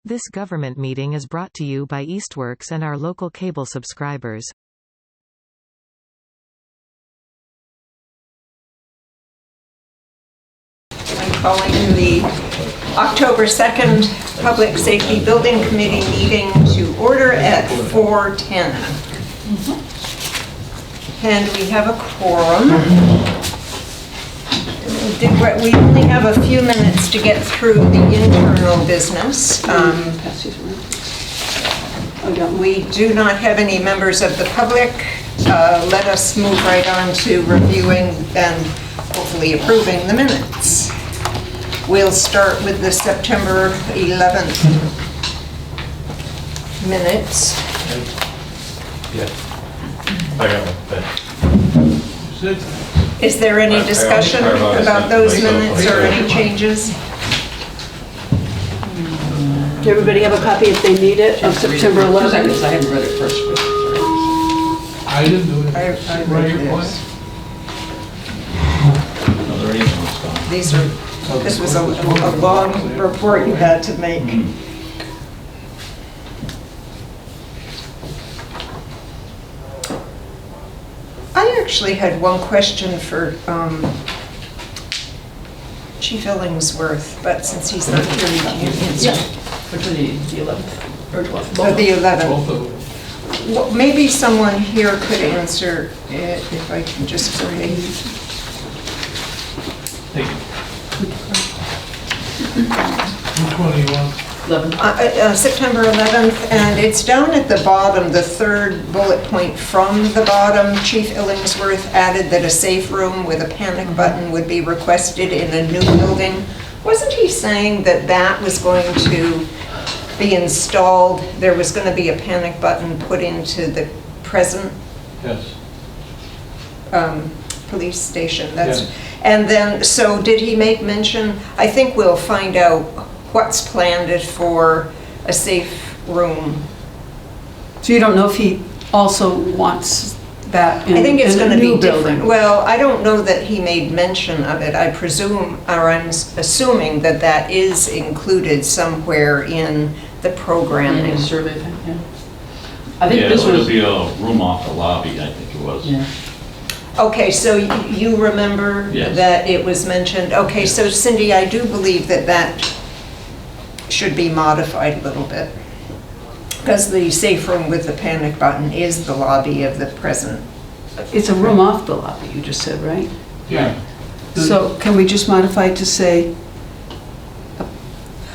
This government meeting is brought to you by Eastworks and our local cable subscribers. I'm calling the October 2nd Public Safety Building Committee meeting to order at 4:10. And we have a quorum. We only have a few minutes to get through the internal business. We do not have any members of the public. Let us move right on to reviewing and hopefully approving the minutes. We'll start with the September 11th minutes. Yeah. I got one. Is there any discussion about those minutes or any changes? Does everybody have a copy if they need it of September 11th? I hadn't read it first. I didn't do it. I read this. This was a long report you had to make. I actually had one question for Chief Illingsworth, but since he's not here, he can't answer. Which is the 11th or 12th? Oh, the 11th. Well, maybe someone here could answer it if I can just go ahead. Thank you. Which one do you want? 11th. September 11th, and it's down at the bottom, the third bullet point from the bottom. Chief Illingsworth added that a safe room with a panic button would be requested in a new building. Wasn't he saying that that was going to be installed? There was going to be a panic button put into the present Yes. police station. Yes. And then, so did he make mention? I think we'll find out what's planned for a safe room. So you don't know if he also wants that in I think it's going to be different. building? Well, I don't know that he made mention of it. I presume, or I'm assuming that that is included somewhere in the programming. Survey thing, yeah. I think Yeah, this it was. would be a room off the lobby, I think it was. Yeah. Okay, so you remember Yes. that it was mentioned. Okay, so Cindy, I do believe that that should be modified a little bit. Because the safe room with the panic button is the lobby of the present. It's a room off the lobby, you just said, right? Yeah. So can we just modify it to say a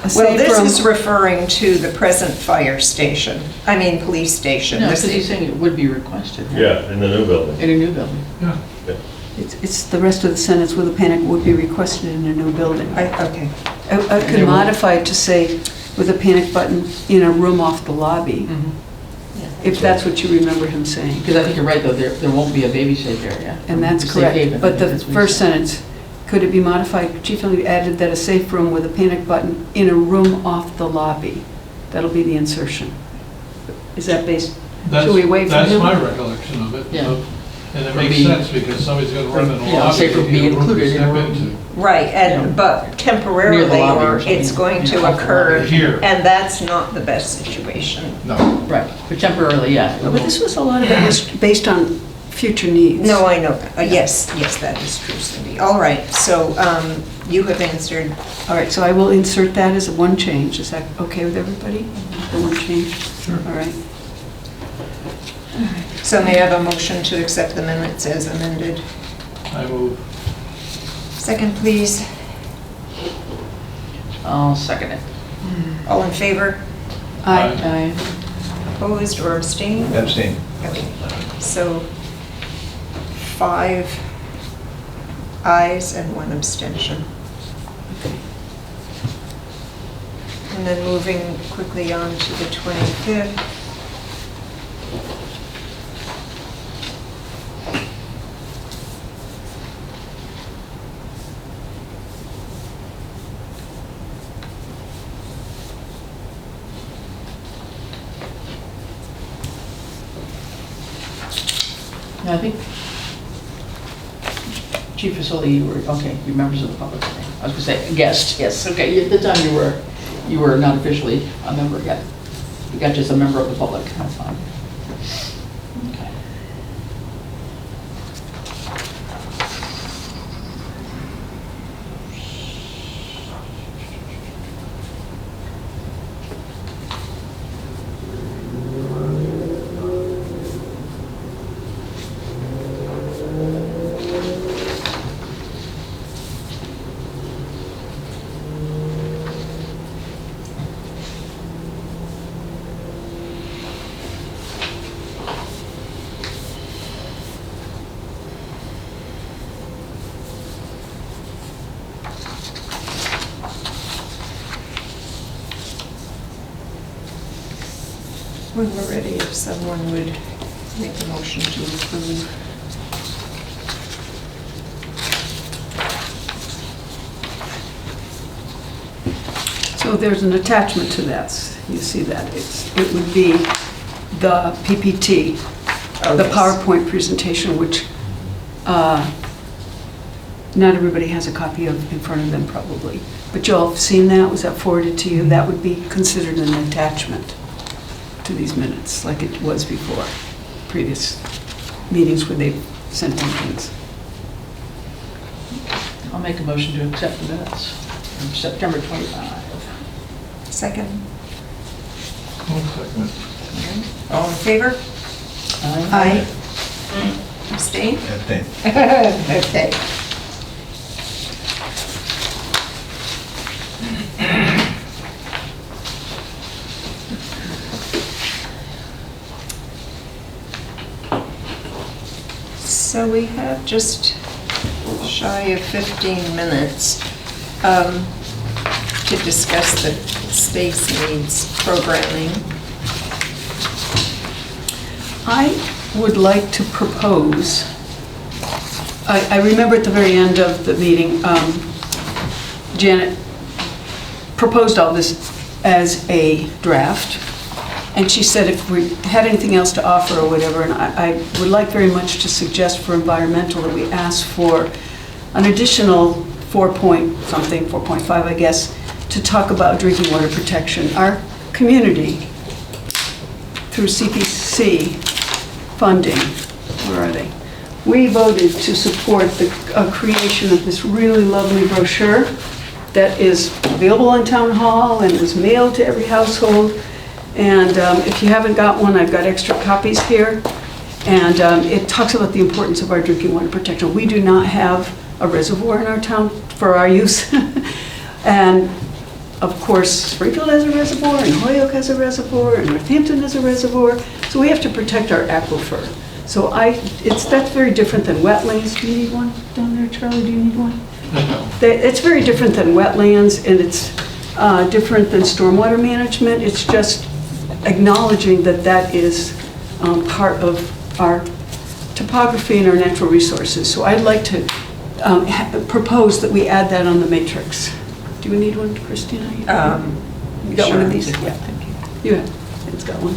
Well, safe this room? is referring to the present fire station, police station. No, The because he's sa- saying it would be requested. Right? Yeah, in the new building. In a new building. Yeah. It's the rest of the sentence with a panic would be requested in a new building. Okay. I could modify it to say with a panic button in a room off the lobby, if that's what you remember him saying. Because I think you're right, though, there won't be a baby safe area. And that's Safe correct. haven, But the that's what he first said. sentence, could it be modified? Chief Illingsworth added that a safe room with a panic button in a room off the lobby. That'll be the insertion. Is that based? Should we wait for him? That's my recollection of it. Yeah. And it Would makes be- sense because somebody's going to run in the Yeah, lobby. safe room they need be a room to included in a step room. into. Right, Yeah. but temporarily, Near the lobby or or it's something. going to Yeah, off the occur, lobby. Here. and that's not the best situation. No. Right, but temporarily, yeah. But this was a lot of it was based on future needs. No, I know that. Yes, that is true, Cindy. All right, so you have answered. All right, so I will insert that as one change. Is that okay with everybody? The one change? Sure. All right. So may I have a motion to accept the minutes as amended? I move. Second, please. I'll second it. All in favor? Aye. Opposed or abstained? Abstain. Okay. So 5 ayes and 1 abstention. And then moving quickly on to the 25th. Yeah, I think Chief Facility, you were, okay, you're members of the public. I was gonna say, guest, yes, okay, at the time you were. you were not officially a member yet. You got just a member of the public, that's fine. Okay. When we're ready, if someone would make a motion to approve. So there's an attachment to that. You see that. It would be the PPT, Oh, the yes. PowerPoint presentation, which not everybody has a copy of in front of them probably. But you all have seen that? Was that forwarded to you? That would be considered an attachment to these minutes, like it was before, previous meetings where they sent in things. I'll make a motion to accept the minutes from September 25. Second. One second. All in favor? Aye. Abstain? Abstain. Okay. So we have just shy of 15 minutes to discuss the space needs programming. I would like to propose, I remember at the very end of the meeting, Janet proposed all this as a draft, and she said if we had anything else to offer or whatever, and I would like very much to suggest for environmental that we ask for an additional 4.something, 4.5 I guess, to talk about drinking water protection. Our community, through CPC funding, where are they? We voted to support the creation of this really lovely brochure that is available on Town Hall and was mailed to every household. And if you haven't got one, I've got extra copies here. And it talks about the importance of our drinking water protection. We do not have a reservoir in our town for our use. And of course, Springfield has a reservoir, and Holyoke has a reservoir, and Northampton has a reservoir. So we have to protect our aquifer. So that's very different than wetlands. Do you need one down there, Charlie? Do you need one? It's very different than wetlands, and it's different than stormwater management. It's just acknowledging that that is part of our topography and our natural resources. So I'd like to propose that we add that on the matrix. Do you need one, Christina? You got Sure. one of these? Yeah, thank you. Yeah, it's got one.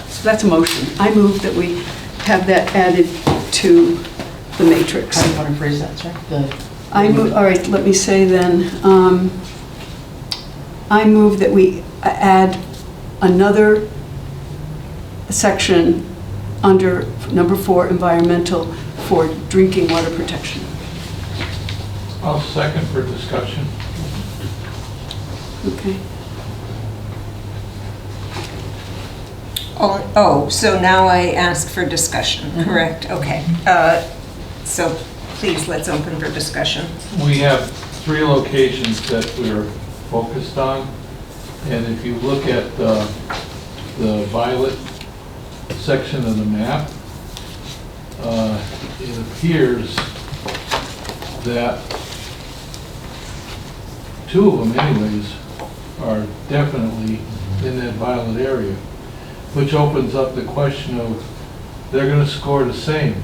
So that's a motion. I move that we have that added to the matrix. How do you want to phrase that, sir? All right, let me say then, I move that we add another section under number 4, environmental, for drinking water protection. I'll second for discussion. Okay. Oh, so now I ask for discussion, correct? Okay. So please, let's open for discussion. We have 3 locations that we're focused on, and if you look at the violet section of the map, it appears that 2 of them anyways are definitely in that violet area, which opens up the question of they're going to score the same.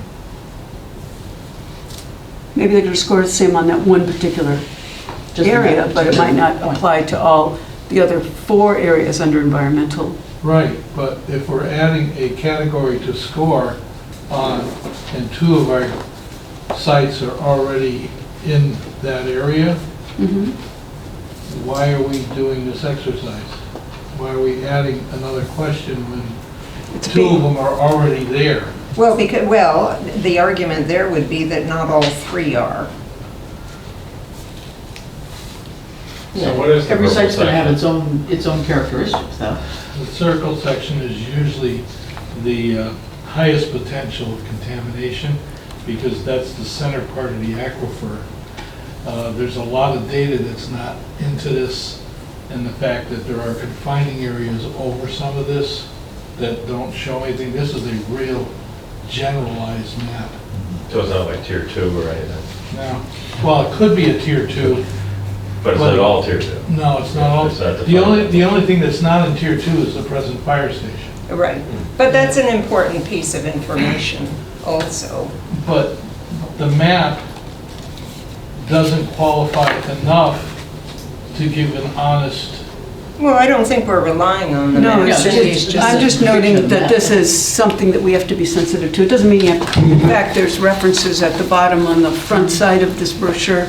Maybe they're going to score the same on that one particular Just area, that but it might not point. apply to all the other 4 areas under environmental. Right, but if we're adding a category to score on, and 2 of our sites are already in that area, Mhm. why are we doing this exercise? Why are we adding another question when two of them are already there? Well, the argument there would be that not all three are. So what is the Every purple site's gonna have section? its own characteristics, though. The circle section is usually the highest potential of contamination because that's the center part of the aquifer. There's a lot of data that's not into this, and the fact that there are confining areas over some of this that don't show anything. This is a real generalized map. So it's not like tier 2 or anything? Now, well, it could be a tier 2. But it's not all tier 2? No, it's not all. It's not The only defined. thing that's not in tier 2 is the present fire station. Right. But that's an important piece of information also. But the map doesn't qualify enough to give an honest, Well, I don't think we're relying on the No, map. I'm just noting that this is something that we have to be sensitive to. It doesn't mean you have to, in fact, there's references at the bottom on the front side of this brochure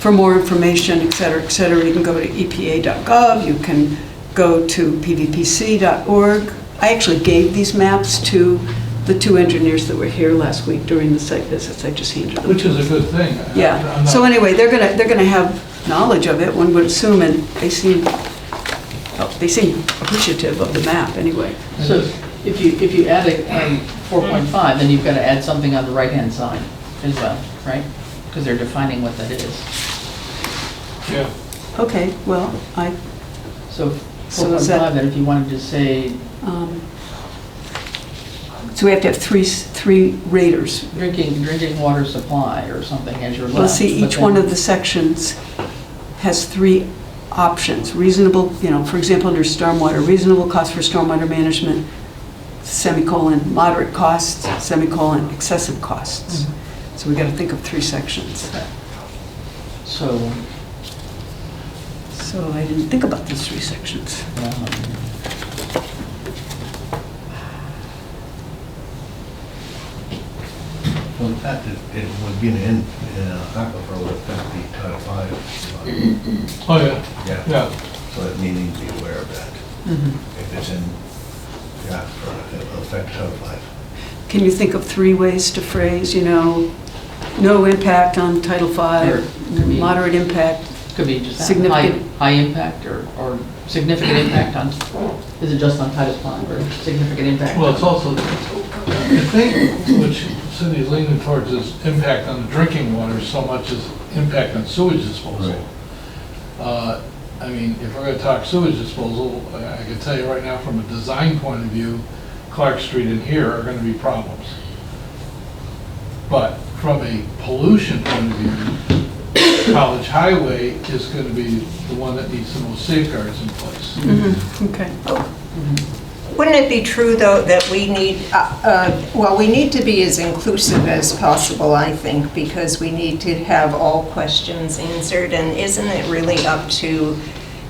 for more information, et cetera, et cetera. You can go to epa.gov, you can go to pvpc.org. I actually gave these maps to the two engineers that were here last week during the site visits. I just handed them which to is them. a good thing. Yeah, I'm so not- anyway, they're gonna have knowledge of it, one would assume, and they seem appreciative of the map anyway. So if you add a 4.5, then you've got to add something on the right-hand side as well, right? Because they're defining what that is. Yeah, Okay, well, So So is that- 4.5, then if you wanted to say so we have to have three raters. drinking water supply or something as your left. Well, see, but each one then- of the sections has three options. Reasonable, for example, under stormwater, reasonable cost for stormwater management, semicolon, moderate costs, semicolon, excessive costs. So we got to think of three sections. So, So I didn't think about these three sections. Well, in fact, it would be an aquifer would affect the Title V. oh, yeah, Yeah, yeah. so that meaning to be aware of that. If it's in the aquifer, it'll affect Title V. Can you think of three ways to phrase, no impact on Title Or V, could be- moderate impact? could be just that, Significant. high impact or significant impact on, is it just on Title V or significant impact? Well, it's also, I think, which Cindy's leaning towards is impact on the drinking water so much as impact on sewage disposal. I mean, if we're gonna talk sewage disposal, I can tell you right now, from a design point of view, Clark Street and here are gonna be problems. But from a pollution point of view, College Highway is gonna be the one that needs the most safeguards in place. Okay. Wouldn't it be true, though, that we need, we need to be as inclusive as possible, I think, because we need to have all questions answered, and isn't it really up to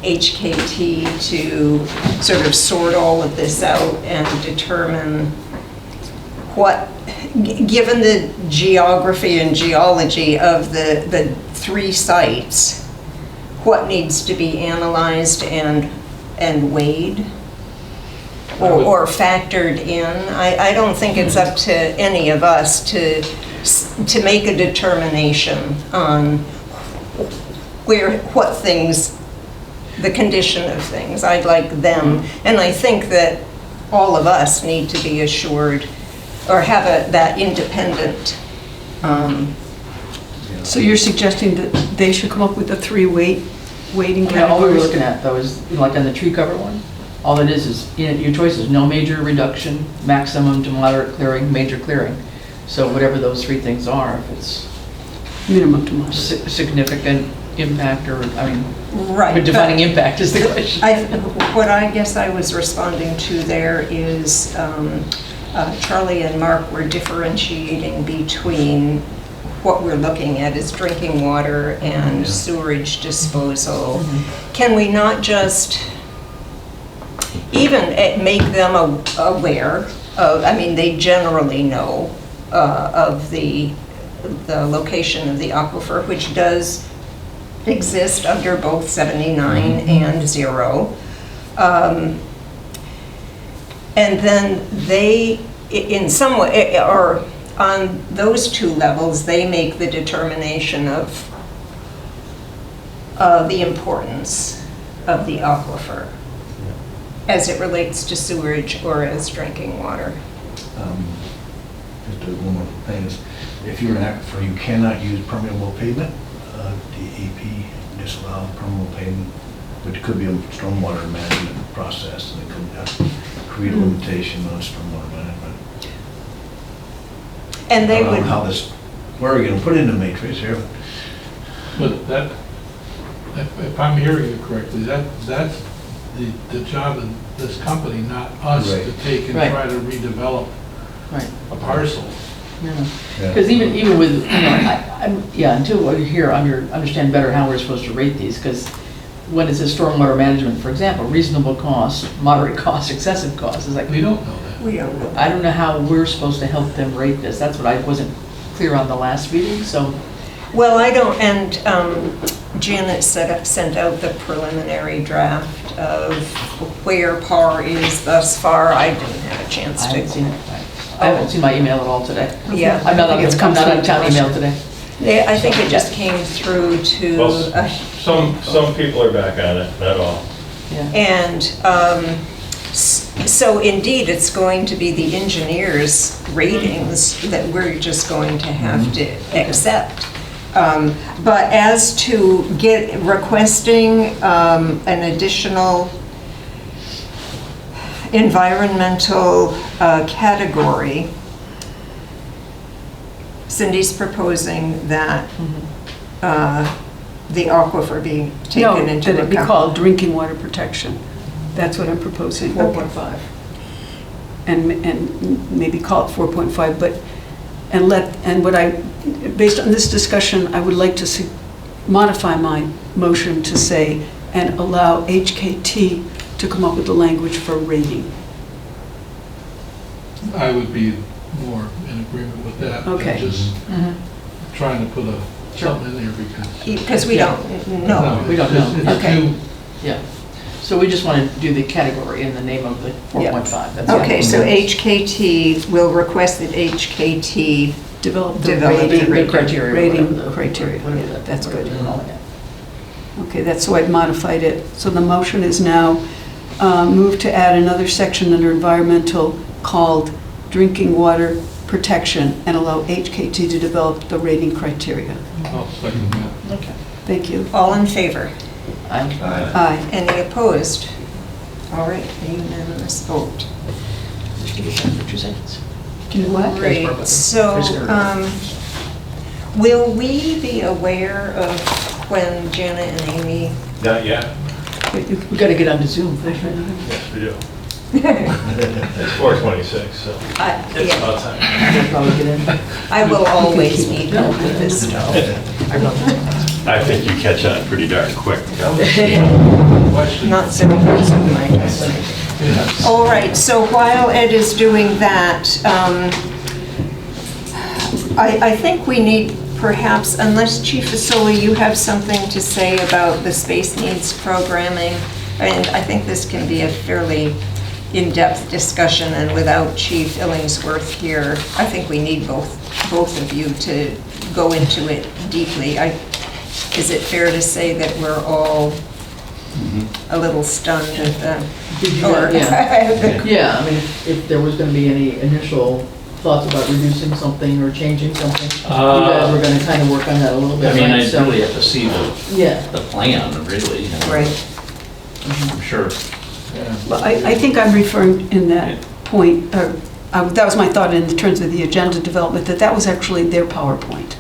HKT to sort of sort all of this out and determine what, given the geography and geology of the three sites, what needs to be analyzed and weighed? Or factored in. I don't think it's up to any of us to make a determination on what things, the condition of things. I'd like them, and I think that all of us need to be assured or have that independent. So you're suggesting that they should come up with the three weighting Yeah, all we were categories? looking at though is, like on the tree cover one, all it is, your choice is no major reduction, maximum to moderate clearing, major clearing. So whatever those three things are, if it's Minimum to moderate. significant impact or, Right. but defining impact is the question. What I guess I was responding to there is Charlie and Mark were differentiating between what we're looking at is drinking water and sewerage disposal. Can we not just even make them aware of, they generally know of the location of the aquifer, which does exist under both 79 and 0. And then they, in some way, or on those two levels, they make the determination of the importance of the aquifer as it relates to sewage or as drinking water. Just one more thing is, if you're an aquifer, you cannot use permeable pavement. DEP disallowed permeable pavement, which could be a stormwater management process, and it could create a limitation on stormwater management. And they I don't know would, how this, where are you going to put it in the matrix here? But that, if I'm hearing you correctly, that's the job of this company, not us, to Right. take and Right. try to redevelop Right. a parcel. Yeah. Because even with, until we're here, understand better how we're supposed to rate these, because when it says stormwater management, for example, reasonable cost, moderate cost, excessive cost, is like, We don't know that. we don't know. I don't know how we're supposed to help them rate this. That's what I wasn't clear on the last meeting, so. Well, I don't, and Janet sent out the preliminary draft of where PAR is thus far. I didn't have a chance I haven't to. seen it. I haven't seen my email at all today. Yeah. I'm not I think it's come on through town email today. I think it just came through to, Well, some people are back on it, not all. Yeah. and so indeed, it's going to be the engineers' ratings that we're just going to have to accept. But as to requesting an additional environmental category, Cindy's proposing that the aquifer be No, taken into that it be account. called drinking water protection. That's what I'm proposing. 4.5. And maybe call it 4.5, but, based on this discussion, I would like to modify my motion to say, and allow HKT to come up with the language for rating. I would be more in agreement with that. than Okay. Just Mhm. trying to put something in there because. Because we don't know. We don't know. It's Okay. too- Yeah. So we just want to do the category in the name of the 4.5. That's all. Okay, so HKT will request that HKT, Develop the Develop the rating. The criteria. Rating whatever the- criteria. whatever Yeah, that- that's whatever good. they're calling it. Okay, that's, so I've modified it. So the motion is now move to add another section under environmental called drinking water protection and allow HKT to develop the rating criteria. I'll second that. Okay. Thank you. all in favor? I'm- Aye. Any opposed? All right, a unanimous vote. Just give you time for 2 seconds. Do what? Great, so will we be aware of when Janet and Amy? Not yet. We got to get onto Zoom first, right? Yes, we do. It's 4:26, so it's Yeah, about time. We'll probably get in. I will always need help with this stuff. I think you catch on pretty darn quick. Question. Not so much in my husband. Yes. All right, so while Ed is doing that, I think we need perhaps, unless Chief Fasoli, you have something to say about the space needs programming, and I think this can be a fairly in-depth discussion, and without Chief Illingsworth here, I think we need both of you to go into it deeply. Is it fair to say that we're all a little stunned at the, or? Yeah, I mean, if there was going to be any initial thoughts about reducing something or changing something, you guys were going to kind of work on that a little bit. I mean, right? I So- really have to see Yeah. the plan, really. You know. Right. I'm sure. Yeah. Well, I think I'm referring in that point, that was my thought in terms of the agenda development, that was actually their PowerPoint.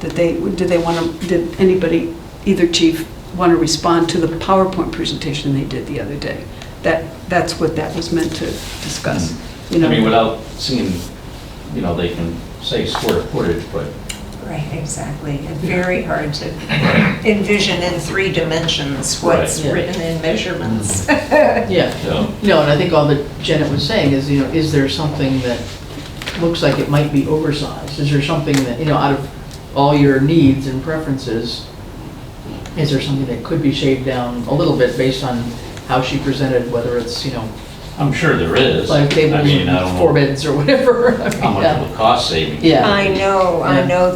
That did anybody, either chief, want to respond to the PowerPoint presentation they did the other day? That's what that was meant to discuss. You know? I mean, without seeing, they can say square footage, but Right, exactly. And very hard to envision in 3 dimensions what's Right. written in measurements. Yeah. Yeah. No, and I think all that Janet was saying is, is there something that looks like it might be oversized? Is there something that, out of all your needs and preferences, Is there something that could be shaved down a little bit based on how she presented, whether it's, I'm sure there is. like tables, I mean, I don't 4 know beds or whatever? I mean, how much of a cost saving. Yeah. I know.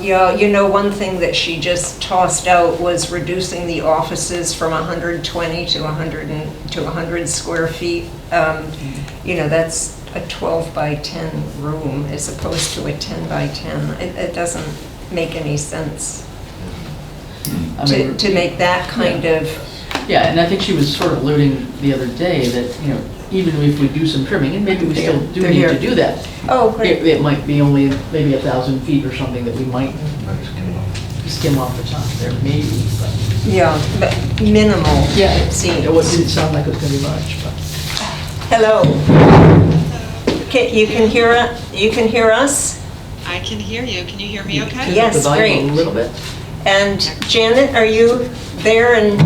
Yeah, one thing that she just tossed out was reducing the offices from 120 to 100 square feet. That's a 12 by 10 room as opposed to a 10 by 10. It doesn't make any sense I mean, to make that kind of. Yeah, and I think she was sort of alluding the other day that, even if we do some trimming, and maybe we still do They're need here. to do that. Oh, great. It might be only maybe 1,000 feet or something that we might skim off the top there, maybe, but. Yeah, but minimal, Yeah, it seems. It didn't sound like it was going to be much, but. Hello. You can hear us? I can hear you. Can you hear me okay? Yes, The volume great. a little bit. And Janet, are you there? And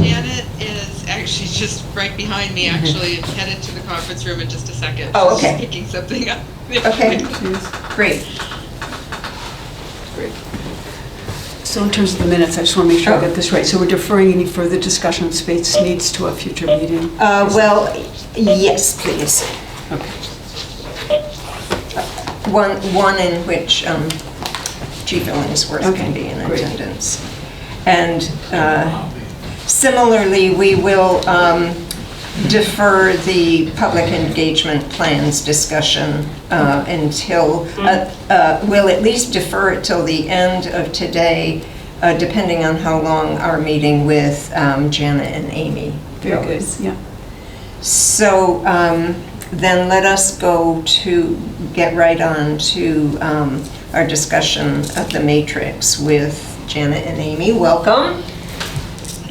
Janet is actually just right behind me, actually, headed to the conference room in just a second. Oh, okay. She's picking something up. Okay, great. Great. So in terms of the minutes, I just want to make sure I Oh. got this right. So we're deferring any further discussion of space needs to a future meeting? Well, yes, please. Okay. One in which Chief Illingsworth can Okay, be in great. attendance. And similarly, we will defer the public engagement plans discussion until, we'll at least defer it till the end of today, depending on how long our meeting with Janet and Amy Very good, goes. yeah. So then let us get right on to our discussion of the matrix with Janet and Amy. Welcome.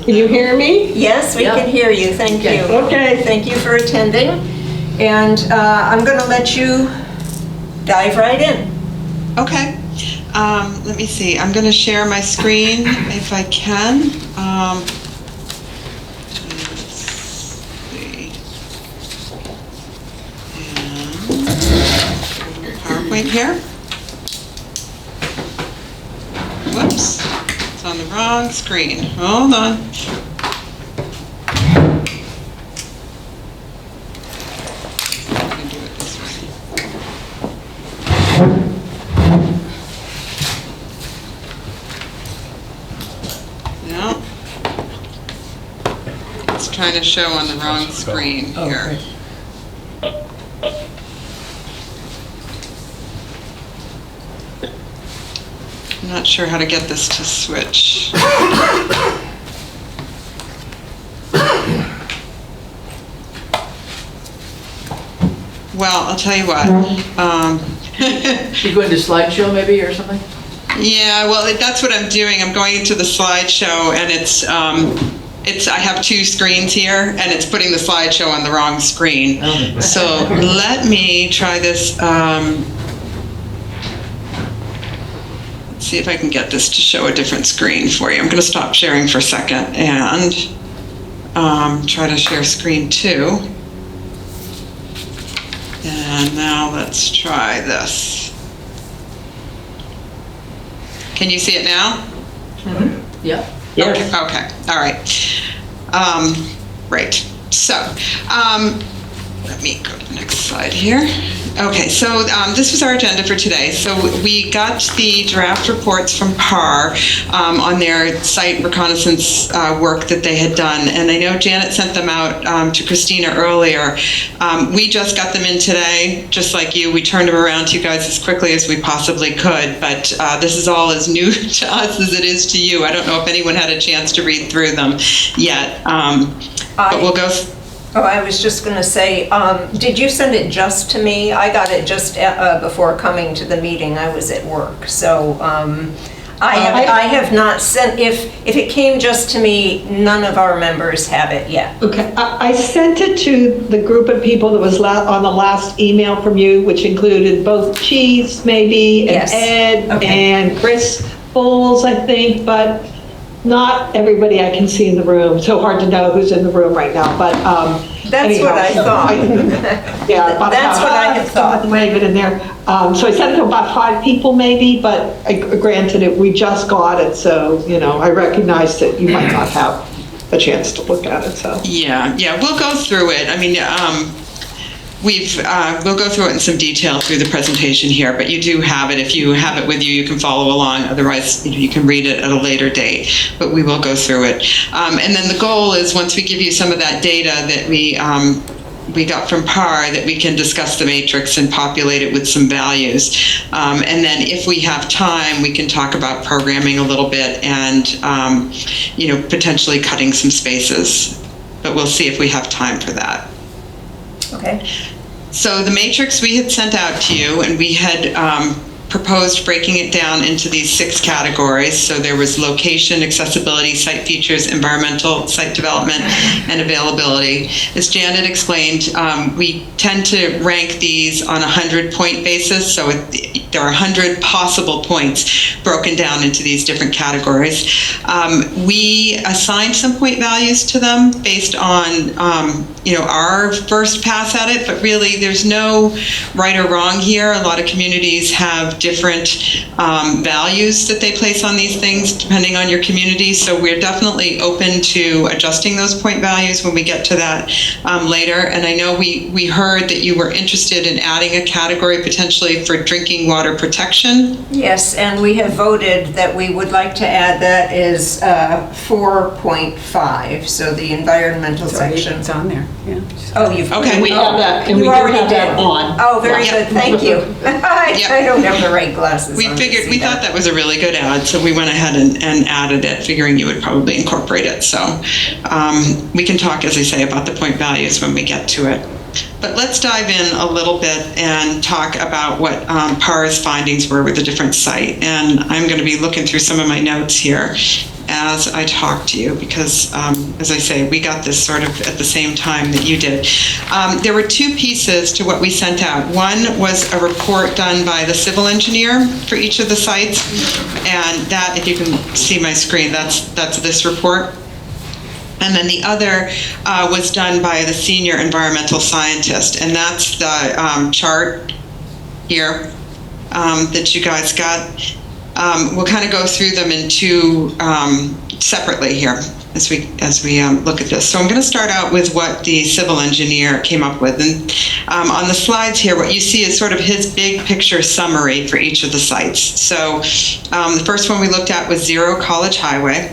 Can you hear me? Yes, we Yeah. can hear you. Thank you. Okay. Thank you for attending. And I'm going to let you dive right in. Okay. Let me see. I'm going to share my screen if I can. Let's see. And PowerPoint here. Whoops. It's on the wrong screen. Hold on. I can do it this way. No. It's trying to show on the wrong screen here. I'm not sure how to get this to switch. Well, I'll tell you what. You go into slideshow maybe or something? Yeah, well, that's what I'm doing. I'm going into the slideshow, and I have two screens here, and it's putting the slideshow on the wrong screen. Oh. So let me try this. Let's see if I can get this to show a different screen for you. I'm going to stop sharing for a second and try to share screen 2. And now let's try this. Can you see it now? Yeah. Yes. Okay, all right. Right, so, let me go to the next slide here. Okay, so this was our agenda for today. So we got the draft reports from PAR on their site reconnaissance work that they had done. And I know Janet sent them out to Christina earlier. We just got them in today, just like you. We turned them around to you guys as quickly as we possibly could. But this is all as new to us as it is to you. I don't know if anyone had a chance to read through them yet. But we'll go. Oh, I was just going to say, did you send it just to me? I got it just before coming to the meeting. I was at work, so I have not sent. If it came just to me, none of our members have it yet. Okay, I sent it to the group of people that was on the last email from you, which included both Cheese, maybe, and Yes. Ed, Okay. and Chris Bowles, I think, but not everybody I can see in the room. So hard to know who's in the room right now, but That's what I thought. Yeah. about That's what I had thought. Wave it in there. So I sent it to about 5 people maybe, but granted, we just got it, so, I recognize that you might not have a chance to look at it, so. Yeah, we'll go through it. I mean, we'll go through it in some detail through the presentation here, but you do have it. If you have it with you, you can follow along. Otherwise, you can read it at a later date, but we will go through it. And then the goal is, once we give you some of that data that we got from PAR, that we can discuss the matrix and populate it with some values. And then if we have time, we can talk about programming a little bit and, potentially cutting some spaces. But we'll see if we have time for that. Okay. So the matrix we had sent out to you, and we had proposed breaking it down into these 6 categories. So there was location, accessibility, site features, environmental, site development, and availability. As Janet explained, we tend to rank these on a 100-point basis. So there are 100 possible points broken down into these different categories. We assigned some point values to them based on our first pass at it, but really there's no right or wrong here. A lot of communities have different values that they place on these things depending on your community, so we're definitely open to adjusting those point values when we get to that later. And I know we heard that you were interested in adding a category potentially for drinking water protection. Yes, and we have voted that we would like to add that as 4.5, so the environmental section. It's on there, yeah. Oh, you've... Okay, We have that, and You we do already have that did. on. Oh, very good, thank you. I don't have the right glasses We on to figured, see we thought that was a really good ad, so we went ahead and added it, figuring you would probably incorporate it. So we can talk, as I say, about the point values when we get to it. But let's dive in a little bit and talk about what PAR's findings were with a different site. And I'm going to be looking through some of my notes here as I talk to you, because, as I say, we got this sort of at the same time that you did. There were 2 pieces to what we sent out. One was a report done by the civil engineer for each of the sites, and that, if you can see my screen, that's this report. And then the other was done by the senior environmental scientist, and that's the chart here that you guys got. We'll kind of go through them in 2 separately here as we look at this. So I'm going to start out with what the civil engineer came up with. And on the slides here, what you see is sort of his big picture summary for each of the sites. So the first one we looked at was 0 College Highway.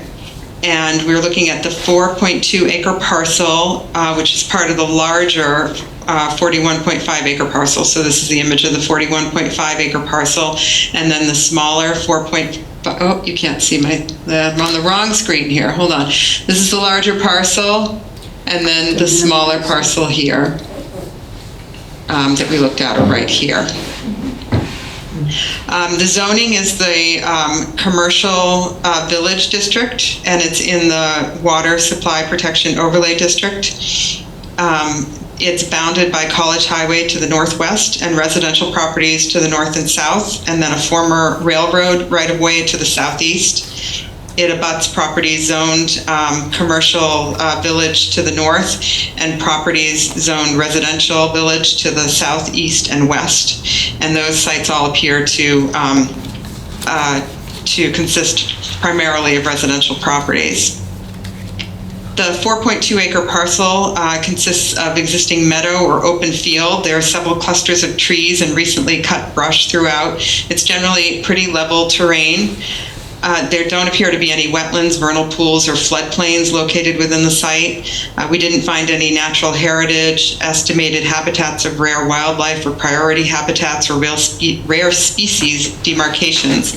And we were looking at the 4.2 acre parcel, which is part of the larger 41.5 acre parcel. So this is the image of the 41.5 acre parcel. And then the smaller 4.5, oh, you can't see I'm on the wrong screen here. Hold on. This is the larger parcel, and then the smaller parcel here that we looked at right here. The zoning is the commercial village district, and it's in the water supply protection overlay district. It's bounded by College Highway to the northwest and residential properties to the north and south, and then a former railroad right-of-way to the southeast. It abuts properties zoned commercial village to the north and properties zoned residential village to the southeast and west. And those sites all appear to consist primarily of residential properties. The 4.2 acre parcel consists of existing meadow or open field. There are several clusters of trees and recently cut brush throughout. It's generally pretty level terrain. There don't appear to be any wetlands, vernal pools, or floodplains located within the site. We didn't find any natural heritage, estimated habitats of rare wildlife, or priority habitats, or rare species demarcations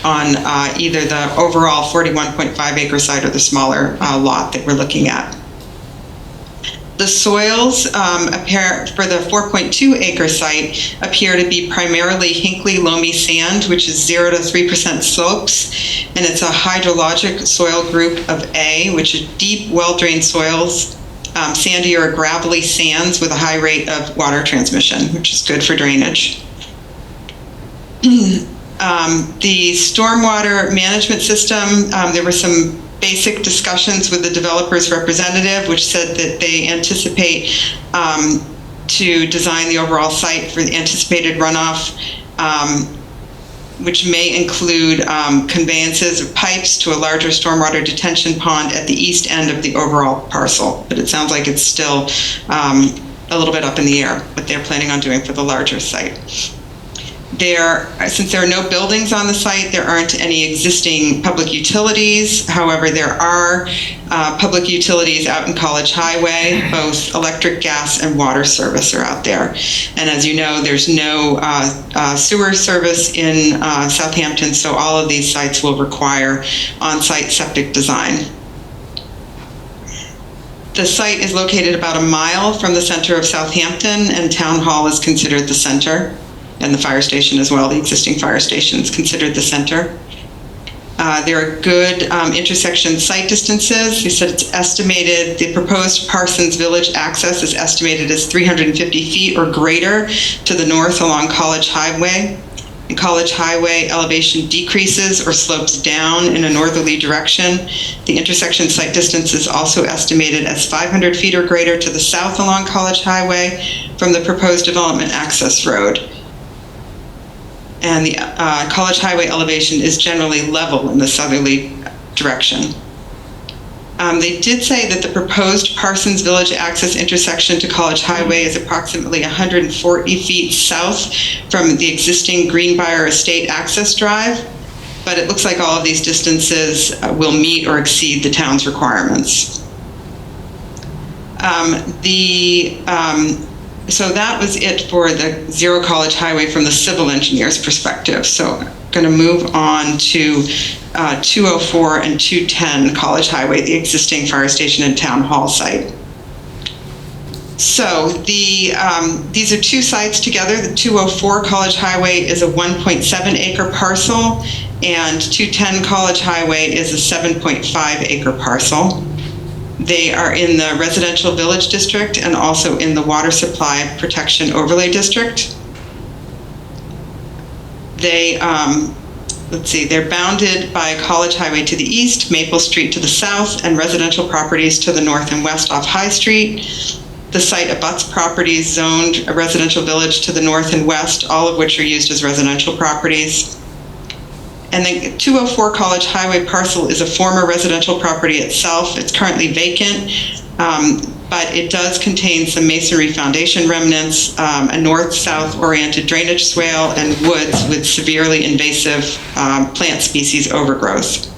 on either the overall 41.5 acre site or the smaller lot that we're looking at. The soils for the 4.2 acre site appear to be primarily Hinkley loamy sand, which is 0 to 3% slopes, and it's a hydrologic soil group of A, which is deep, well-drained soils, sandy or gravelly sands with a high rate of water transmission, which is good for drainage. The stormwater management system, there were some basic discussions with the developer's representative, which said that they anticipate to design the overall site for the anticipated runoff, which may include conveyances of pipes to a larger stormwater detention pond at the east end of the overall parcel. But it sounds like it's still a little bit up in the air what they're planning on doing for the larger site. Since there are no buildings on the site, there aren't any existing public utilities. However, there are public utilities out in College Highway. Both electric, gas, and water service are out there. And as you know, there's no sewer service in Southampton, so all of these sites will require on-site septic design. The site is located about a mile from the center of Southampton, and Town Hall is considered the center. And the fire station as well, the existing fire station is considered the center. There are good intersection site distances. You said it's estimated, the proposed Parsons Village access is estimated as 350 feet or greater to the north along College Highway. And College Highway elevation decreases or slopes down in a northerly direction. The intersection site distance is also estimated as 500 feet or greater to the south along College Highway from the proposed development access road. And the College Highway elevation is generally level in the southerly direction. They did say that the proposed Parsons Village access intersection to College Highway is approximately 140 feet south from the existing Greenbrier Estate access drive, but it looks like all of these distances will meet or exceed the town's requirements. So that was it for the Zero College Highway from the civil engineer's perspective. So I'm going to move on to 204 and 210 College Highway, the existing fire station and town hall site. So these are two sites together. The 204 College Highway is a 1.7 acre parcel, and 210 College Highway is a 7.5 acre parcel. They are in the residential village district and also in the water supply protection overlay district. They're bounded by College Highway to the east, Maple Street to the south, and residential properties to the north and west off High Street. The site abuts properties zoned a residential village to the north and west, all of which are used as residential properties. And the 204 College Highway parcel is a former residential property itself. It's currently vacant, but it does contain some masonry foundation remnants, a north-south oriented drainage swale, and woods with severely invasive plant species overgrowth.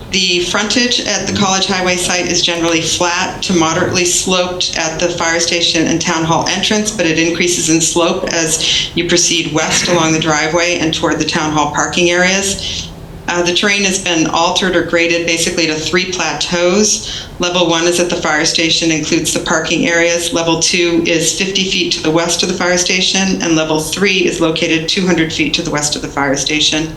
The frontage at the College Highway site is generally flat to moderately sloped at the fire station and town hall entrance, but it increases in slope as you proceed west along the driveway and toward the town hall parking areas. The terrain has been altered or graded basically to 3 plateaus. Level 1 is at the fire station, includes the parking areas. Level 2 is 50 feet to the west of the fire station, and level 3 is located 200 feet to the west of the fire station.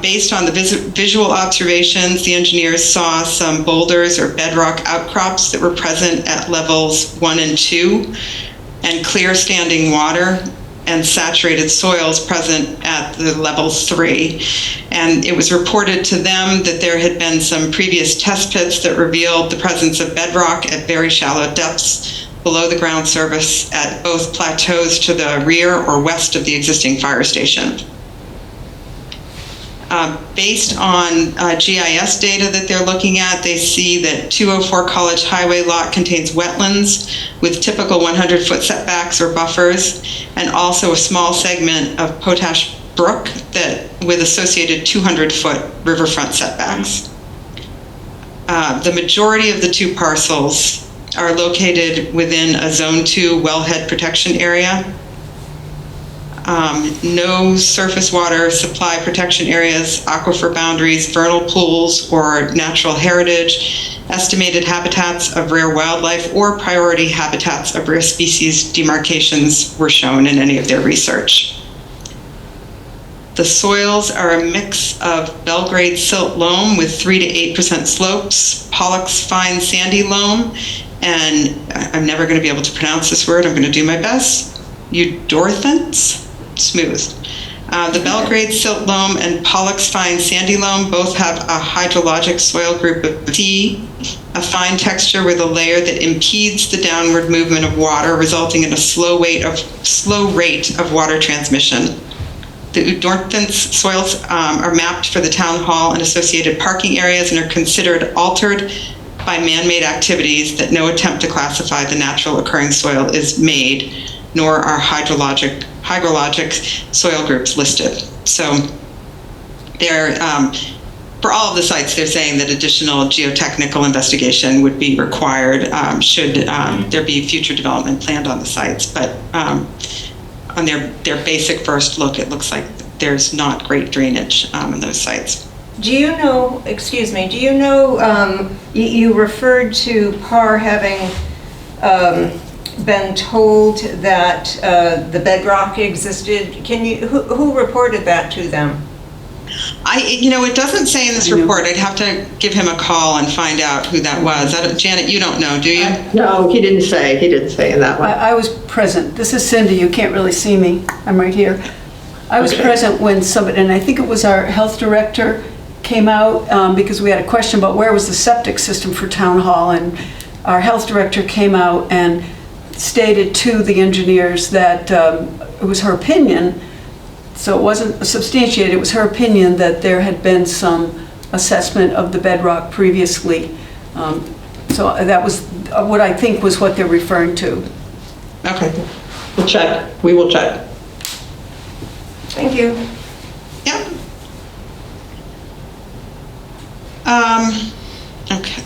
Based on the visual observations, the engineers saw some boulders or bedrock outcrops that were present at levels 1 and 2, and clear standing water and saturated soils present at the level 3. And it was reported to them that there had been some previous test pits that revealed the presence of bedrock at very shallow depths below the ground surface at both plateaus to the rear or west of the existing fire station. Based on GIS data that they're looking at, they see that 204 College Highway lot contains wetlands with typical 100-foot setbacks or buffers, and also a small segment of Potash Brook with associated 200-foot riverfront setbacks. The majority of the two parcels are located within a Zone 2 wellhead protection area. No surface water supply protection areas, aquifer boundaries, vernal pools, or natural heritage, estimated habitats of rare wildlife, or priority habitats of rare species demarcations were shown in any of their research. The soils are a mix of Belgrade silt loam with 3 to 8% slopes, Pollock's fine sandy loam, and I'm never going to be able to pronounce this word, I'm going to do my best, Eudorthants, smooth, The Belgrade silt loam and Pollock's fine sandy loam both have a hydrologic soil group of C, a fine texture with a layer that impedes the downward movement of water, resulting in a slow rate of water transmission. The Udorthans soils are mapped for the town hall and associated parking areas and are considered altered by man-made activities that no attempt to classify the natural occurring soil is made, nor are hydrologic soil groups listed. So they're, for all of the sites, they're saying that additional geotechnical investigation would be required should there be future development planned on the sites. But on their basic first look, it looks like there's not great drainage in those sites. Do you know, excuse me, do you know, you referred to PAR having been told that the bedrock existed. Can you, who reported that to them? It doesn't say in this report. I'd have to give him a call and find out who that was. Janet, you don't know, do you? No, he didn't say in that one. I was present. This is Cindy. You can't really see me. I'm right here. I was present when somebody, and I think it was our health director, came out because we had a question about where was the septic system for town hall, and our health director came out and stated to the engineers that it was her opinion, so it wasn't substantiated, it was her opinion that there had been some assessment of the bedrock previously. So that was what I think was what they're referring to. Okay. We'll check. We will check. Thank you. Yep. Okay.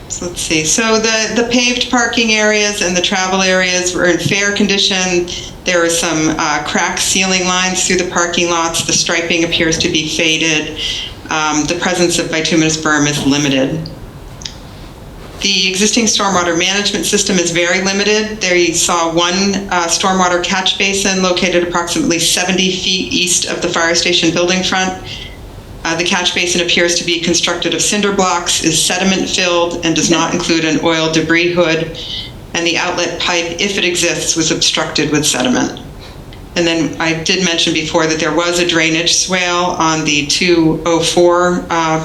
So let's see. So the paved parking areas and the travel areas were in fair condition. There are some cracked ceiling lines through the parking lots. The striping appears to be faded. The presence of bituminous berm is limited. The existing stormwater management system is very limited. There you saw one stormwater catch basin located approximately 70 feet east of the fire station building front. The catch basin appears to be constructed of cinder blocks, is sediment-filled, and does not include an oil debris hood. And the outlet pipe, if it exists, was obstructed with sediment. And then I did mention before that there was a drainage swale on the 204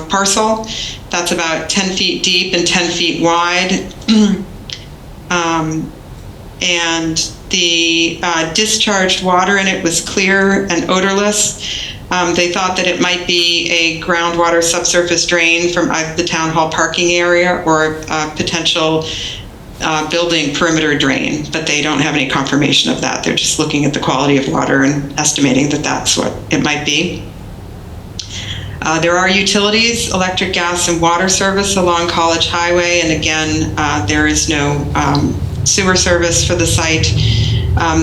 parcel. That's about 10 feet deep and 10 feet wide. And the discharged water in it was clear and odorless. They thought that it might be a groundwater subsurface drain from the town hall parking area or a potential building perimeter drain, but they don't have any confirmation of that. They're just looking at the quality of water and estimating that that's what it might be. There are utilities, electric, gas, and water service along College Highway, and again, there is no sewer service for the site.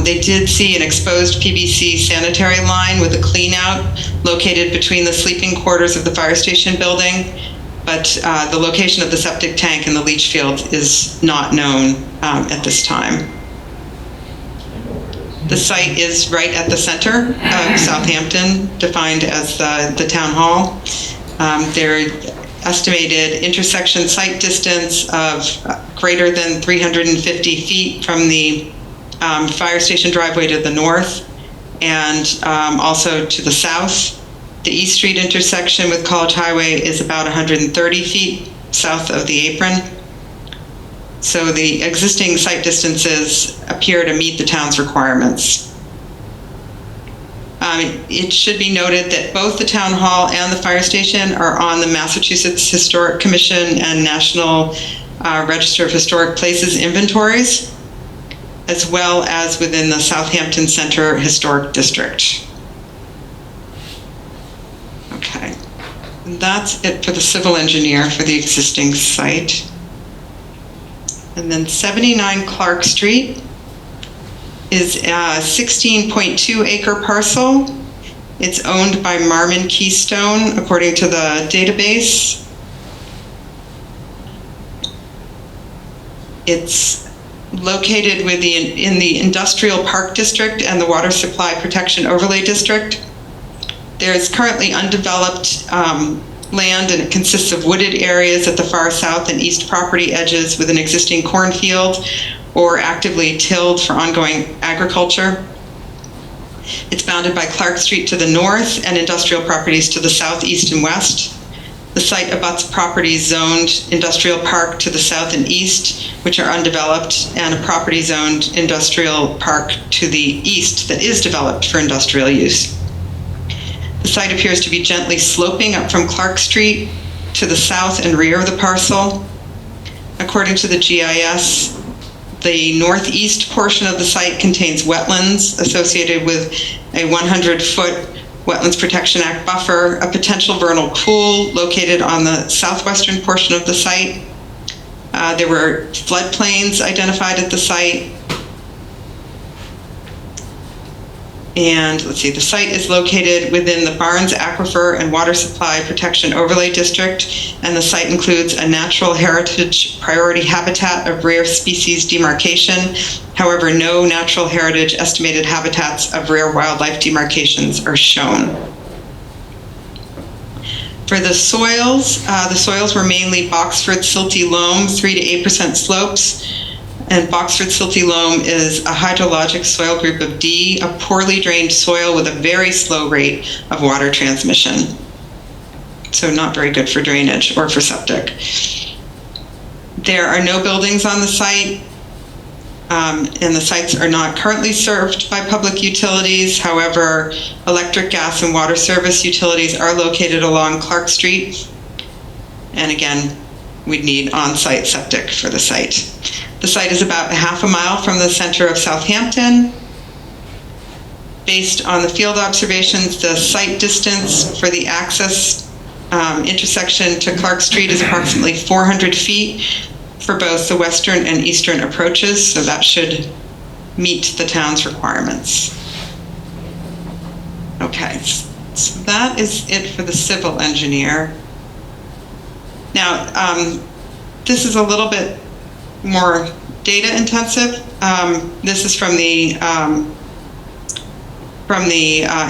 They did see an exposed PVC sanitary line with a clean out located between the sleeping quarters of the fire station building, but the location of the septic tank and the leach field is not known at this time. The site is right at the center of Southampton, defined as the town hall. Their estimated intersection site distance of greater than 350 feet from the fire station driveway to the north, and also to the south. The East Street intersection with College Highway is about 130 feet south of the apron. So the existing site distances appear to meet the town's requirements. It should be noted that both the town hall and the fire station are on the Massachusetts Historic Commission and National Register of Historic Places inventories, as well as within the Southampton Center Historic District. Okay, and that's it for the civil engineer for the existing site. And then 79 Clark Street is a 16.2 acre parcel. It's owned by Marmon Keystone, according to the database. It's located in the Industrial Park District and the Water Supply Protection Overlay District. There's currently undeveloped land, and it consists of wooded areas at the far south and east property edges with an existing cornfield or actively tilled for ongoing agriculture. It's bounded by Clark Street to the north and industrial properties to the south, east, and west. The site abuts properties zoned industrial park to the south and east, which are undeveloped, and a property zoned industrial park to the east that is developed for industrial use. The site appears to be gently sloping up from Clark Street to the south and rear of the parcel. According to the GIS, the northeast portion of the site contains wetlands associated with a 100-foot Wetlands Protection Act buffer, a potential vernal pool located on the southwestern portion of the site. There were floodplains identified at the site. And let's see, the site is located within the Barnes Aquifer and Water Supply Protection Overlay District, and the site includes a natural heritage priority habitat of rare species demarcation. However, no natural heritage estimated habitats of rare wildlife demarcations are shown. For the soils were mainly Boxford silty loam, 3 to 8% slopes. And Boxford silty loam is a hydrologic soil group of D, a poorly drained soil with a very slow rate of water transmission. So not very good for drainage or for septic. There are no buildings on the site, and the sites are not currently served by public utilities. However, electric, gas, and water service utilities are located along Clark Street. And again, we'd need on-site septic for the site. The site is about half a mile from the center of Southampton. Based on the field observations, the site distance for the access intersection to Clark Street is approximately 400 feet for both the western and eastern approaches, so that should meet the town's requirements. Okay, so that is it for the civil engineer. Now, this is a little bit more data intensive. This is from the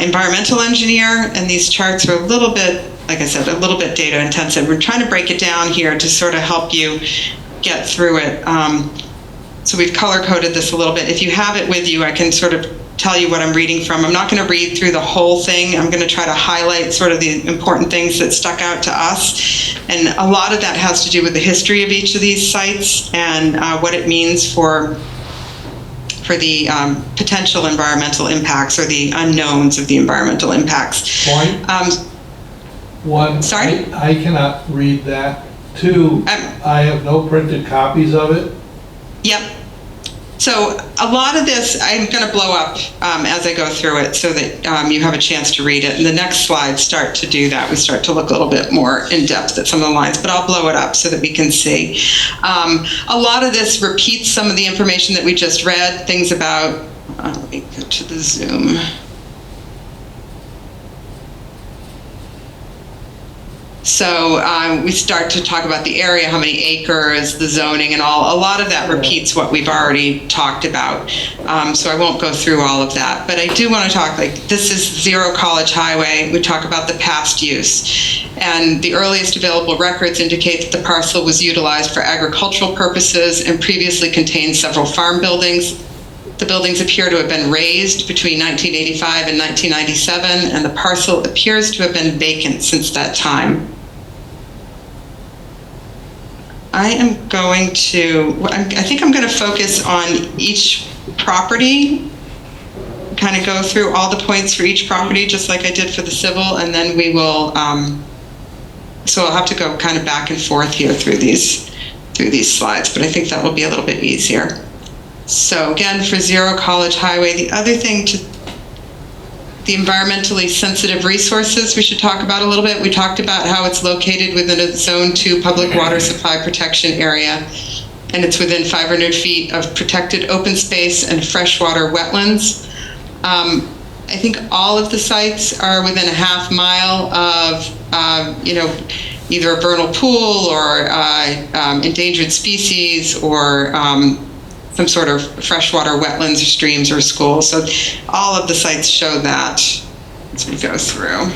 environmental engineer, and these charts are a little bit, like I said, a little bit data intensive. We're trying to break it down here to sort of help you get through it. So we've color coded this a little bit. If you have it with you, I can sort of tell you what I'm reading from. I'm not going to read through the whole thing. I'm going to try to highlight sort of the important things that stuck out to us. And a lot of that has to do with the history of each of these sites and what it means for the potential environmental impacts or the unknowns of the environmental impacts. One, sorry? I cannot read that. Two, I have no printed copies of it. Yep. So a lot of this I'm going to blow up as I go through it so that you have a chance to read it. And the next slides start to do that. We start to look a little bit more in depth at some of the lines, but I'll blow it up so that we can see. A lot of this repeats some of the information that we just read, things about, let me go to the Zoom. So we start to talk about the area, how many acres, the zoning and all. A lot of that repeats what we've already talked about. So I won't go through all of that. But I do want to talk, like, this is Zero College Highway. We talk about the past use. And the earliest available records indicate that the parcel was utilized for agricultural purposes and previously contained several farm buildings. The buildings appear to have been raised between 1985 and 1997, and the parcel appears to have been vacant since that time. I think I'm going to focus on each property, kind of go through all the points for each property, just like I did for the civil, and then we will, so I'll have to go kind of back and forth here through these slides, but I think that will be a little bit easier. So again, for Zero College Highway, the other thing the environmentally sensitive resources we should talk about a little bit. We talked about how it's located within a Zone 2 public water supply protection area, and it's within 500 feet of protected open space and freshwater wetlands. I think all of the sites are within a half mile of, either a vernal pool or endangered species or some sort of freshwater wetlands or streams or schools. So all of the sites show that as we go through.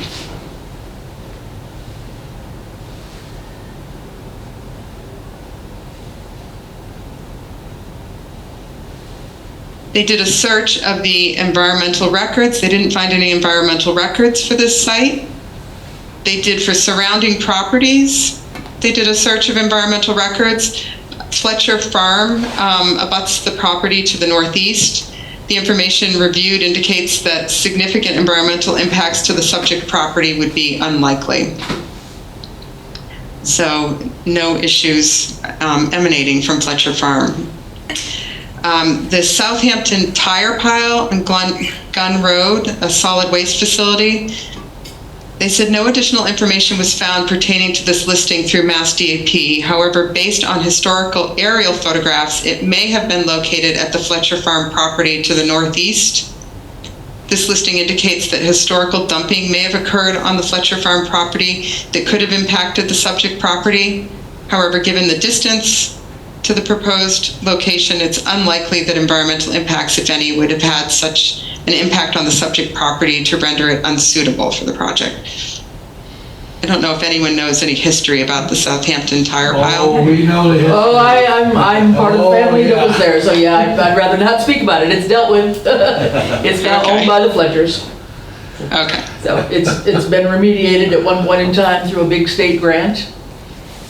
They did a search of the environmental records. They didn't find any environmental records for this site. They did for surrounding properties. They did a search of environmental records. Fletcher Farm abuts the property to the northeast. The information reviewed indicates that significant environmental impacts to the subject property would be unlikely. So no issues emanating from Fletcher Farm. The Southampton tire pile on Gun Road, a solid waste facility, they said no additional information was found pertaining to this listing through Mass DAP. However, based on historical aerial photographs, it may have been located at the Fletcher Farm property to the northeast. This listing indicates that historical dumping may have occurred on the Fletcher Farm property that could have impacted the subject property. However, given the distance to the proposed location, it's unlikely that environmental impacts, if any, would have had such an impact on the subject property to render it unsuitable for the project. I don't know if anyone knows any history about the Southampton tire pile. Oh, we know the history. Oh, I'm part of the family that was there, so yeah, I'd rather not speak about it. It's dealt with. It's now owned by the Fletchers. Okay. So it's been remediated at one point in time through a big state grant.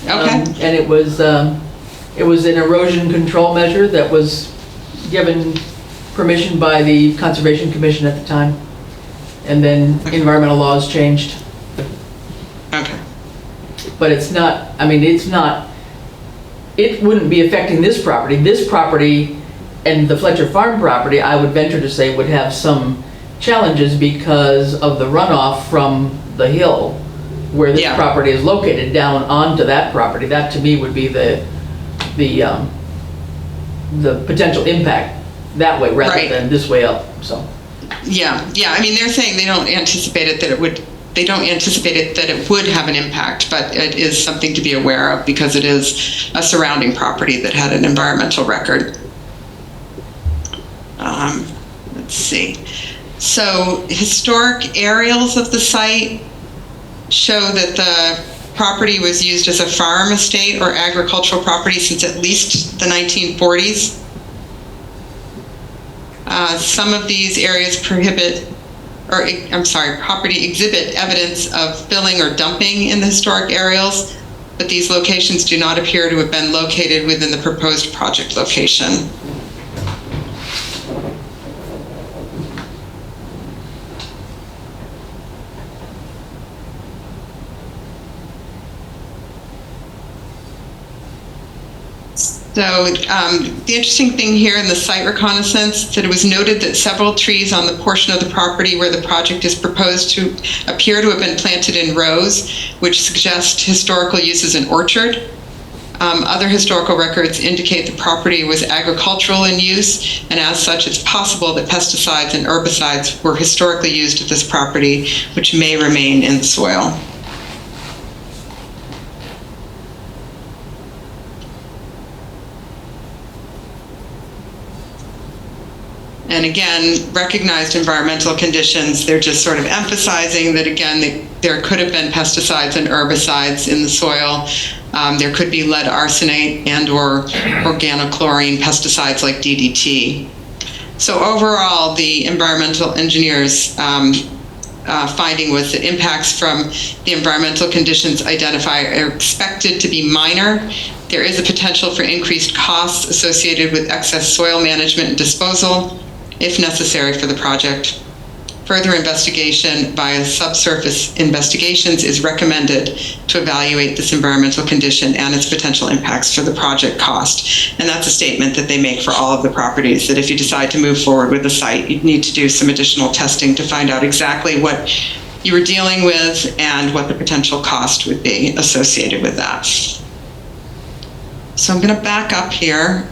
Okay. And it was an erosion control measure that was given permission by the Conservation Commission at the time. And then environmental laws changed. Okay. But it's not, I mean, it wouldn't be affecting this property. This property and the Fletcher Farm property, I would venture to say, would have some challenges because of the runoff from the hill where this property is located down onto that property. That to me would be the potential impact that way rather than this way up. So. Yeah. I mean, they're saying they don't anticipate it that it would. They don't anticipate it that it would have an impact, but it is something to be aware of because it is a surrounding property that had an environmental record. Let's see. So historic aerials of the site show that the property was used as a farm estate or agricultural property since at least the 1940s. Some of these areas property exhibit evidence of filling or dumping in the historic aerials, but these locations do not appear to have been located within the proposed project location. So the interesting thing here in the site reconnaissance, that it was noted that several trees on the portion of the property where the project is proposed to appear to have been planted in rows, which suggest historical use as an orchard. Other historical records indicate the property was agricultural in use, and as such, it's possible that pesticides and herbicides were historically used at this property, which may remain in the soil. And again, recognized environmental conditions, they're just sort of emphasizing that, again, there could have been pesticides and herbicides in the soil. There could be lead arsenate and or organochlorine pesticides like DDT. So overall, the environmental engineers' finding was that impacts from the environmental conditions identified are expected to be minor. There is a potential for increased costs associated with excess soil management and disposal, if necessary for the project. Further investigation via subsurface investigations is recommended to evaluate this environmental condition and its potential impacts for the project cost. And that's a statement that they make for all of the properties, that if you decide to move forward with the site, you'd need to do some additional testing to find out exactly what you were dealing with and what the potential cost would be associated with that. So I'm going to back up here,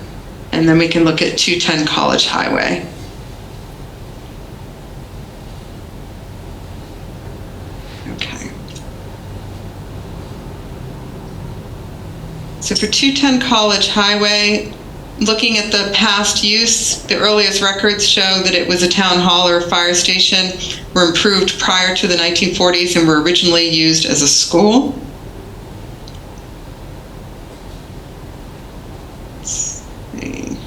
and then we can look at 210 College Highway. Okay. So for 210 College Highway, looking at the past use, the earliest records show that it was a town hall or a fire station, were improved prior to the 1940s and were originally used as a school. Let's see.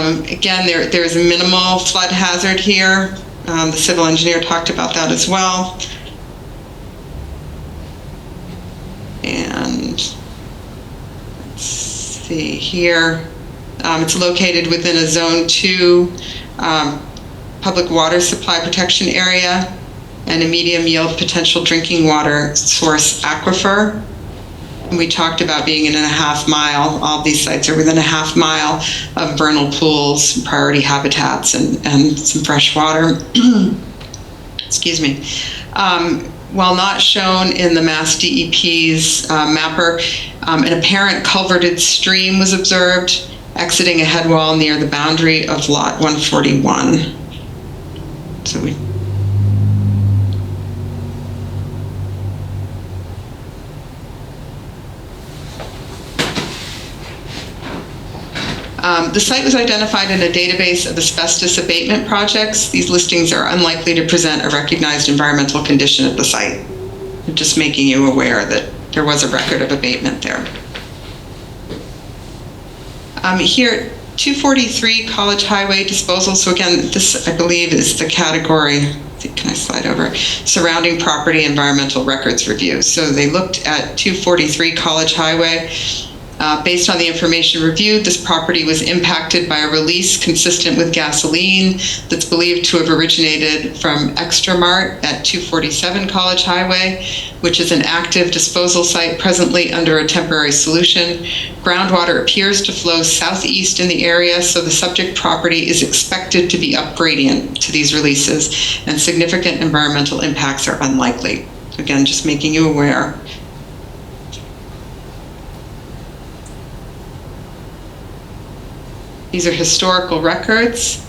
Again, there's a minimal flood hazard here. The civil engineer talked about that as well. And let's see here. It's located within a Zone 2 public water supply protection area and a medium yield potential drinking water source aquifer. And we talked about being in a half mile. All these sites are within a half mile of vernal pools, priority habitats, and some fresh water. Excuse me. While not shown in the Mass DEP's mapper, an apparent culverted stream was observed exiting a head wall near the boundary of Lot 141. So we the site was identified in a database of asbestos abatement projects. These listings are unlikely to present a recognized environmental condition at the site. I'm just making you aware that there was a record of abatement there. Here, 243 College Highway disposal. So again, this I believe is the category, can I slide over? Surrounding property environmental records review. So they looked at 243 College Highway. Based on the information reviewed, this property was impacted by a release consistent with gasoline that's believed to have originated from Extramart at 247 College Highway, which is an active disposal site presently under a temporary solution. Groundwater appears to flow southeast in the area, so the subject property is expected to be up gradient to these releases, and significant environmental impacts are unlikely. Again, just making you aware. These are historical records.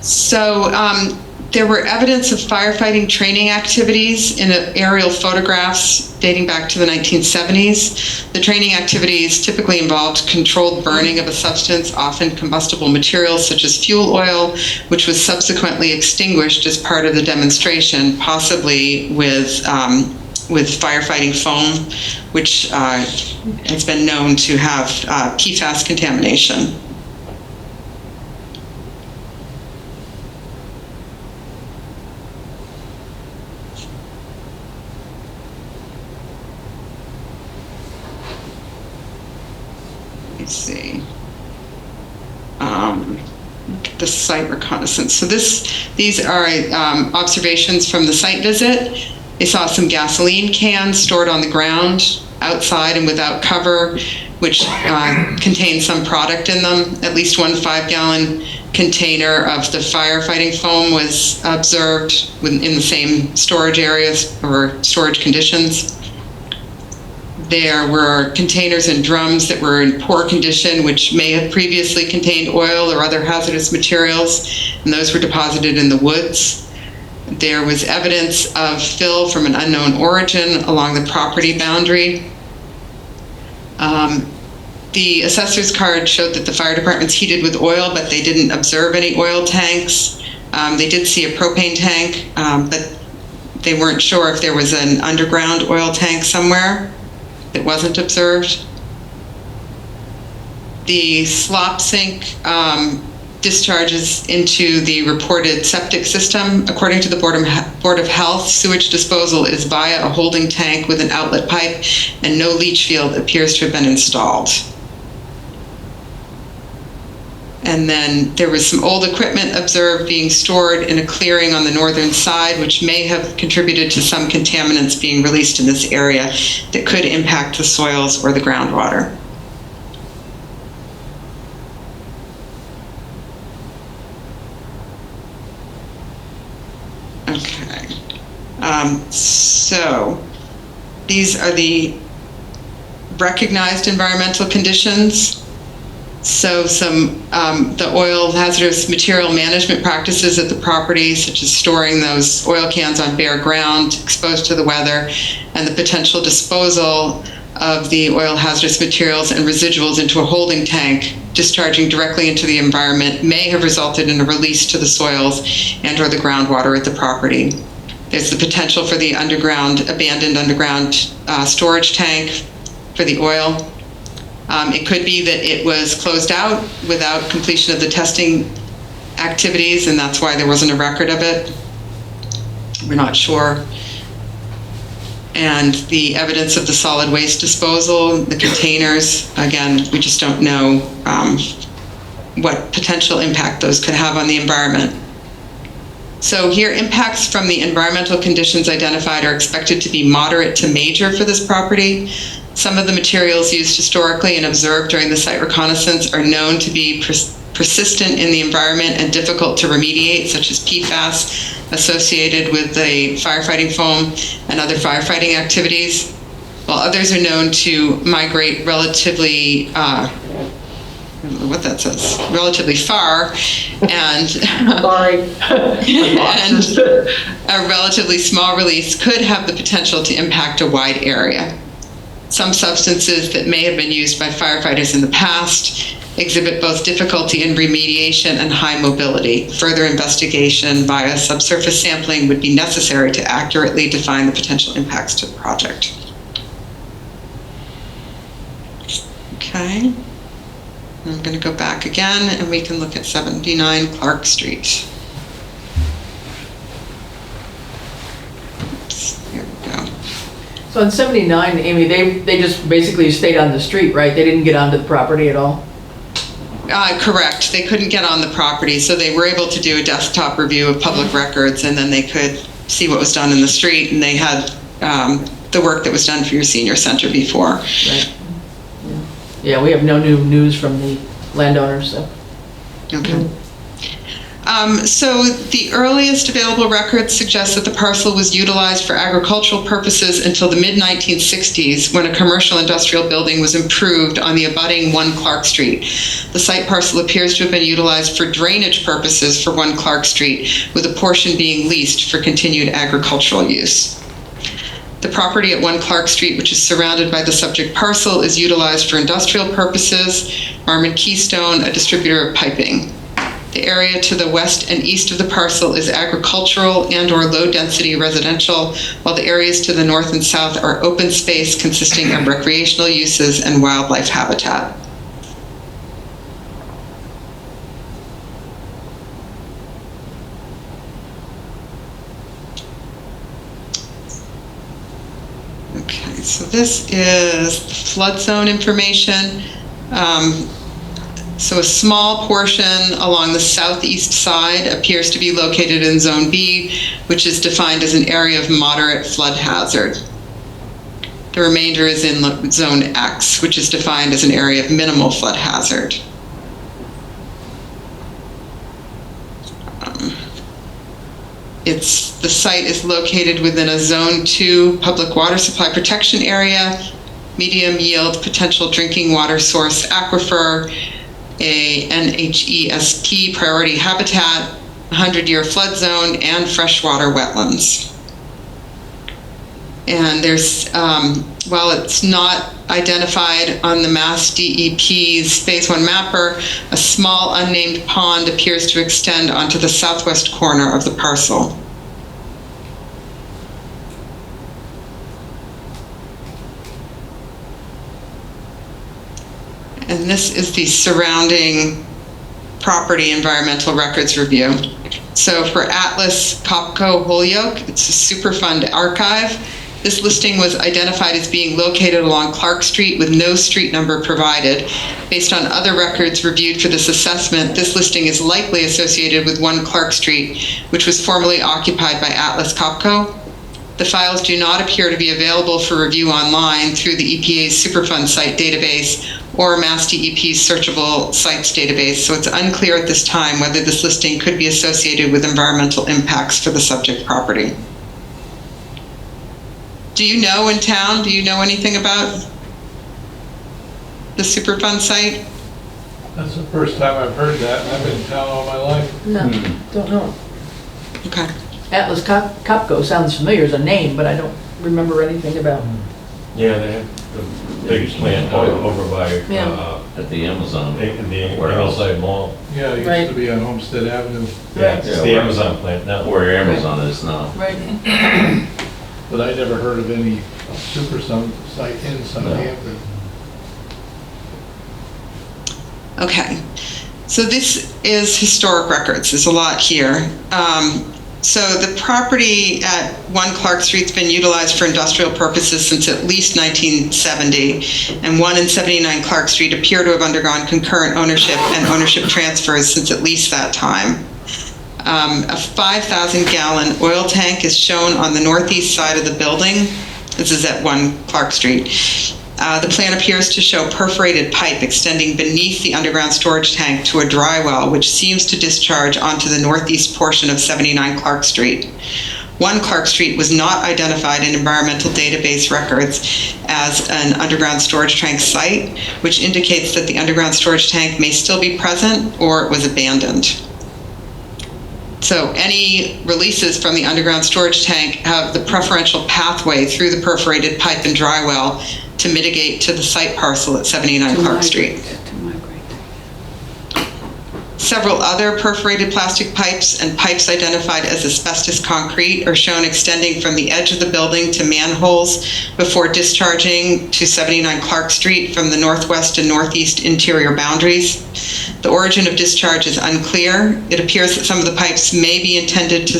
So there were evidence of firefighting training activities in aerial photographs dating back to the 1970s. The training activities typically involved controlled burning of a substance, often combustible materials such as fuel oil, which was subsequently extinguished as part of the demonstration, possibly with firefighting foam, which has been known to have PFAS contamination. Let's see. The site reconnaissance. So these are observations from the site visit. They saw some gasoline cans stored on the ground, outside and without cover, which contained some product in them. At least one 5-gallon container of the firefighting foam was observed in the same storage areas or storage conditions. There were containers and drums that were in poor condition, which may have previously contained oil or other hazardous materials, and those were deposited in the woods. There was evidence of fill from an unknown origin along the property boundary. The assessor's card showed that the fire department's heated with oil, but they didn't observe any oil tanks. They did see a propane tank, but they weren't sure if there was an underground oil tank somewhere that wasn't observed. The slop sink discharges into the reported septic system. According to the Board of Health, sewage disposal is via a holding tank with an outlet pipe, and no leach field appears to have been installed. And then there was some old equipment observed being stored in a clearing on the northern side, which may have contributed to some contaminants being released in this area that could impact the soils or the groundwater. Okay. So these are the recognized environmental conditions. So some the oil hazardous material management practices at the property, such as storing those oil cans on bare ground exposed to the weather, and the potential disposal of the oil hazardous materials and residuals into a holding tank discharging directly into the environment may have resulted in a release to the soils and or the groundwater at the property. There's the potential for the abandoned underground storage tank for the oil. It could be that it was closed out without completion of the testing activities, and that's why there wasn't a record of it. We're not sure. And the evidence of the solid waste disposal, the containers, again, we just don't know what potential impact those could have on the environment. So here, impacts from the environmental conditions identified are expected to be moderate to major for this property. Some of the materials used historically and observed during the site reconnaissance are known to be persistent in the environment and difficult to remediate, such as PFAS associated with the firefighting foam and other firefighting activities, while others are known to migrate relatively, I don't know what that says, relatively far, and, and a relatively small release could have the potential to impact a wide area. Some substances that may have been used by firefighters in the past exhibit both difficulty in remediation and high mobility. Further investigation via subsurface sampling would be necessary to accurately define the potential impacts to the project. Okay, I'm going to go back again and we can look at 79 Clark Street. Oops, here we go. So in 79, Amy, they just basically stayed on the street, right? They didn't get onto the property at all? Correct. They couldn't get on the property, so they were able to do a desktop review of public records, and then they could see what was done in the street, and they had the work that was done for your senior center before. Right. Yeah, we have no new news from the landowners, so. Okay. So the earliest available records suggest that the parcel was utilized for agricultural purposes until the mid-1960s, when a commercial industrial building was improved on the abutting 1 Clark Street. The site parcel appears to have been utilized for drainage purposes for 1 Clark Street, with a portion being leased for continued agricultural use. The property at 1 Clark Street, which is surrounded by the subject parcel, is utilized for industrial purposes. Marmon Keystone, a distributor of piping. The area to the west and east of the parcel is agricultural and/or low-density residential, while the areas to the north and south are open space consisting of recreational uses and wildlife habitat. Okay, so this is flood zone information. So a small portion along the southeast side appears to be located in Zone B, which is defined as an area of moderate flood hazard. The remainder is in Zone X, which is defined as an area of minimal flood hazard. The site is located within a Zone 2 public water supply protection area, medium yield potential drinking water source aquifer, a NHESP priority habitat, 100-year flood zone, and freshwater wetlands. And there's, while it's not identified on the Mass DEP's Phase 1 mapper, a small unnamed pond appears to extend onto the southwest corner of the parcel. And this is the surrounding property environmental records review. So for Atlas Copco Holyoke, it's a Superfund archive. This listing was identified as being located along Clark Street with no street number provided. Based on other records reviewed for this assessment, this listing is likely associated with 1 Clark Street, which was formerly occupied by Atlas Copco. The files do not appear to be available for review online through the EPA's Superfund site database or Mass DEP's searchable sites database, so it's unclear at this time whether this listing could be associated with environmental impacts for the subject property. Do you know in town, do you know anything about the Superfund site? That's the first time I've heard that, and I've been in town all my life. No, don't know. Okay. Atlas Copco sounds familiar as a name, but I don't remember anything about. Yeah, they have the big plant over by, At the Amazon. the Amazon Mall. Yeah, it used to be on Homestead Avenue, Yeah, it's the Amazon plant now. Where Amazon is now. Right. but I never heard of any Superfund site in Southampton. Okay, so this is historic records. There's a lot here. So the property at 1 Clark Street's been utilized for industrial purposes since at least 1970, and 1 and 79 Clark Street appear to have undergone concurrent ownership and ownership transfers since at least that time. A 5,000-gallon oil tank is shown on the northeast side of the building. This is at 1 Clark Street. The plan appears to show perforated pipe extending beneath the underground storage tank to a dry well, which seems to discharge onto the northeast portion of 79 Clark Street. 1 Clark Street was not identified in environmental database records as an underground storage tank site, which indicates that the underground storage tank may still be present or it was abandoned. So any releases from the underground storage tank have the preferential pathway through the perforated pipe and dry well to mitigate to the site parcel at 79 Clark Street. Several other perforated plastic pipes and pipes identified as asbestos concrete are shown extending from the edge of the building to manholes before discharging to 79 Clark Street from the northwest and northeast interior boundaries. The origin of discharge is unclear. It appears that some of the pipes may be intended to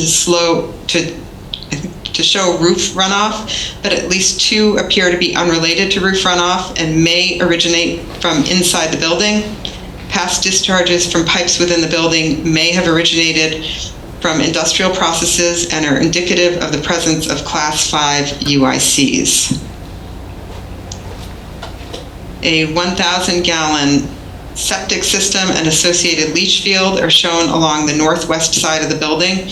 show roof runoff, but at least 2 appear to be unrelated to roof runoff and may originate from inside the building. Past discharges from pipes within the building may have originated from industrial processes and are indicative of the presence of Class 5 UICs. A 1,000-gallon septic system and associated leach field are shown along the northwest side of the building.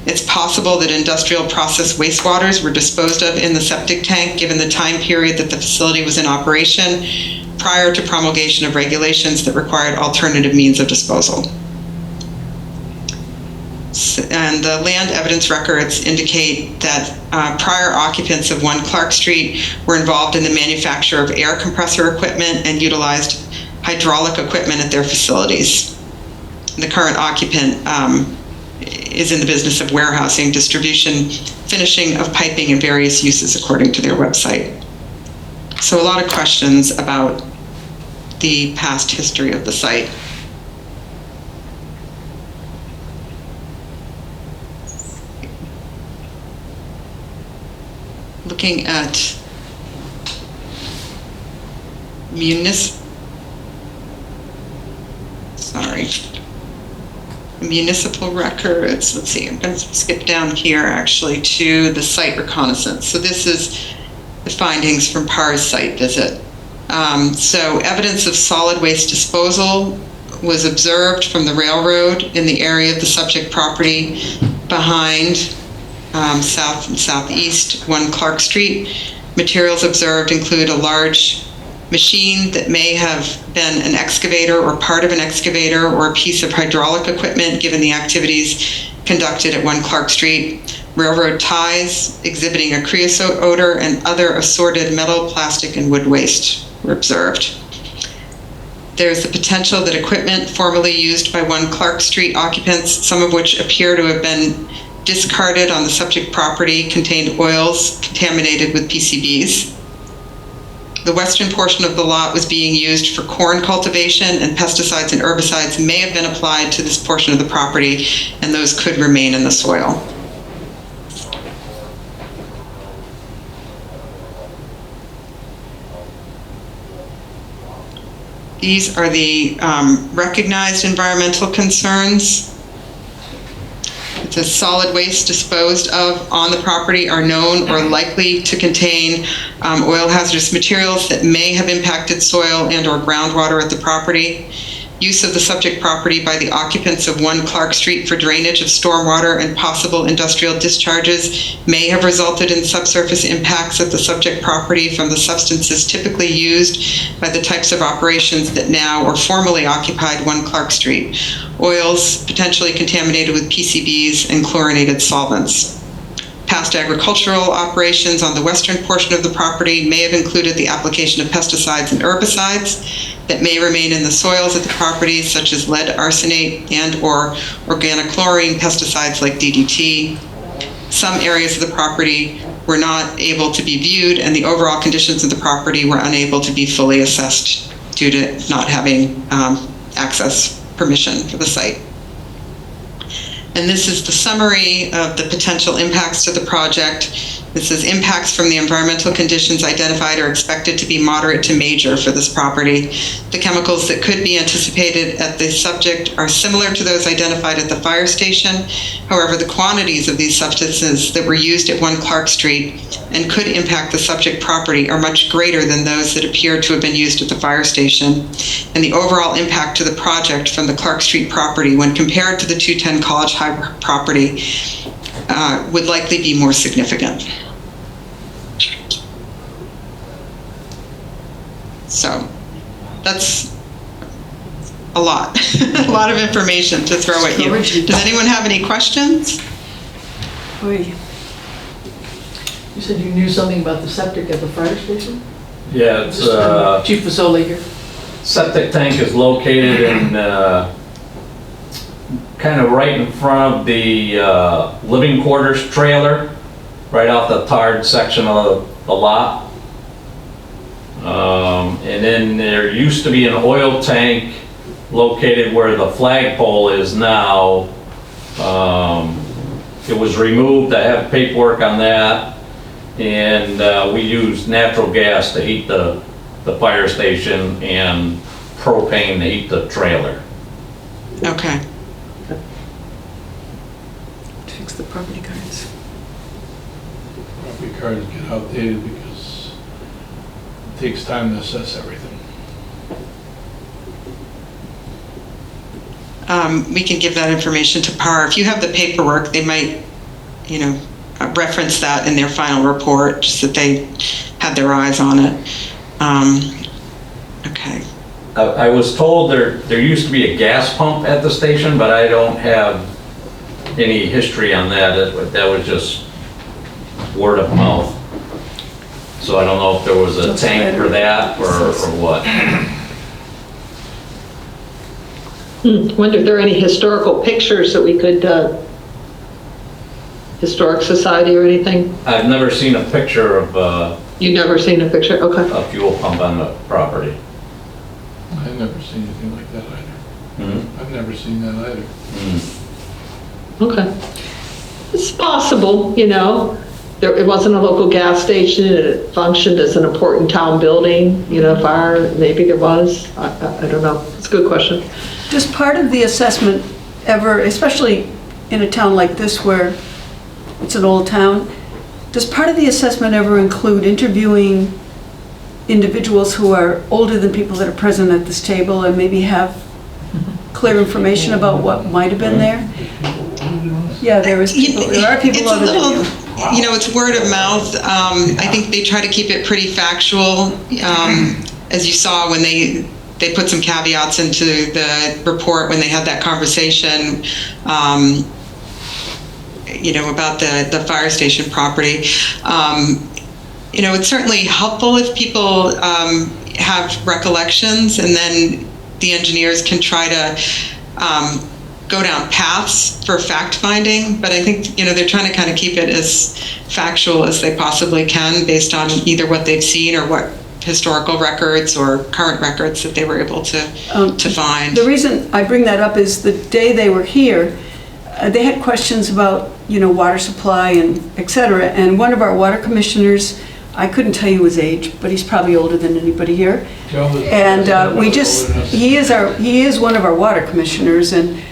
It's possible that industrial process wastewaters were disposed of in the septic tank given the time period that the facility was in operation prior to promulgation of regulations that required alternative means of disposal. And the land evidence records indicate that prior occupants of 1 Clark Street were involved in the manufacture of air compressor equipment and utilized hydraulic equipment at their facilities. The current occupant is in the business of warehousing, distribution, finishing of piping, and various uses according to their website. So a lot of questions about the past history of the site. Looking at municipal records. Let's see, I'm going to skip down here actually to the site reconnaissance. So this is the findings from PAR's site visit. So evidence of solid waste disposal was observed from the railroad in the area of the subject property behind south and southeast 1 Clark Street. Materials observed include a large machine that may have been an excavator or part of an excavator or a piece of hydraulic equipment given the activities conducted at 1 Clark Street. Railroad ties exhibiting a creosote odor and other assorted metal, plastic, and wood waste were observed. There's the potential that equipment formerly used by 1 Clark Street occupants, some of which appear to have been discarded on the subject property, contained oils contaminated with PCBs. The western portion of the lot was being used for corn cultivation, and pesticides and herbicides may have been applied to this portion of the property, and those could remain in the soil. These are the recognized environmental concerns. The solid waste disposed of on the property are known or likely to contain oil hazardous materials that may have impacted soil and or groundwater at the property. Use of the subject property by the occupants of 1 Clark Street for drainage of stormwater and possible industrial discharges may have resulted in subsurface impacts at the subject property from the substances typically used by the types of operations that now or formerly occupied 1 Clark Street. Oils potentially contaminated with PCBs and chlorinated solvents. Past agricultural operations on the western portion of the property may have included the application of pesticides and herbicides that may remain in the soils at the property, such as lead arsenate and or organochlorine pesticides like DDT. Some areas of the property were not able to be viewed, and the overall conditions of the property were unable to be fully assessed due to not having access permission for the site. And this is the summary of the potential impacts to the project. This is impacts from the environmental conditions identified are expected to be moderate to major for this property. The chemicals that could be anticipated at the subject are similar to those identified at the fire station. However, the quantities of these substances that were used at 1 Clark Street and could impact the subject property are much greater than those that appear to have been used at the fire station. And the overall impact to the project from the Clark Street property when compared to the 210 College High property would likely be more significant. So that's a lot, a lot of information to throw at you. Does anyone have any questions? Oy. You said you knew something about the septic at the fire station? Yeah, it's, Chief Fasoli here. septic tank is located in, kind of right in front of the living quarters trailer, right off the tarred section of the lot. And then there used to be an oil tank located where the flagpole is now. It was removed. I have paperwork on that. And we use natural gas to heat the fire station and propane to heat the trailer. Okay. Fix the property cards. Property cards get outdated because it takes time to assess everything. We can give that information to PAR. If you have the paperwork, they might, reference that in their final report, just that they had their eyes on it. Okay. I was told there used to be a gas pump at the station, but I don't have any history on that. That was just word of mouth. So I don't know if there was a tank for that or what. Wonder if there are any historical pictures that we could, Historic Society or anything? I've never seen a picture of You've never seen a picture? Okay. a fuel pump on the property. I've never seen anything like that either. Mm-hmm. I've never seen that either. Mm-hmm. Okay. It's possible, it wasn't a local gas station, it functioned as an important town building, fire, maybe there was, I don't know. It's a good question. Does part of the assessment ever, especially in a town like this where it's an old town, does part of the assessment ever include interviewing individuals who are older than people that are present at this table and maybe have clear information about what might have been there? Yeah, there are people older than you. It's word of mouth. I think they try to keep it pretty factual. As you saw when they put some caveats into the report when they had that conversation, about the fire station property. It's certainly helpful if people have recollections, and then the engineers can try to go down paths for fact-finding, but I think, they're trying to kind of keep it as factual as they possibly can based on either what they've seen or what historical records or current records that they were able to find. The reason I bring that up is the day they were here, they had questions about, water supply and et cetera, and one of our water commissioners, I couldn't tell you his age, but he's probably older than anybody here. And he is one of our water commissioners, and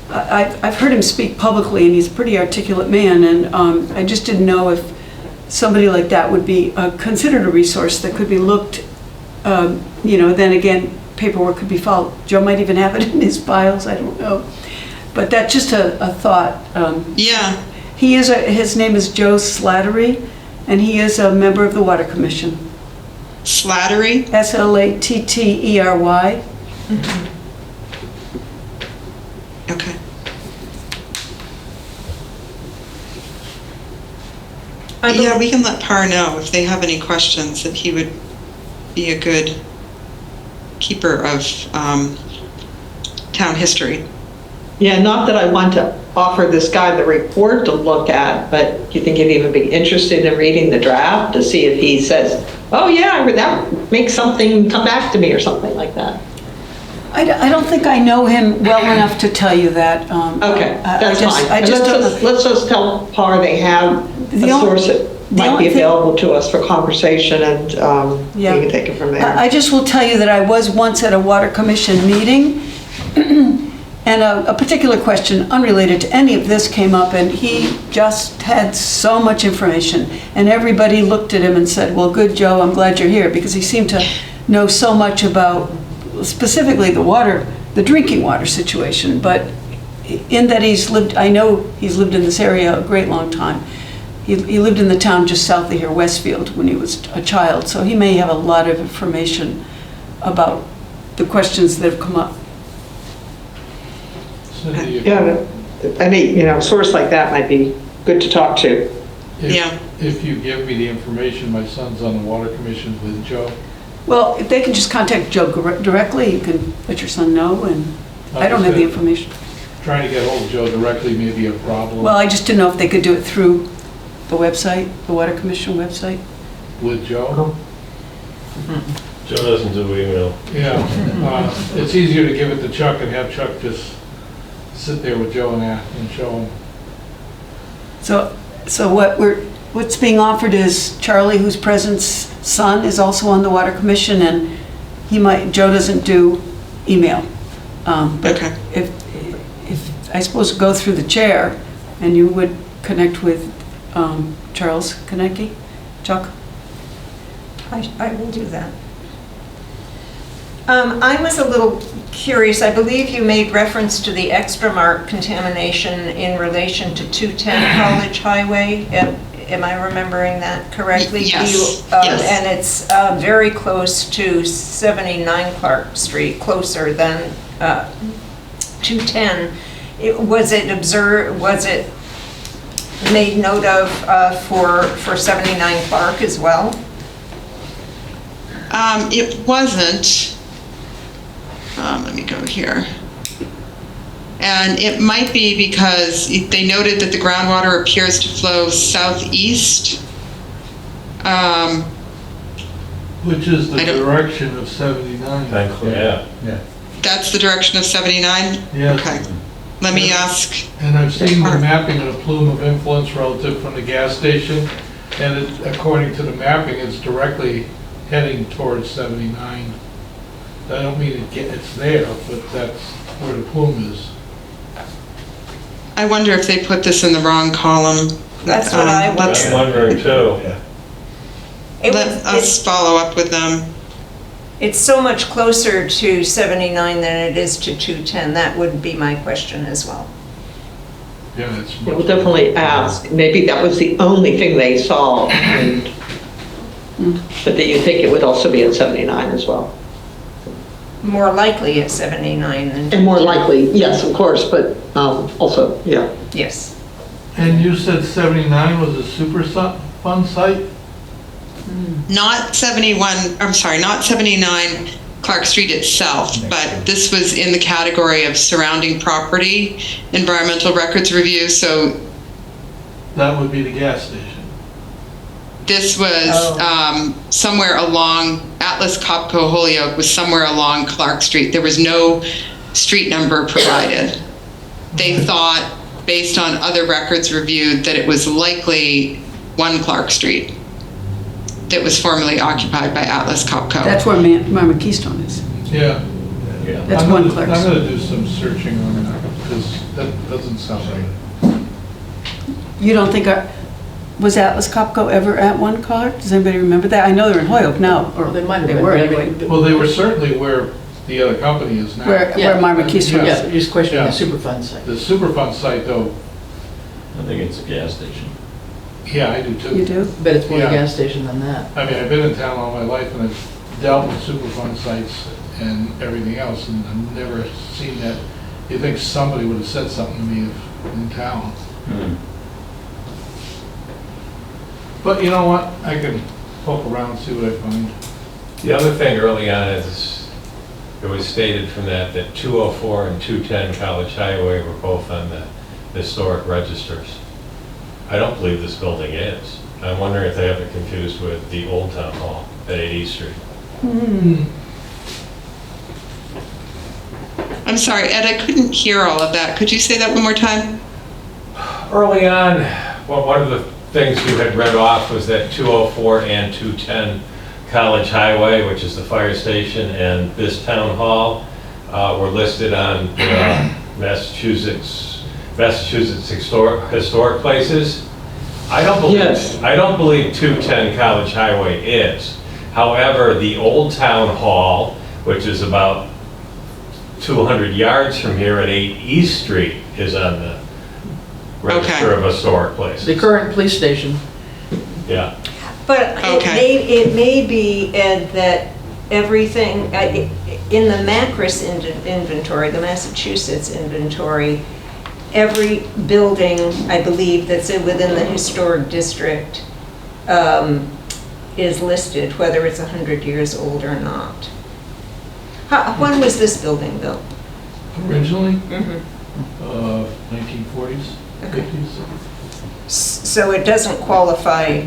I've heard him speak publicly, and he's a pretty articulate man, and I just didn't know if somebody like that would be considered a resource that could be looked, then again, paperwork could be followed. Joe might even have it in his files, I don't know. But that's just a thought. Yeah. His name is Joe Slattery, and he is a member of the Water Commission. Slattery? Slattery. Okay. Yeah, we can let Par know if they have any questions, that he would be a good keeper of town history. Yeah, not that I want to offer this guy the report to look at, but do you think he'd even be interested in reading the draft to see if he says, oh yeah, that makes something come back to me or something like that? I don't think I know him well enough to tell you that. Okay, that's fine. I And just don't know. let's just tell PAR they have a The only- source that might only be thing- available to us for conversation, and we Yeah. can take it from there. I just will tell you that I was once at a water commission meeting, and a particular question unrelated to any of this came up, and he just had so much information, and everybody looked at him and said, well, good, Joe, I'm glad you're here, because he seemed to know so much about specifically the drinking water situation, but in that I know he's lived in this area a great long time. He lived in the town just south of here, Westfield, when he was a child, so he may have a lot of information about the questions that have come up. Cindy, Yeah, any, source like that might be good to talk to. Yeah. if you give me the information, my son's on the water commission with Joe. Well, if they can just contact Joe directly, you can let your son know, and I don't have the information. Trying to get hold of Joe directly may be a problem. Well, I just didn't know if they could do it through the website, the Water Commission website. With Joe? Joe doesn't do email. Yeah, it's easier to give it to Chuck and have Chuck just sit there with Joe and show him. So what's being offered is Charlie, who's President's son, is also on the Water Commission, and Joe doesn't do email. But Okay. if I suppose go through the chair, and you would connect with Charles Konecki, Chuck? I will do that. I was a little curious. I believe you made reference to the extra mark contamination in relation to 210 College Highway. Am I remembering that correctly? Yes, Yes. And it's very close to 79 Clark Street, closer than 210. Was it made note of for 79 Clark as well? It wasn't. Let me go here. And it might be because they noted that the groundwater appears to flow southeast. Which is the I don't- direction of 79. Yeah. That's the direction of 79? Yes. Okay. Let me ask. And I've seen the mapping of the plume of influence relative from the gas station, and according to the mapping, it's directly heading towards 79. I don't mean it's there, but that's where the plume is. I wonder if they put this in the wrong column. That's what I Let's- I'm wondering too. Let us follow up with them. It's so much closer to 79 than it is to 210. That would be my question as well. Yeah, it's. We'll definitely ask. Maybe that was the only thing they saw, but that you think it would also be at 79 as well. More likely at 79 than... And more likely, yes, of course, but also, yeah. Yes. And you said 79 was a Superfund site? Not 79 Clark Street itself, but this was in the category of surrounding property, environmental records review, so That would be the gas station. this was somewhere along, Atlas Copco Holyoke was somewhere along Clark Street. There was no street number provided. They thought, based on other records reviewed, that it was likely 1 Clark Street that was formerly occupied by Atlas Copco. That's where Mama Keystone is. Yeah. That's I'm one gonna- Clark I'm Street. gonna do some searching on that, because that doesn't sound right. You don't think, was Atlas Copco ever at 1 Clark? Does anybody remember that? I know they're in Holyoke now, or They might have they been, were but I anyway. mean, Well, they were certainly where the other company is now. Where Yeah. Mama Keystone Yeah, is. you're just questioning the Yeah. Superfund site. The Superfund site, though, I think it's a gas station. yeah, I do too. You do? Bet it's more a Yeah. gas station than that. I mean, I've been in town all my life, and I've dealt with Superfund sites and everything else, and I've never seen that. You'd think somebody would have said something to me in town. But you know what? I can poke around and see what I find. The other thing early on is, it was stated from that 204 and 210 College Highway were both on the historic registers. I don't believe this building is. I'm wondering if they have it confused with the old town hall at 80th Street. I'm sorry, Ed, I couldn't hear all of that. Could you say that one more time? Early on, well, one of the things you had read off was that 204 and 210 College Highway, which is the fire station, and this town hall were listed on Massachusetts historic places. I don't believe 210 College Highway is. However, the old town hall, which is about 200 yards from here at 8 East Street, is on the Register of Historic Places. The current police station. Yeah. But it may be, Ed, that everything, in the MACRIS inventory, the Massachusetts inventory, every building, I believe, that's within the historic district is listed, whether it's 100 years old or not. When was this building built? Originally, Mhm. 1940s, Okay. 50s. So it doesn't qualify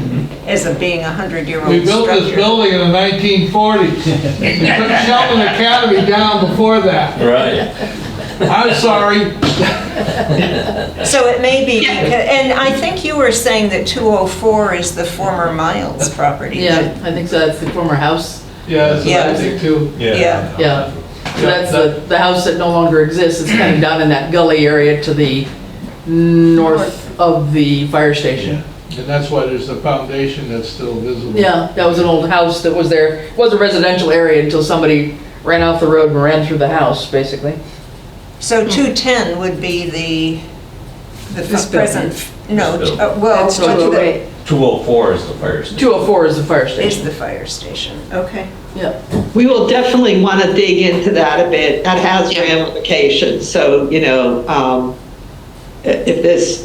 as being a 100-year-old We built this structure. building in the 1940s. We took Sheldon Academy down before that. Right. I'm sorry. So it may be, and I think you were saying that 204 is the former Miles property. Yeah, I think so. That's the former house. Yeah, that's what I think too. Yeah. Yeah. So that's the house that no longer exists. It's kind of down in that gully area to the north of the fire station. And that's why there's a foundation that's still visible. Yeah, that was an old house that was there. It was a residential area until somebody ran off the road and ran through the house, basically. So 210 would be the This present, no, This well, That's 208. 204 is the fire station. 204 is the fire is station. the fire station. Okay. Yeah. We will definitely want to dig into that a bit. That has ramifications. So, if this,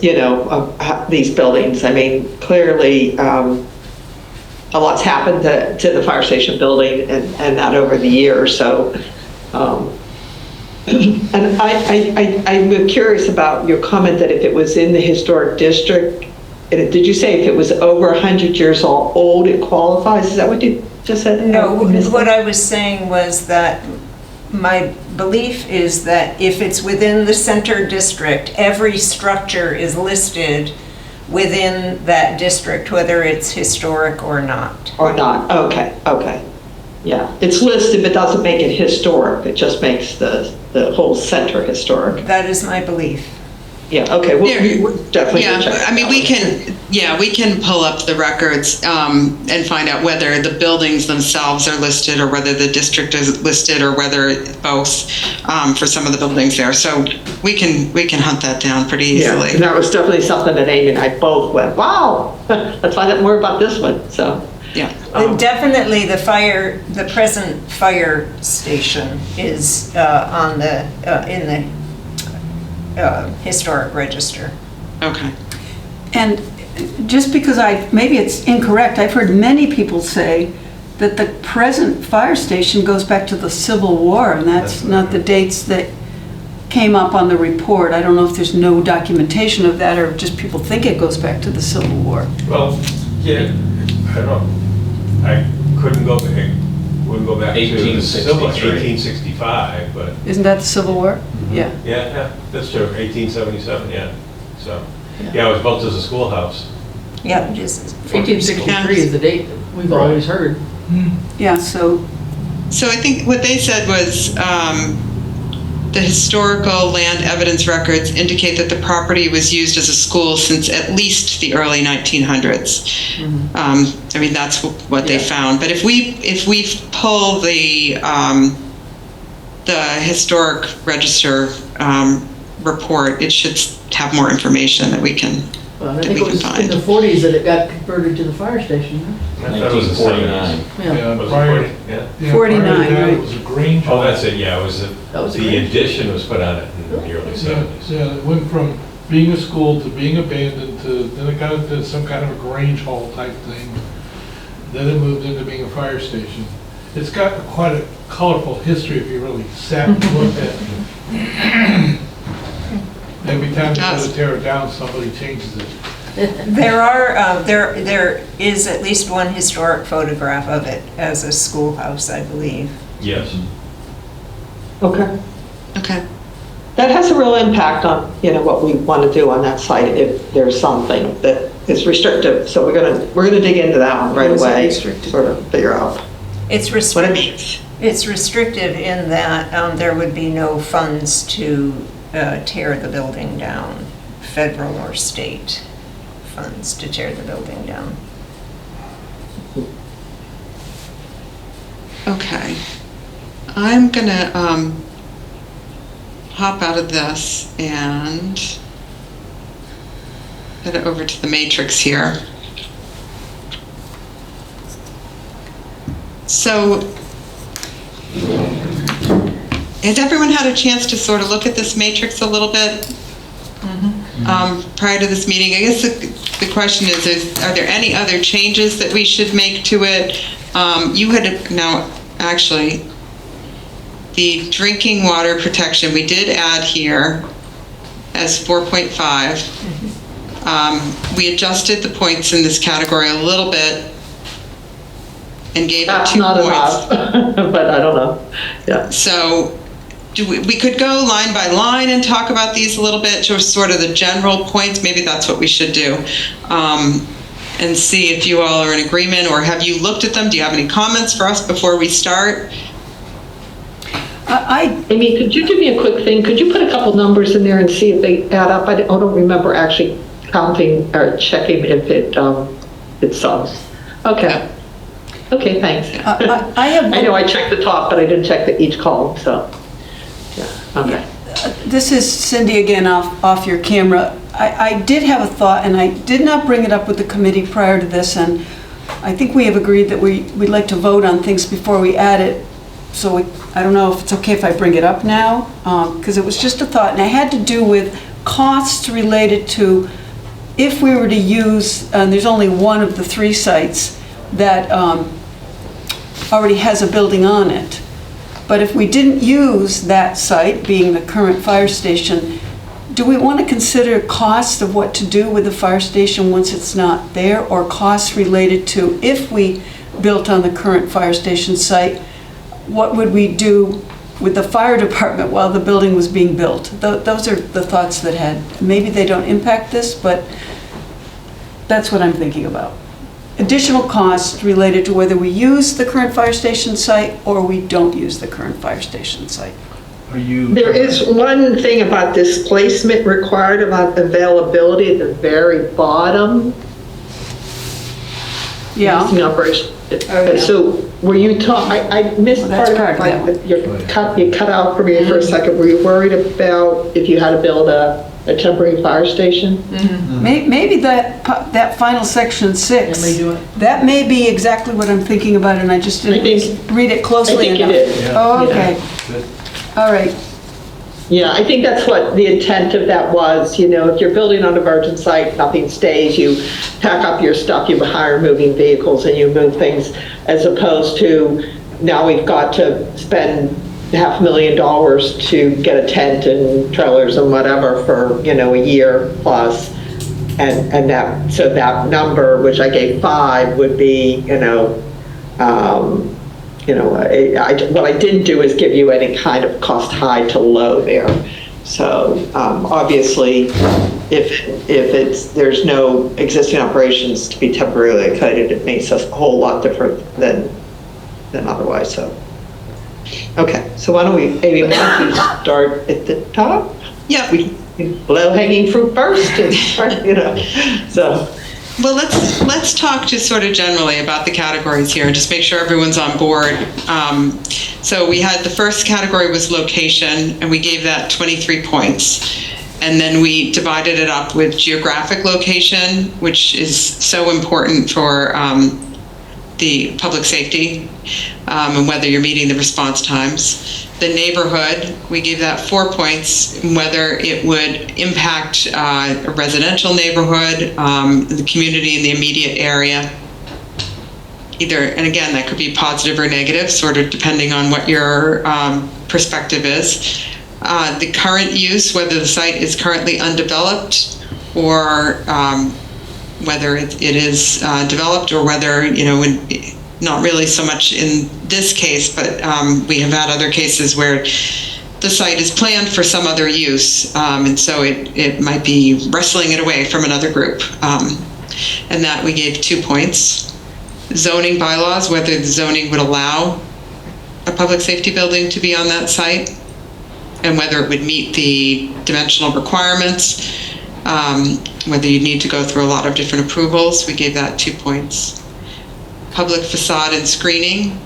these buildings, I mean, clearly, a lot's happened to the fire station building and that over the years. So, and I'm curious about your comment that if it was in the historic district, did you say if it was over 100 years old, it qualifies? Is that what you just said? No, what I was saying was that my belief is that if it's within the center district, every structure is listed within that district, whether it's historic or not. Or not, okay. Yeah, it's listed but doesn't make it historic, it just makes the whole center historic. That is my belief. Yeah, okay, we'll definitely Yeah, check. I mean, we can pull up the records and find out whether the buildings themselves are listed or whether the district is listed or whether both for some of the buildings there. So we can hunt that down pretty easily. Yeah, and that was definitely something that Amy and I both went, wow, let's find out more about this one, so. Yeah. Definitely the present fire station is in the historic register. Okay. And just because maybe it's incorrect, I've heard many people say that the present fire station goes back to the Civil War, and that's not the dates that came up on the report. I don't know if there's no documentation of that, or just people think it goes back to the Civil War. Well, yeah, I don't know. I wouldn't go back to the Civil 1865, but Isn't that the Civil War? Yeah. yeah, that's true, 1877, yeah. So, yeah, it was built as a schoolhouse. Yeah, just 1863 is the date that we've always heard. Yeah, so So I think what they said was the historical land evidence records indicate that the property was used as a school since at least the early 1900s. I mean, that's what they found. But if we pull the historic register report, it should have more information that we can. Well, I think it was in the 40s that it got converted to the fire station. Huh? I thought it was the 1949. 70s. Yeah. Was it Prior- 40? Yeah. Yeah, 49, prior to that, right. It was a Grange. Oh, that's it, yeah, it was, That was a the Grange. addition was put on it in the early Yeah, 70s. yeah, it went from being a school to being abandoned to, then it got into some kind of a Grange Hall type thing. Then it moved into being a fire station. It's got quite a colorful history if you really sat and looked at it. Every time you go to tear it down, somebody changes it. there is at least one historic photograph of it as a schoolhouse, I believe. Yes. Okay. Okay. that has a real impact on, what we want to do on that site if there's something that is restrictive. So we're gonna dig into that one right What is it away, restricted? sort of figure out It's what it restrictive. means. It's restrictive in that there would be no funds to tear the building down, federal or state funds to tear the building down. Okay. I'm gonna hop out of this and head over to the matrix here. So, has everyone had a chance to sort of look at this matrix a little bit prior to this meeting? I guess the question is, are there any other changes that we should make to it? You had, now, actually, the drinking water protection, we did add here as 4.5. We adjusted the points in this category a little bit and gave it 2 That's not points. enough, but I don't know. Yeah. So we could go line by line and talk about these a little bit, just sort of the general points. Maybe that's what we should do. And see if you all are in agreement, or have you looked at them? Do you have any comments for us before we start? Amy, could you do me a quick thing? Could you put a couple numbers in there and see if they add up? I don't remember actually counting or checking if it sums. Okay. Okay, thanks. I know I checked the top, but I didn't check each column, so, yeah, okay. This is Cindy again off your camera. I did have a thought, and I did not bring it up with the committee prior to this, and I think we have agreed that we'd like to vote on things before we add it. So I don't know if it's okay if I bring it up now, because it was just a thought, and it had to do with costs related to if we were to use, and there's only one of the 3 sites that already has a building on it. But if we didn't use that site, being the current fire station, do we want to consider costs of what to do with the fire station once it's not there, or costs related to if we built on the current fire station site, what would we do with the fire department while the building was being built? Those are the thoughts that had, maybe they don't impact this, but that's what I'm thinking about. Additional costs related to whether we use the current fire station site or we don't use the current fire station site. There is one thing about displacement required about availability at the very bottom. Yeah. Numbers. yeah. So were you I missed Well, part that's of part it. You cut out for me for a second. Were you worried about if you had to build a temporary fire station? Maybe that final section 6, Can we do it? that may be exactly what I'm thinking about, and I just didn't read it closely I think enough. it is. Oh, okay. All right. Yeah, I think that's what the intent of that was. If you're building on a virgin site, nothing stays. You pack up your stuff, you hire moving vehicles, and you move things, as opposed to now we've got to spend $500,000 to get a tent and trailers and whatever for, a year plus. And that number, which I gave 5, would be, what I didn't do is give you any kind of cost high to low there. So obviously, if there's no existing operations to be temporarily excited, it makes us a whole lot different than otherwise. So, okay. So why don't we, Amy, why don't you start at the top? Yeah. We low hanging fruit first, and so. Well, let's talk just sort of generally about the categories here and just make sure everyone's on board. So we had the first category was location, and we gave that 23 points. And then we divided it up with geographic location, which is so important for the public safety and whether you're meeting the response times. The neighborhood, we gave that 4 points, whether it would impact a residential neighborhood, the community in the immediate area. Either, and again, that could be positive or negative, sort of depending on what your perspective is. The current use, whether the site is currently undeveloped or whether it is developed, or whether, not really so much in this case, but we have had other cases where the site is planned for some other use, and so it might be wrestling it away from another group. And that we gave 2 points. Zoning bylaws, whether the zoning would allow a public safety building to be on that site, and whether it would meet the dimensional requirements, whether you need to go through a lot of different approvals, we gave that 2 points. Public facade and screening.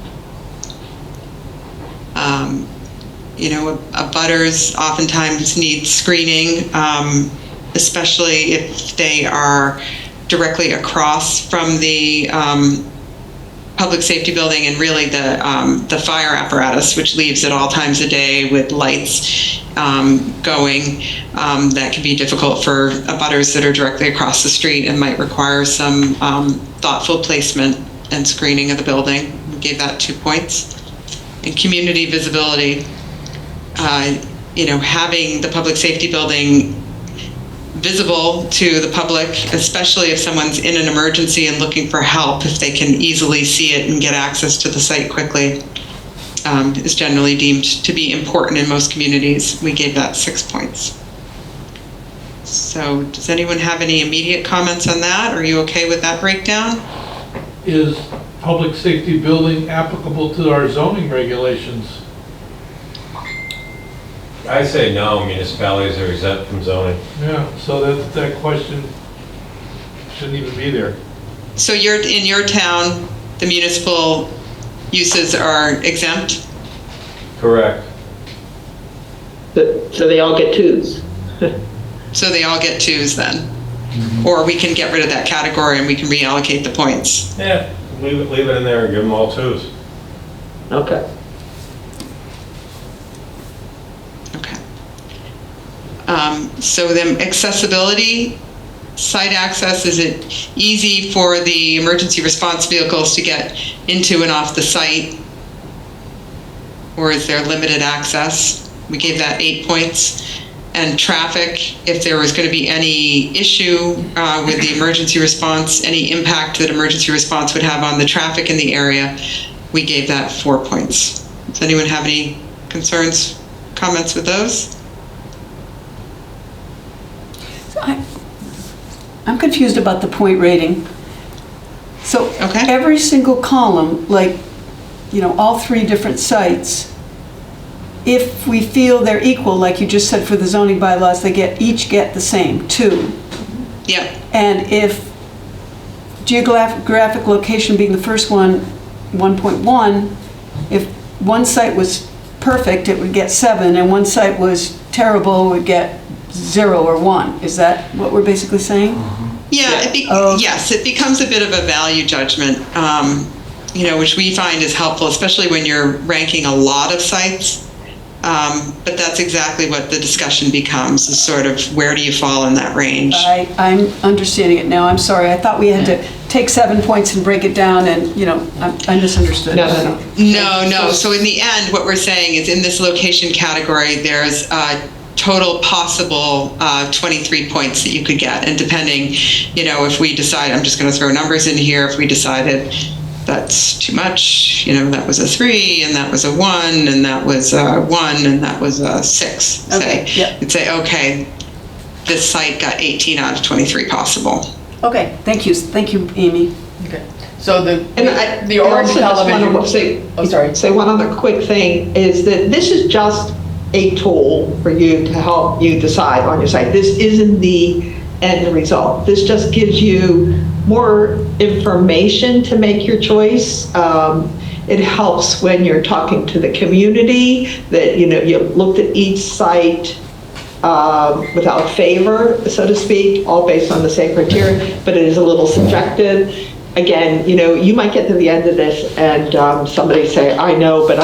Abutters oftentimes need screening, especially if they are directly across from the public safety building and really the fire apparatus, which leaves at all times of day with lights going. That can be difficult for abutters that are directly across the street and might require some thoughtful placement and screening of the building. We gave that 2 points. And community visibility, having the public safety building visible to the public, especially if someone's in an emergency and looking for help, if they can easily see it and get access to the site quickly, is generally deemed to be important in most communities. We gave that 6 points. So does anyone have any immediate comments on that? Are you okay with that breakdown? Is public safety building applicable to our zoning regulations? I say no, municipalities are exempt from zoning. Yeah, so that question shouldn't even be there. So in your town, the municipal uses are exempt? Correct. So they all get 2s. So they all get 2s then? Or we can get rid of that category and we can reallocate the points? Yeah, leave it in there and give them all 2s. Okay. Okay. So then accessibility, site access, is it easy for the emergency response vehicles to get into and off the site? Or is there limited access? We gave that 8 points. And traffic, if there was going to be any issue with the emergency response, any impact that emergency response would have on the traffic in the area, we gave that 4 points. Does anyone have any concerns, comments with those? I'm confused about the point rating. So Okay. every single column, all 3 different sites, if we feel they're equal, like you just said for the zoning bylaws, they each get the same, 2. Yep. And if geographic location being the first one, 1.1, if one site was perfect, it would get 7, and one site was terrible, it would get 0 or 1. Is that what we're basically saying? Yeah, yes, it becomes a bit of a value judgment, which we find is helpful, especially when you're ranking a lot of sites. But that's exactly what the discussion becomes, is sort of where do you fall in that range? I'm understanding it now. I'm sorry. I thought we had to take 7 points and break it down, and, I misunderstood. No. So in the end, what we're saying is in this location category, there's a total possible 23 points that you could get. And depending, if we decide, I'm just going to throw numbers in here, if we decided that's too much, that was a 3, and that was a 1, and that was a 1, and that was a 6, Okay, say. yep. You'd say, okay, this site got 18 out of 23 possible. Okay, thank you, Amy. Okay. So the I orange also just television. want to sorry. say one other quick thing, is that this is just a tool for you to help you decide on your site. This isn't the end result. This just gives you more information to make your choice. It helps when you're talking to the community that, you looked at each site without favor, so to speak, all based on the same criteria, but it is a little subjective. Again, you might get to the end of this and somebody say, I know, but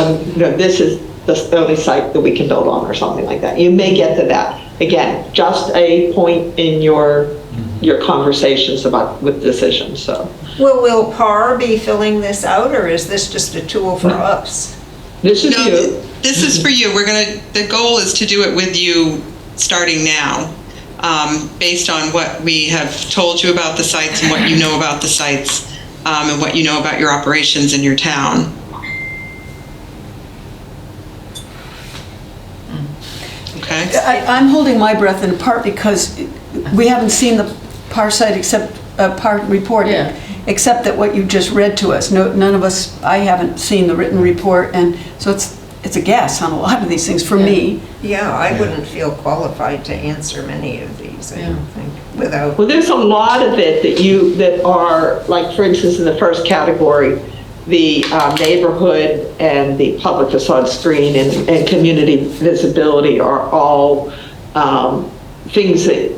this is the only site that we can build on, or something like that. You may get to that. Again, just a point in your conversations with decisions. So Will PAR be filling this out, or is this just a tool for us? this is No, you. this is for you. The goal is to do it with you starting now, based on what we have told you about the sites and what you know about the sites, and what you know about your operations in your town. I'm holding my breath in part because we haven't seen the PAR site PAR report, Yeah. except that what you just read to us. No, none of us, I haven't seen the written report, and so it's a guess on a lot of these things for me. Yeah, I wouldn't feel qualified to answer many of these, I don't think, without. Well, there's a lot of it that are, like, for instance, in the first category, the neighborhood and the public facade screen and community visibility are all things that,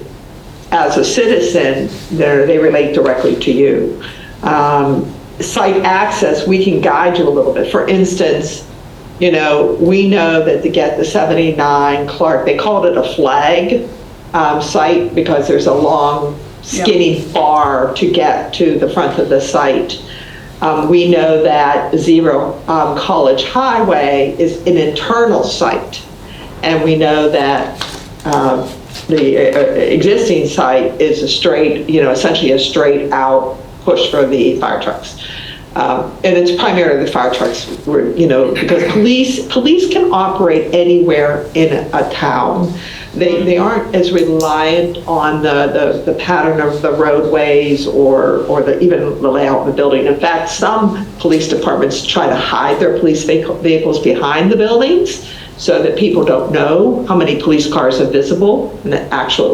as a citizen, they relate directly to you. Site access, we can guide you a little bit. For instance, we know that to get the 79 Clark, they called it a flag site because there's a long, skinny bar to get to the front of the site. We know that Zero College Highway is an internal site, and we know that the existing site is a straight, essentially a straight out push for the fire trucks. And it's primarily the fire trucks, because police can operate anywhere in a town. They aren't as reliant on the pattern of the roadways or even the layout of the building. In fact, some police departments try to hide their police vehicles behind the buildings so that people don't know how many police cars are visible. And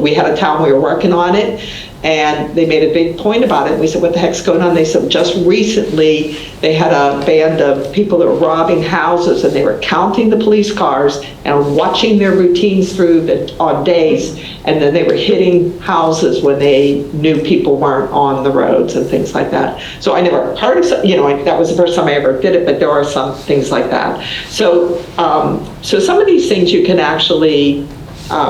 we had a town, we were working on it, and they made a big point about it. And we said, what the heck's going on? They said, just recently, they had a band of people that were robbing houses, and they were counting the police cars and watching their routines through on days, and then they were hitting houses when they knew people weren't on the roads and things like that. So I never heard of, that was the first time I ever did it, but there are some things like that. So, so some of these things you can actually,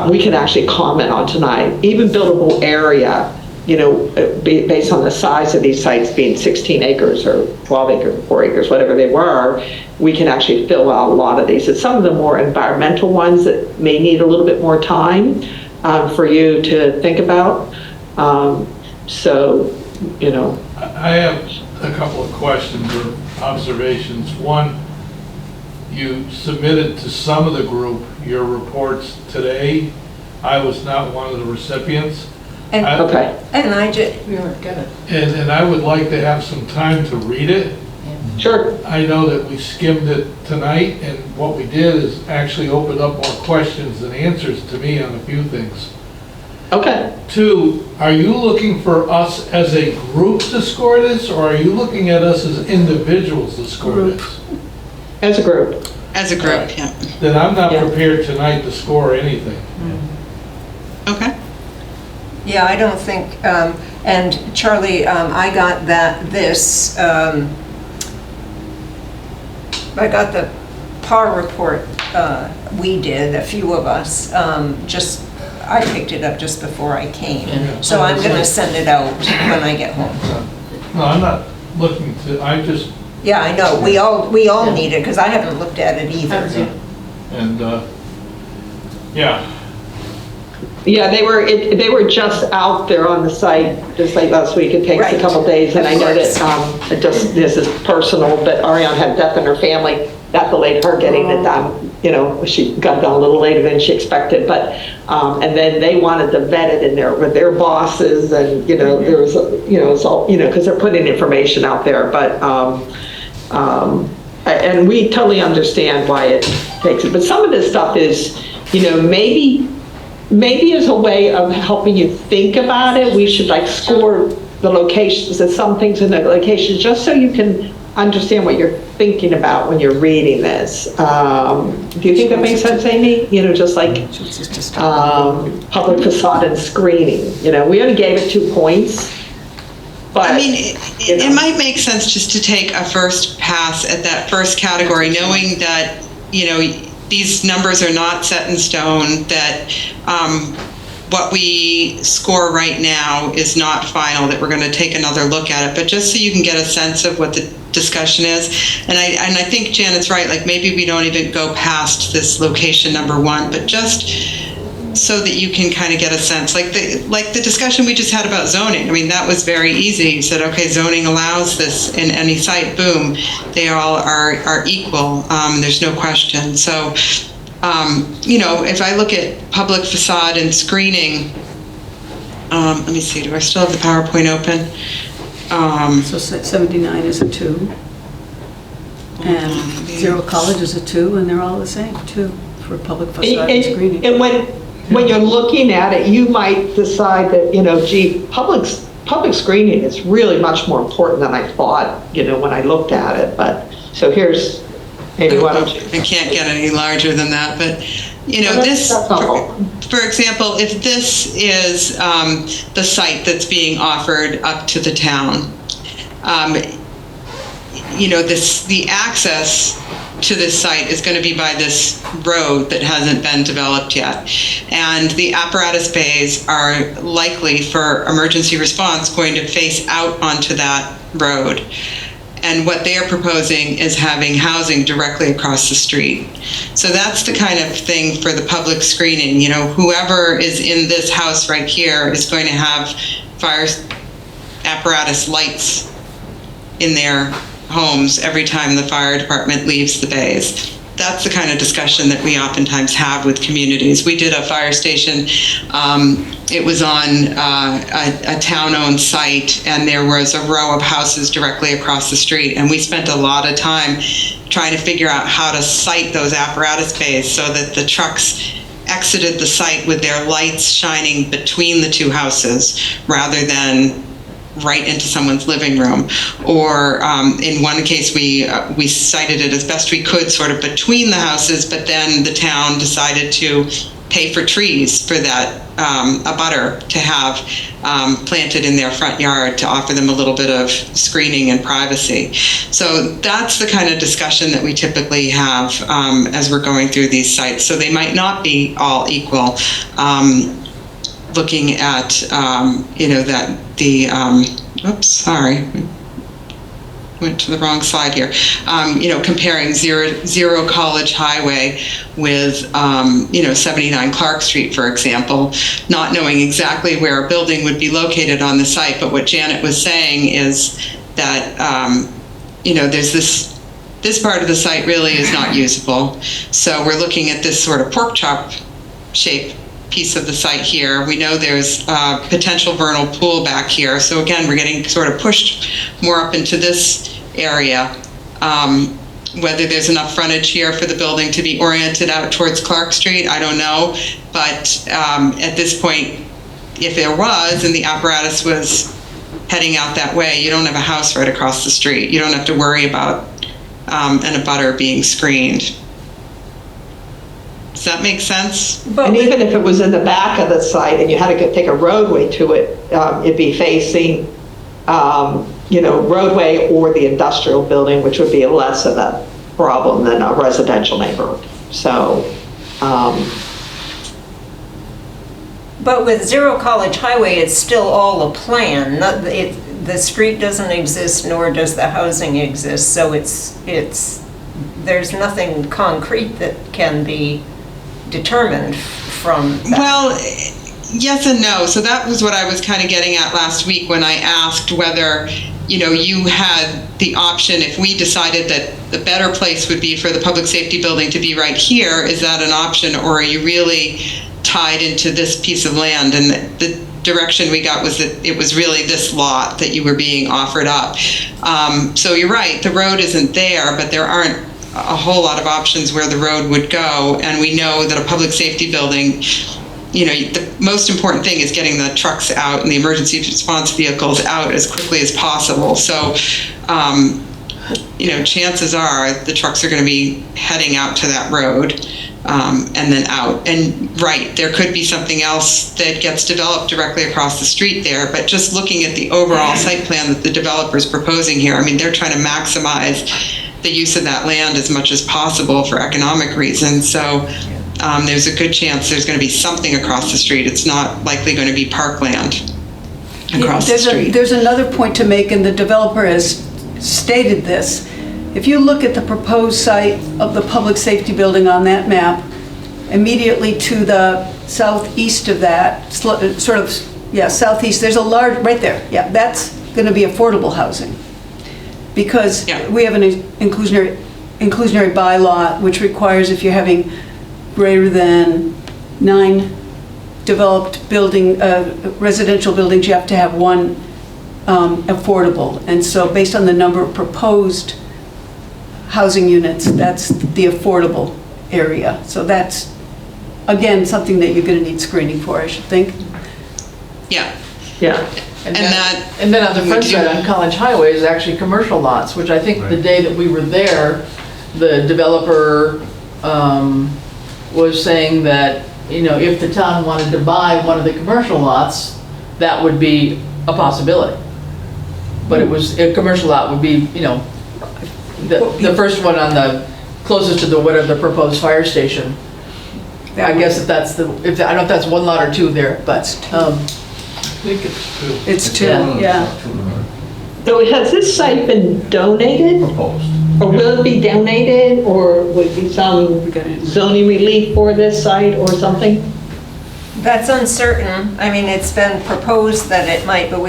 we can actually comment on tonight. Even buildable area, based on the size of these sites being 16 acres or 12 acres, 4 acres, whatever they were, we can actually fill out a lot of these. It's some of the more environmental ones that may need a little bit more time for you to think about. I have a couple of questions or observations. One, you submitted to some of the group your reports today. I was not one of the recipients. And I just, We weren't gonna. And I would like to have some time to read it. Sure. I know that we skimmed it tonight, and what we did is actually open up more questions than answers to me on a few things. Okay. Two, are you looking for us as a group to score this, or are you looking at us as individuals to score this? As a group. As a group, yeah. Then I'm not Yeah. prepared tonight to score anything. Okay. yeah, I don't think, and Charlie, I got I got the PAR report we did, a few of us, I picked it up just before I came. Yeah. So I'm going to send it out when I get home. No, I'm not looking to, Yeah, I know, we all need it, because I haven't looked at it either. and, yeah. Yeah, they were just out there on the site just like last week. It takes Right. a couple days, and Of I know course. that this is personal, but Ariane had death in her family. That delayed her getting it done. She got done a little later than she expected, but and then they wanted to vet it in there with their bosses, and there was it's all because they're putting information out there, but and we totally understand why it takes it. But some of this stuff is maybe as a way of helping you think about it, we should score the locations and some things in the locations just so you can understand what you're thinking about when you're reading this. Do you think that makes sense, Amy? Just like public facade and screening. We only gave it 2 points. But, I mean, it might make sense just to take a first pass at that first category, knowing that, these numbers are not set in stone, that what we score right now is not final, that we're going to take another look at it, but just so you can get a sense of what the discussion is. And I think Janet's right, maybe we don't even go past this location number 1, but just so that you can kind of get a sense, like the discussion we just had about zoning. I mean, that was very easy. You said, okay, zoning allows this in any site, boom, they all are equal. There's no question. So If I look at public facade and screening, let me see, do I still have the PowerPoint open? So 79 is a 2. And Zero College is a 2, and they're all the same, 2 for public facade and screening. And when you're looking at it, you might decide that, gee, public screening is really much more important than I thought, when I looked at it. But, so here's, maybe why don't you? I can't get any larger than that, but, That's helpful. for example, if this is the site that's being offered up to the town, the access to this site is going to be by this road that hasn't been developed yet. And the apparatus bays are likely, for emergency response, going to face out onto that road. And what they are proposing is having housing directly across the street. So that's the kind of thing for the public screening. Whoever is in this house right here is going to have fire apparatus lights in their homes every time the fire department leaves the bays. That's the kind of discussion that we oftentimes have with communities. We did a fire station. It was on a town-owned site, and there was a row of houses directly across the street. And we spent a lot of time trying to figure out how to site those apparatus bays so that the trucks exited the site with their lights shining between the two houses rather than right into someone's living room. Or in one case, we sited it as best we could sort of between the houses, but then the town decided to pay for trees for that abutter to have planted in their front yard to offer them a little bit of screening and privacy. So that's the kind of discussion that we typically have as we're going through these sites. So they might not be all equal. Looking at, that the, oops, sorry, went to the wrong slide here. Comparing Zero College Highway with, 79 Clark Street, for example, not knowing exactly where a building would be located on the site. But what Janet was saying is that, there's this part of the site really is not usable. So we're looking at this sort of pork chop shape piece of the site here. We know there's a potential vernal pool back here. So again, we're getting sort of pushed more up into this area. Whether there's enough frontage here for the building to be oriented out towards Clark Street, I don't know. But at this point, if there was and the apparatus was heading out that way, you don't have a house right across the street. You don't have to worry about an abutter being screened. Does that make sense? And even if it was in the back of the site and you had to take a roadway to it, it'd be facing, roadway or the industrial building, which would be less of a problem than a residential neighborhood. So. But with Zero College Highway, it's still all a plan. The street doesn't exist, nor does the housing exist. So there's nothing concrete that can be determined from that. Well, yes and no. So that was what I was kind of getting at last week when I asked whether, you had the option, if we decided that the better place would be for the public safety building to be right here, is that an option, or are you really tied into this piece of land? And the direction we got was that it was really this lot that you were being offered up. So you're right, the road isn't there, but there aren't a whole lot of options where the road would go. And we know that a public safety building, the most important thing is getting the trucks out and the emergency response vehicles out as quickly as possible. So, chances are the trucks are going to be heading out to that road and then out. And right, there could be something else that gets developed directly across the street there, but just looking at the overall site plan that the developer's proposing here, they're trying to maximize the use of that land as much as possible for economic reasons. So there's a good chance there's going to be something across the street. It's not likely going to be parkland across the street. There's another point to make, and the developer has stated this. If you look at the proposed site of the public safety building on that map, immediately to the southeast of that, southeast, there's a large, right there, that's going to be affordable housing. Because we have an inclusionary bylaw, which requires if you're having greater than 9 developed residential buildings, you have to have one affordable. And so based on the number of proposed housing units, that's the affordable area. So that's, again, something that you're going to need screening for, I should think. Yeah. Yeah. And And then, that and then on the we front do- side on College Highway is actually commercial lots, which I think the Right. day that we were there, the developer was saying that, if the town wanted to buy one of the commercial lots, that would be a possibility. But a commercial lot would be, the first one on the, closest to the proposed fire station. I guess I don't know if that's one lot or two there, but, I think it's 2. It's 2, yeah. So has this site been donated, Proposed. or will it be donated, or would be some We got it. zoning relief for this site or something? That's uncertain. I mean, it's been proposed that it might, but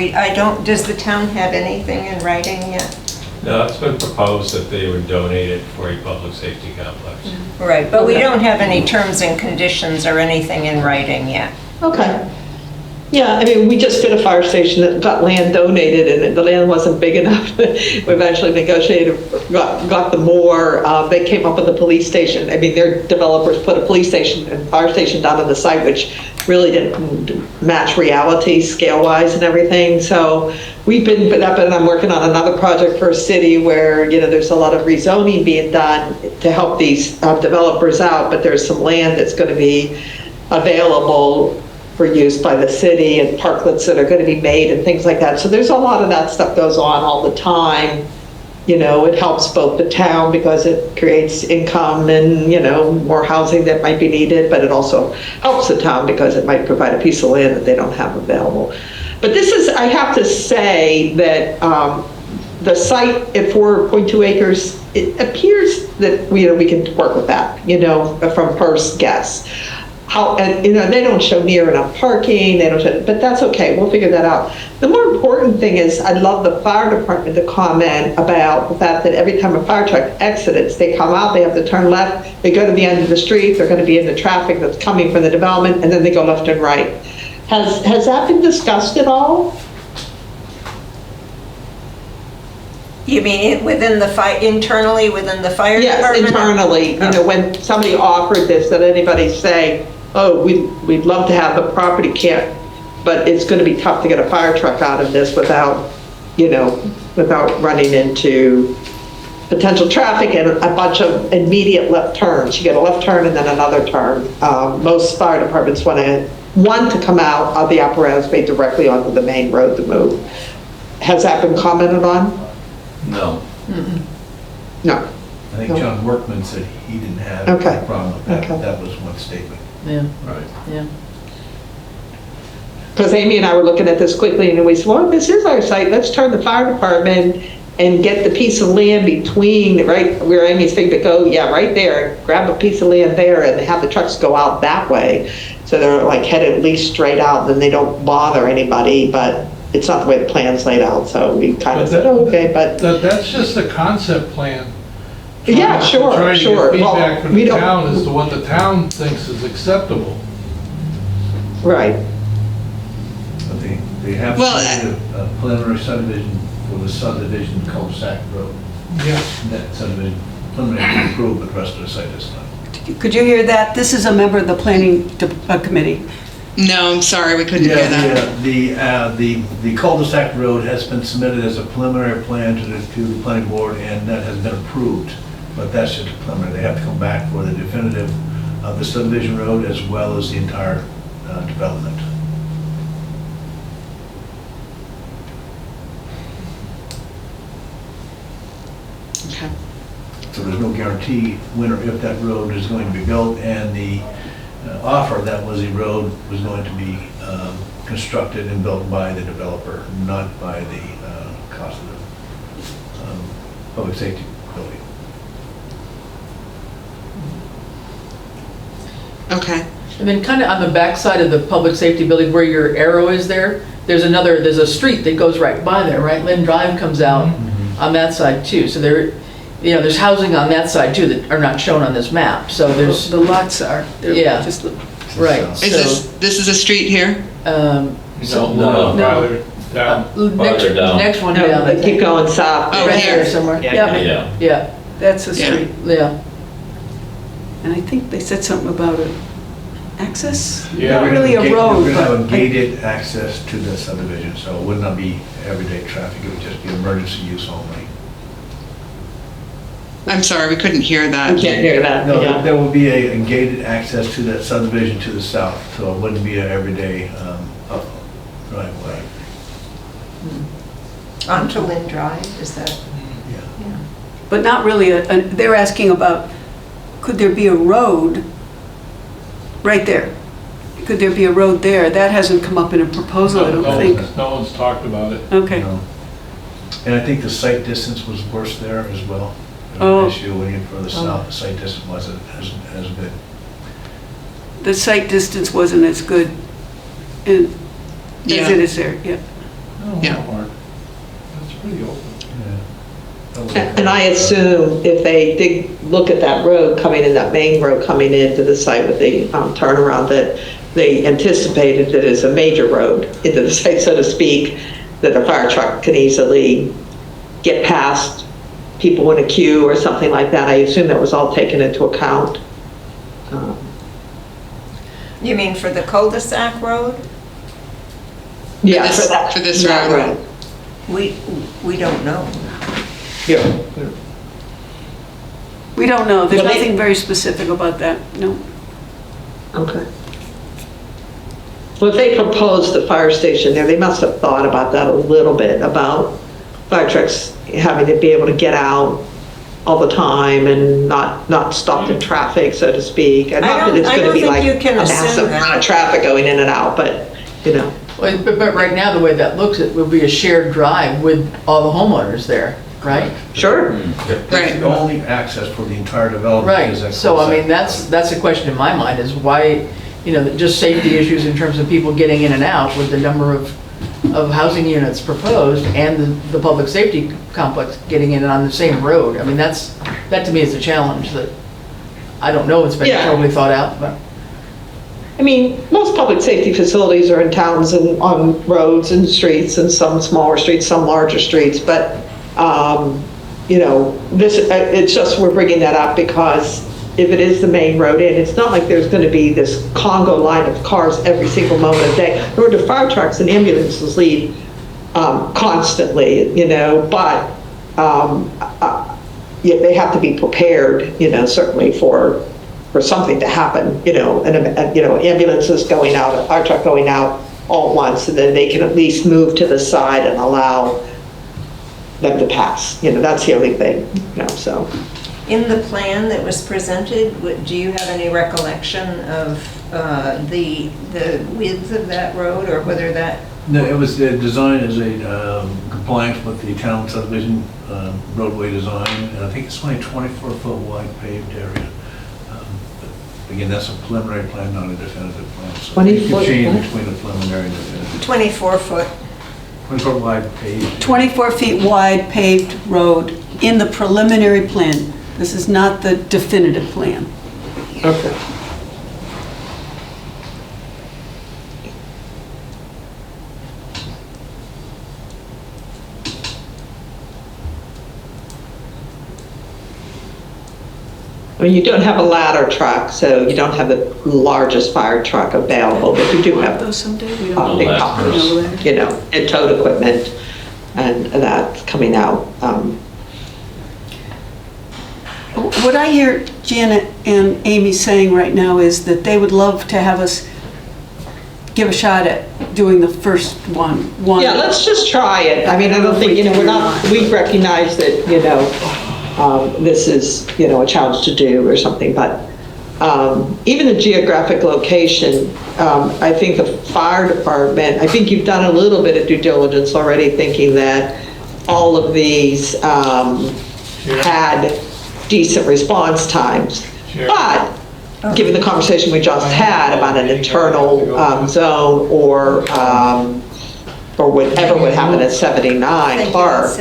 does the town have anything in writing yet? No, it's been proposed that they would donate it for a public safety complex. Right, but we Okay. don't have any terms and conditions or anything in writing yet. Okay. Yeah, I mean, we just did a fire station that got land donated, and the land wasn't big enough. We eventually negotiated, got the more, they came up with a police station. I mean, their developers put a police station and fire station down on the site, which really didn't match reality scale-wise and everything. So we've been, and I'm working on another project for a city where, there's a lot of rezoning being done to help these developers out, but there's some land that's going to be available for use by the city, and parklets that are going to be made and things like that. So there's a lot of that stuff goes on all the time. It helps both the town because it creates income and, more housing that might be needed, but it also helps the town because it might provide a piece of land that they don't have available. But I have to say that the site at 4.2 acres, it appears that, we can work with that, from first guess. They don't show near enough parking, but that's okay, we'll figure that out. The more important thing is, I'd love the fire department to comment about the fact that every time a fire truck exits, they come out, they have to turn left, they go to the end of the street, they're gonna be in the traffic that's coming from the development, and then they go left and right. Has that been discussed at all? You mean internally within the fire Yes, department? internally, when somebody offered this, did anybody say, oh, we'd love to have the property camp, but it's gonna be tough to get a fire truck out of this without running into potential traffic and a bunch of immediate left turns. You get a left turn and then another turn. Most fire departments want to come out of the apparatus bay directly onto the main road to move. Has that been commented on? No. No. I think John Workman said he didn't have Okay. a problem with that. Okay. That was one statement. yeah, Right. yeah. Because Amy and I were looking at this quickly, and we said, well, this is our site, let's turn the fire department and get the piece of land between, right where Amy's thinking to go, yeah, right there, grab a piece of land there, and have the trucks go out that way. So they're like headed at least straight out, then they don't bother anybody, but it's not the way the plan's laid out, so we kind of said, oh, okay, but. That's just a concept plan. Yeah, sure, Trying sure. to get Well, feedback from we the don't- town as to what the town thinks is acceptable. Right. But they have Well, submitted a preliminary subdivision for the subdivision cul-de-sac road. Yeah. That subdivision preliminary approved, but the rest of the site is not. Could you hear that? This is a member of the planning committee. No, I'm sorry, we couldn't hear that. The cul-de-sac road has been submitted as a preliminary plan to the planning board, and that has been approved. But that's just a preliminary. They have to come back for the definitive of the subdivision road as well as the entire development. Okay. So there's no guarantee when or if that road is going to be built, and the offer that was the road was going to be constructed and built by the developer, not by the cost of the public safety building. Okay. And then kind of on the back side of the public safety building where your arrow is there, there's a street that goes right by there, right? Lynn Drive comes out on that side too. So there, you know, there's housing on that side too that are not shown on this map, so there's, The lots are, they're Yeah. just, right, Is this is a street here? um, No, farther down. next, Farther down. next one No, down, I they keep think. going south. Oh, Right here. there somewhere, yeah, Yeah. yeah, that's a Yeah. street. yeah. And I think they said something about it. Access? Yeah, Not really a road, We're gonna have a but. gated access to the subdivision, so it would not be everyday traffic, it would just be emergency use only. I'm sorry, we couldn't hear I that. can't hear that, No, yeah. there will be a gated access to that subdivision to the south, so it wouldn't be an everyday right away. Onto Lynn Drive, is that? Yeah. But not really, they're asking about, could there be a road right there? Could there be a road there? That hasn't come up in a proposal, I don't think. No one's talked about it. Okay. No. And I think the site distance was worse there as well. There Oh. was an issue when you further south, the site distance wasn't as good. The site distance wasn't as good as Yeah. it is there, yeah. Oh, Yeah. Mark. That's pretty open. And I assume if they did look at that road coming in, that main road coming into the site with the turnaround, that they anticipated that it's a major road into the site, so to speak, that a fire truck can easily get past people in a queue or something like that. I assume that was all taken into account. You mean for the cul-de-sac road? Yeah, this- that- for this that road. We don't know. Yeah. We don't know, there's Well, they- nothing very specific about that, no. Okay. Well, if they proposed the fire station there, they must have thought about that a little bit, about fire trucks having to be able to get out all the time and not stopped in traffic, so to speak. And not that it's I going to don't be think like you a can assume massive that. amount of traffic going in and out, but, you know. Well, but right now, the way that looks, it will be a shared drive with all the homeowners there, right? Sure. That's Right. the only access for the entire development. Right, is that so I mean, cul-de-sac. that's a question in my mind, is why, you know, just safety issues in terms of people getting in and out with the number of housing units proposed and the public safety complex getting in on the same road. I mean, that to me is a challenge that, I don't know if it's been Yeah. totally thought out, but. I mean, most public safety facilities are in towns and on roads and streets, and some smaller streets, some larger streets, but, you know, this, it's just, we're bringing that up because if it is the main road in, it's not like there's gonna be this Congo line of cars every single moment of the day, nor do fire trucks and ambulances leave, constantly, you know, but, yeah, they have to be prepared, you know, certainly for something to happen, you know, and, you know, ambulances going out, a fire truck going out all at once, and then they can at least move to the side and allow them to pass. You know, that's the only thing, you know, so. In the plan that was presented, do you have any recollection of the width of that road, or whether that? No, it was designed as a compliance with the town subdivision roadway design, and I think it's only a 24-foot wide paved area. But again, that's a preliminary plan, not a definitive plan. So it 24 could change what? between the preliminary and definitive. 24-foot. 24 wide paved. 24 feet wide paved road in the preliminary plan. This is not the definitive plan. Okay. I mean, you don't have a ladder truck, so you don't have the largest fire truck available, but you do have Those someday, we don't big know. hoppers, you know, and towed equipment, and that's coming out. What I hear Janet and Amy saying right now is that they would love to have us give a shot at doing the first one. Yeah, let's just try it. I mean, I don't think, you know, we recognize that, you know, this is, you know, a challenge to do or something, but even the geographic location, I think the fire department, I think you've done a little bit of due diligence already, thinking that all of these had decent response times. Sure. But given the conversation we just had about an internal zone or or whatever would happen at 79 Clark,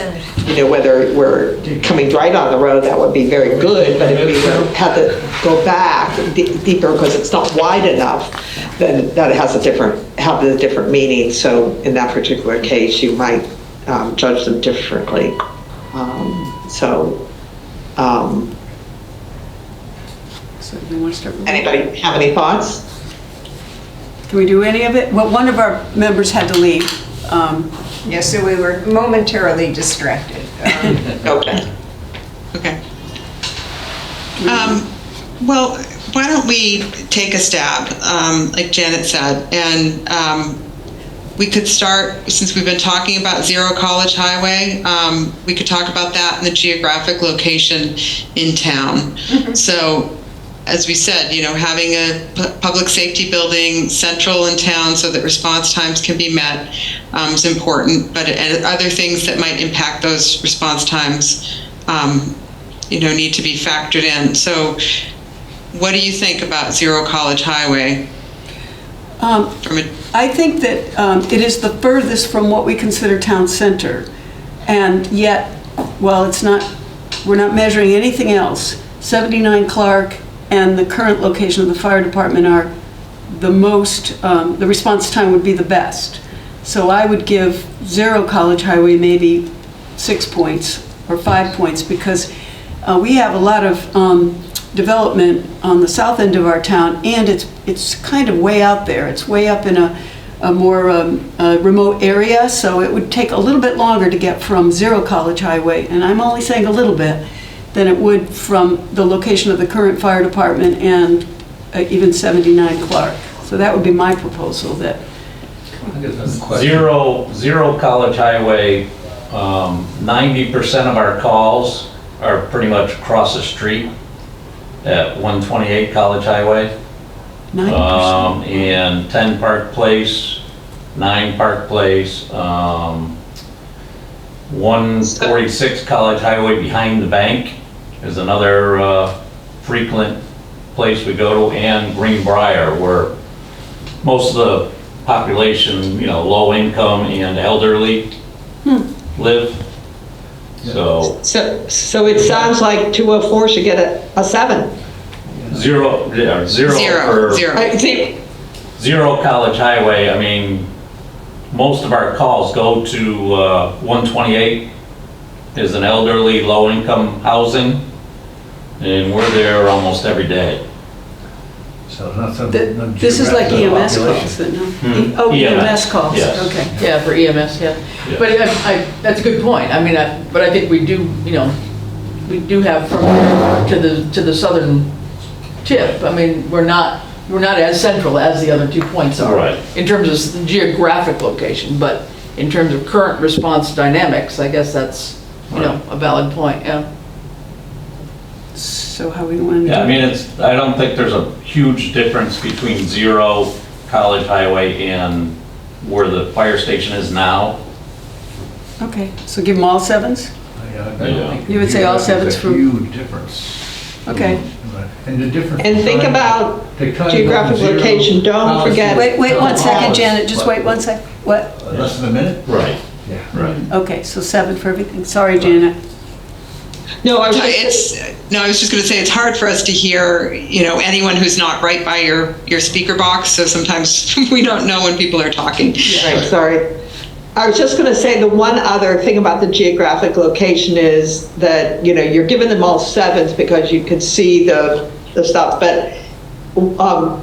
whether we're coming right on the road, that would be very good, but if we had to go back deeper because it's not wide enough, then that has a different meaning. So in that particular case, you might judge them differently. So you want to start with anybody have any thoughts? Can we do any of it? Well, one of our members had to leave. Yeah, so we were momentarily distracted. Okay. Okay. Well, why don't we take a stab, like Janet said, and we could start, since we've been talking about Zero College Highway, we could talk about that and the geographic location in town. So, as we said, having a public safety building central in town so that response times can be met is important, but other things that might impact those response times, need to be factored in. So what do you think about Zero College Highway? I think that it is the furthest from what we consider town center, and yet, well, we're not measuring anything else. 79 Clark and the current location of the fire department are the most, the response time would be the best. So I would give Zero College Highway maybe 6 points or 5 points, because we have a lot of development on the south end of our town, and it's kind of way out there. It's way up in a more remote area, so it would take a little bit longer to get from Zero College Highway, and I'm only saying a little bit, than it would from the location of the current fire department and even 79 Clark. So that would be my proposal. That Zero College Highway, 90% of our calls are pretty much across the street at 128 College Highway. 90%. And 10 Park Place, 9 Park Place, 146 College Highway behind the bank is another frequent place we go to, and Greenbrier, where most of the population, low income and elderly live. So it sounds like 204 should get a 7. Zero College Highway, I mean, most of our calls go to 128 is an elderly, low-income housing, and we're there almost every day. So not some. This is like EMS calls, then, huh? Oh, EMS calls, yes. Okay. Yeah, for EMS, yeah. Yeah. But that's a good point. I mean, but I think we do, we do have from here to the southern tip. I mean, we're not as central as the other 2 points are. Right. In terms of geographic location, but in terms of current response dynamics, I guess that's, a valid point, yeah. So how we want to Yeah, I do mean, I don't think there's a huge difference between Zero College Highway and where the fire station is now. Okay, so give them all 7s? Yeah. You would say all 7s for... Huge difference. Okay. And the difference. And think about geographic location, don't forget. Wait 1 second, Janet, just wait 1 sec. What? Less than a minute? Right. Yeah. Right. Okay, so 7 for everything. Sorry, Janet. No, I was just going to say, it's hard for us to hear, anyone who's not right by your speaker box. So sometimes we don't know when people are talking. Right, sorry. I was just going to say the one other thing about the geographic location is that, you're giving them all 7s because you can see the stuff, but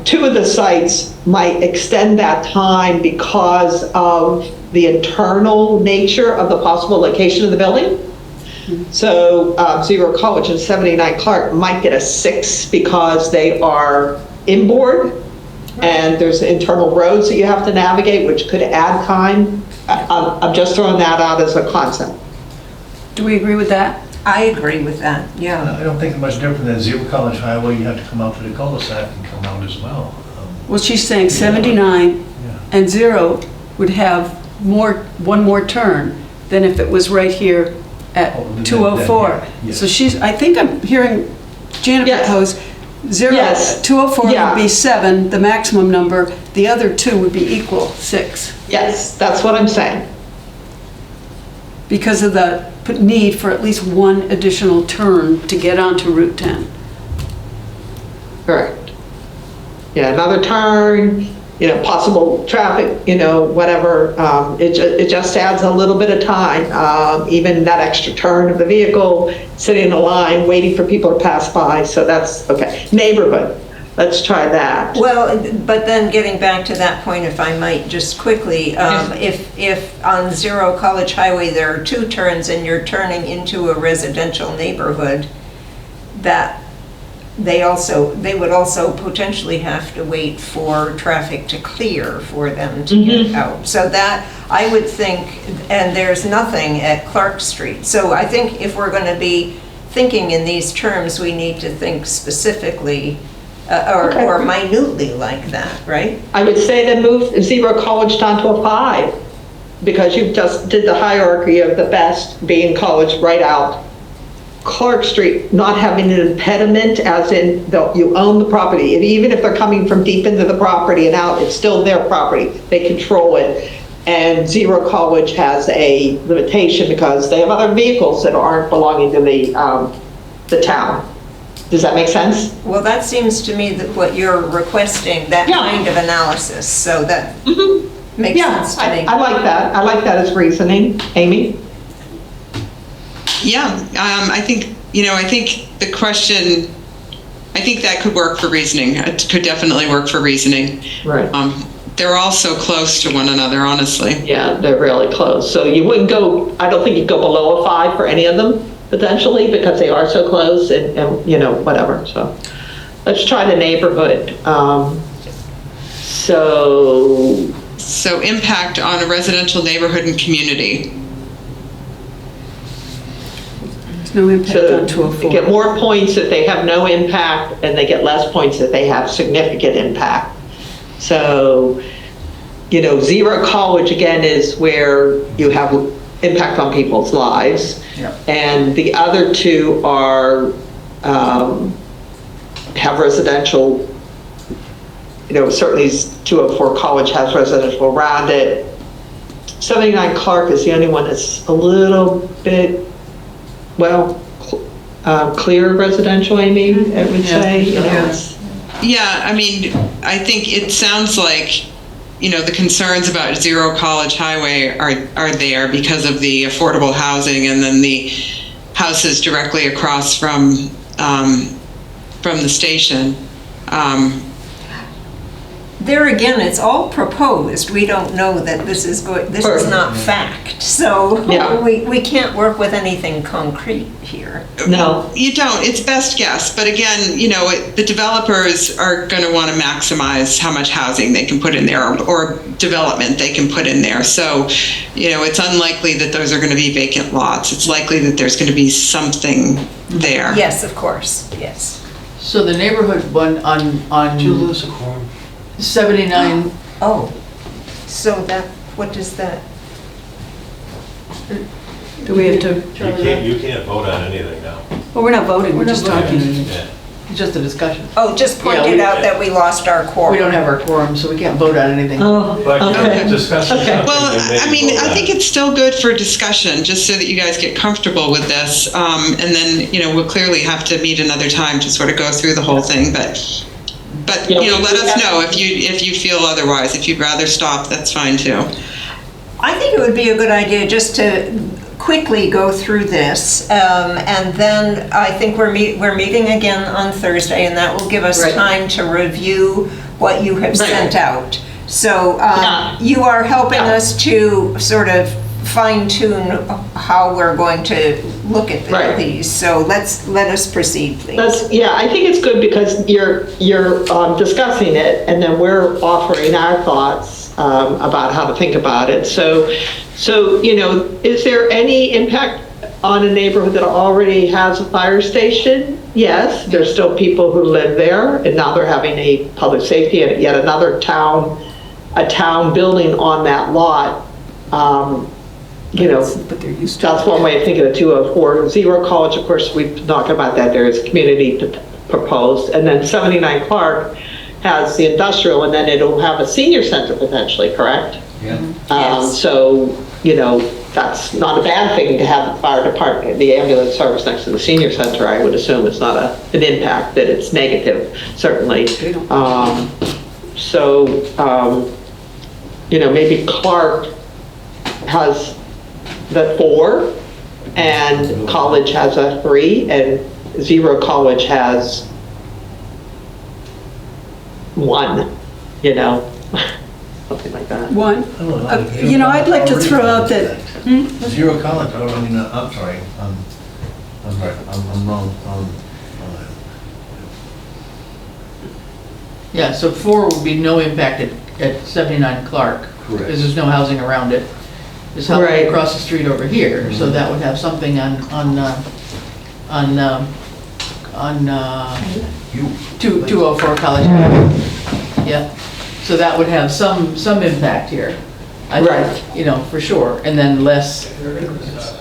2 of the sites might extend that time because of the internal nature of the possible location of the building. So Zero College and 79 Clark might get a 6 because they are inboard and there's internal roads that you have to navigate, which could add time. I'm just throwing that out as a concept. Do we agree with that? I agree with that, yeah. I don't think it's much different than Zero College Highway. You have to come out to the cul-de-sac and come out as well. Well, she's saying 79 and 0 would have one more turn than if it was right here at 204. Yes. So I think I'm hearing Janet Yes. propose Yes. 204 Yeah. would be 7, the maximum number, the other 2 would be equal 6, Yes, that's what I'm saying. because of the need for at least one additional turn to get onto Route 10. Correct. Yeah, another turn, possible traffic, whatever. It just adds a little bit of time, even that extra turn of the vehicle, sitting in a line, waiting for people to pass by. So that's, okay. Neighborhood, let's try that. Well, but then getting back to that point, if I might, just quickly, if on Zero College Highway there are 2 turns and you're turning into a residential neighborhood, that they would also potentially have to wait for traffic to clear for them to get out. So that, I would think, and there's nothing at Clark Street. So I think if we're going to be thinking in these terms, we need to think specifically or minutely like that, right? I would say then move Zero College down to a 5, because you just did the hierarchy of the best being college right out. Clark Street not having an impediment, as in you own the property. Even if they're coming from deep into the property and out, it's still their property. They control it. And Zero College has a limitation because they have other vehicles that aren't belonging to the town. Does that make sense? Well, that seems to me that what you're requesting, that kind of analysis, so that makes sense to me. I like that. I like that as reasoning. Amy? Yeah, I think the question, I think that could work for reasoning. It could definitely work for reasoning. Right. They're all so close to one another, honestly. Yeah, they're really close. So you wouldn't go, I don't think you'd go below a 5 for any of them, potentially, because they are so close and whatever. So let's try the neighborhood. So impact on a residential neighborhood and community. There's no impact on So 204. they get more points if they have no impact, and they get less points if they have significant impact. So, Zero College, again, is where you have impact on people's lives. Yeah. And the other 2 are, have residential, certainly 204 College has residential around it. 79 Clark is the only one that's a little bit, clear residential, Amy, I would say. Yeah, I mean, I think it sounds like, the concerns about Zero College Highway are there because of the affordable housing and then the houses directly across from the station. There again, it's all proposed. We don't know that this is not fact. So we can't work with anything concrete here. No. You don't. It's best guess. But again, the developers are going to want to maximize how much housing they can put in there or development they can put in there. So, it's unlikely that those are going to be vacant lots. It's likely that there's going to be something there. Yes, of course. Yes. So the neighborhood one on Did you lose a quorum? 79, Oh, so what does that? Do we have to, You can't vote on anything now. well, we're not voting, we're just talking. Yeah. just a discussion. Oh, just Yeah, pointed we- out that we lost our quorum. We don't have our quorum, so we can't vote on anything. Oh, But okay. discussing something. Well, and maybe I mean, vote I on think it. it's still good for discussion, just so that you guys get comfortable with this. And then, we'll clearly have to meet another time to sort of go through the whole thing, but let us know if you feel otherwise. If you'd rather stop, that's fine too. I think it would be a good idea just to quickly go through this, and then I think we're meeting again on Thursday, and that will give us Right. time to review what you have Right. sent out. So Yeah. you are helping Yeah. us to sort of fine tune how we're going to look at Right. these. So let us proceed, please. I think it's good because you're discussing it, and then we're offering our thoughts about how to think about it. So, is there any impact on a neighborhood that already has a fire station? Yes, there's still people who live there, and now they're having a public safety and yet another town building on that lot. But they're used to That's one way of thinking of 204. Zero College, of course, we've talked about that. There is community proposed, and then 79 Clark has the industrial, and then it'll have a senior center potentially, correct? Yeah. So, that's not a bad thing to have the fire department, the ambulance service next to the senior center. I would assume it's not an impact, that it's negative, certainly. Maybe Clark has the 4, and College has a 3, and Zero College has 1, something like that. One. Oh, I'd like to throw out that, Zero College, I'm sorry, I'm wrong on that. Yeah, so 4 would be no impact at 79 Clark. Correct. Because there's no housing around it. There's housing Right. across the street over here, so that would have something on 204 College Highway. Yeah, so that would have some impact here. I think, for sure, and then less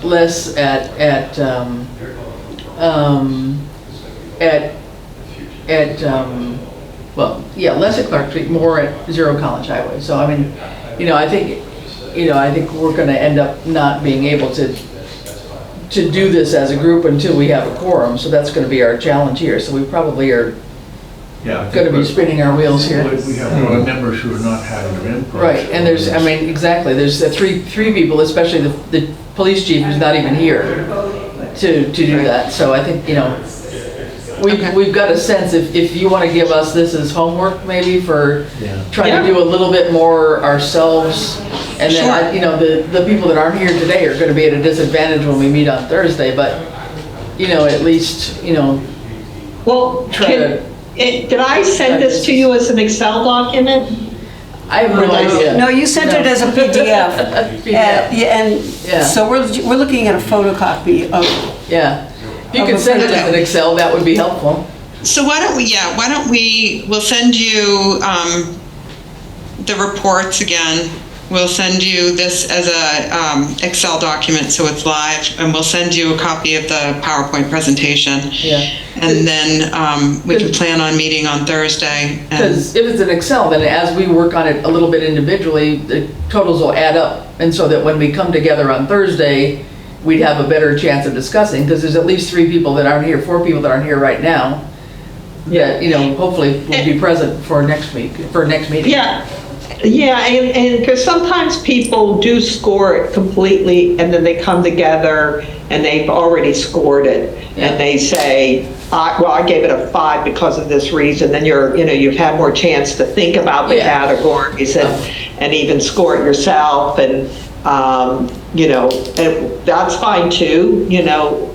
less at Clark Street, more at Zero College Highway. So, I think we're gonna end up not being able to do this as a group until we have a quorum, so that's gonna be our challenge here. So we probably are gonna be spinning our wheels here. We have board members who are not having their input. Right, and there's three people, especially the police chief who's not even here to do that. So I think, we've got a sense, if you want to give us this as homework maybe for trying to do a little bit more ourselves. And then, the people that aren't here today are going to be at a disadvantage when we meet on Thursday, but, at least, Well, try to. did I send this to you as an Excel document? I have no idea. no, you sent it as a PDF. PDF. So we're looking at a photocopy of, Yeah. If you could send it as an Excel, that would be helpful. So why don't we'll send you the reports again. We'll send you this as a Excel document so it's live, and we'll send you a copy of the PowerPoint presentation. Yeah. And then we can plan on meeting on Thursday. Because if it's an Excel, then as we work on it a little bit individually, the totals will add up. And so that when we come together on Thursday, we'd have a better chance of discussing, because there's at least 3 people that aren't here, 4 people that aren't here right now. That, hopefully will be present for next meeting. Yeah, and because sometimes people do score it completely, and then they come together and they've already scored it, and they say, I gave it a 5 because of this reason. Then you've had more chance to think about the categories and even score it yourself, and and that's fine too.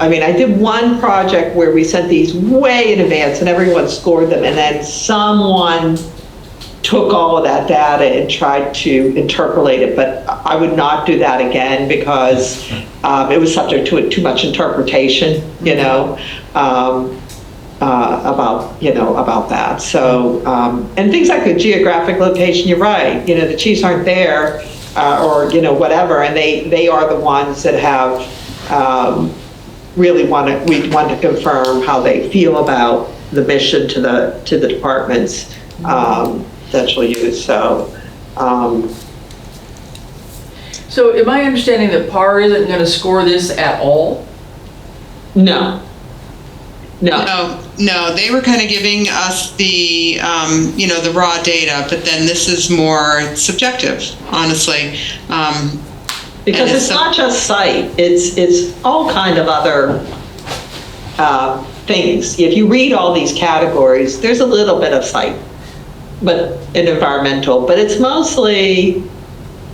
I did one project where we sent these way in advance and everyone scored them, and then someone took all of that data and tried to interpolate it, but I would not do that again because it was subject to too much interpretation, about that. So, and things like the geographic location, you're right, the chiefs aren't there, or, whatever, and they are the ones that have we want to confirm how they feel about the mission to the departments that she'll use. So am I understanding that PAR isn't going to score this at all? No, they were kind of giving us the, the raw data, but then this is more subjective, honestly. Because it's not just site, it's all kind of other things. If you read all these categories, there's a little bit of site, but in environmental, but it's mostly,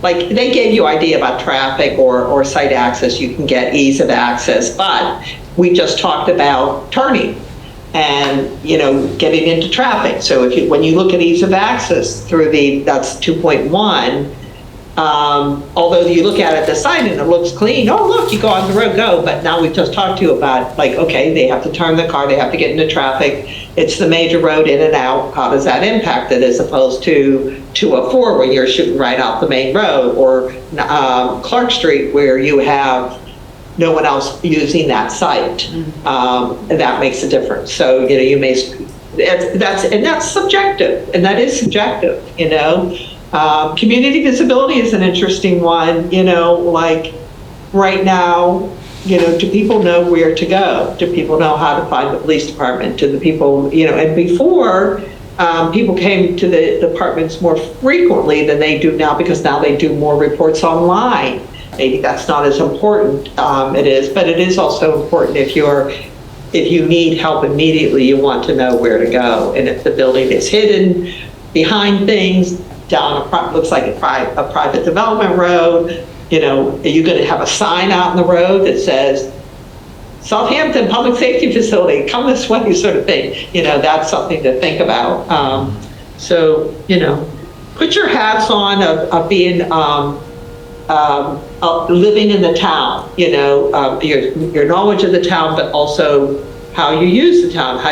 like, they gave you idea about traffic or site access. You can get ease of access, but we just talked about turning and, getting into traffic. So when you look at ease of access through that's 2.1, although you look at it, the site, and it looks clean. Oh, look, you go on the road, go. But now we've just talked to you about, like, okay, they have to turn the car, they have to get into traffic. It's the major road in and out. How does that impact it, as opposed to 204 where you're shooting right out the main road, or Clark Street where you have no one else using that site. And that makes a difference. So, you may, that's subjective, and that is subjective, Community visibility is an interesting one, like right now, do people know where to go? Do people know how to find the police department? Do the people, and before, people came to the departments more frequently than they do now, because now they do more reports online. Maybe that's not as important, it is, but it is also important if you need help immediately, you want to know where to go. And if the building is hidden behind things, down looks like a private development road, are you going to have a sign out in the road that says, Southampton Public Safety Facility, come this way, sort of thing. That's something to think about. So, put your hats on of being, living in the town, your knowledge of the town, but also how you use the town, how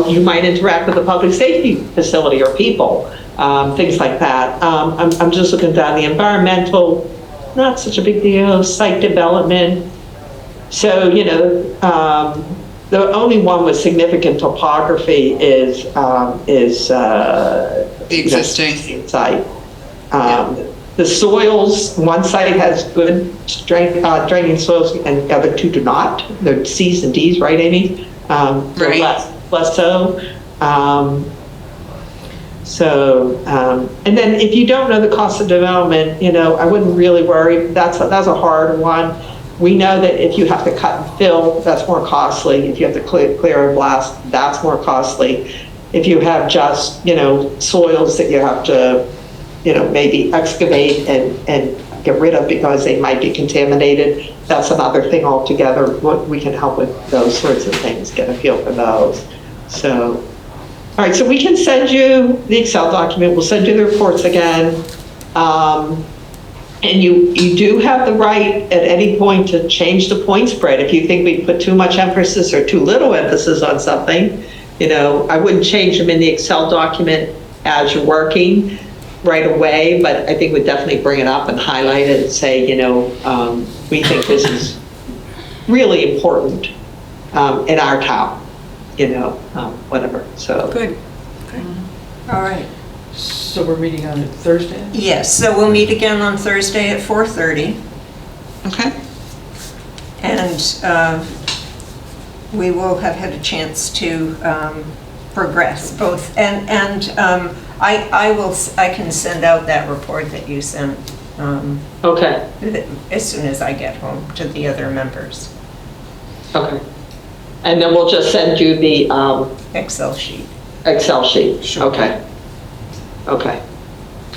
you might interact with the public safety facility or people, things like that. I'm just looking down the environmental, not such a big deal, site development. So, the only one with significant topography is The existing site. The soils, one site has good draining soils and the other two do not. They're C's and D's, right, Amy? Right. Less so. And then if you don't know the cost of development, I wouldn't really worry. That's a hard one. We know that if you have to cut and fill, that's more costly. If you have to clear and blast, that's more costly. If you have just, soils that you have to, maybe excavate and get rid of because they might be contaminated, that's another thing altogether. We can help with those sorts of things, get a feel for those. So, all right, so we can send you the Excel document. We'll send you the reports again. And you do have the right at any point to change the point spread. If you think we put too much emphasis or too little emphasis on something, I wouldn't change them in the Excel document as you're working right away, but I think we'd definitely bring it up and highlight it and say, we think this is really important in our town, whatever, so. Good. All right. So we're meeting on Thursday? Yes, so we'll meet again on Thursday at 4:30. Okay. And we will have had a chance to progress both. And I can send out that report that you sent Okay, as soon as I get home to the other members. okay. And then we'll just send you the Excel sheet. Excel sheet. Sure. Okay. Okay.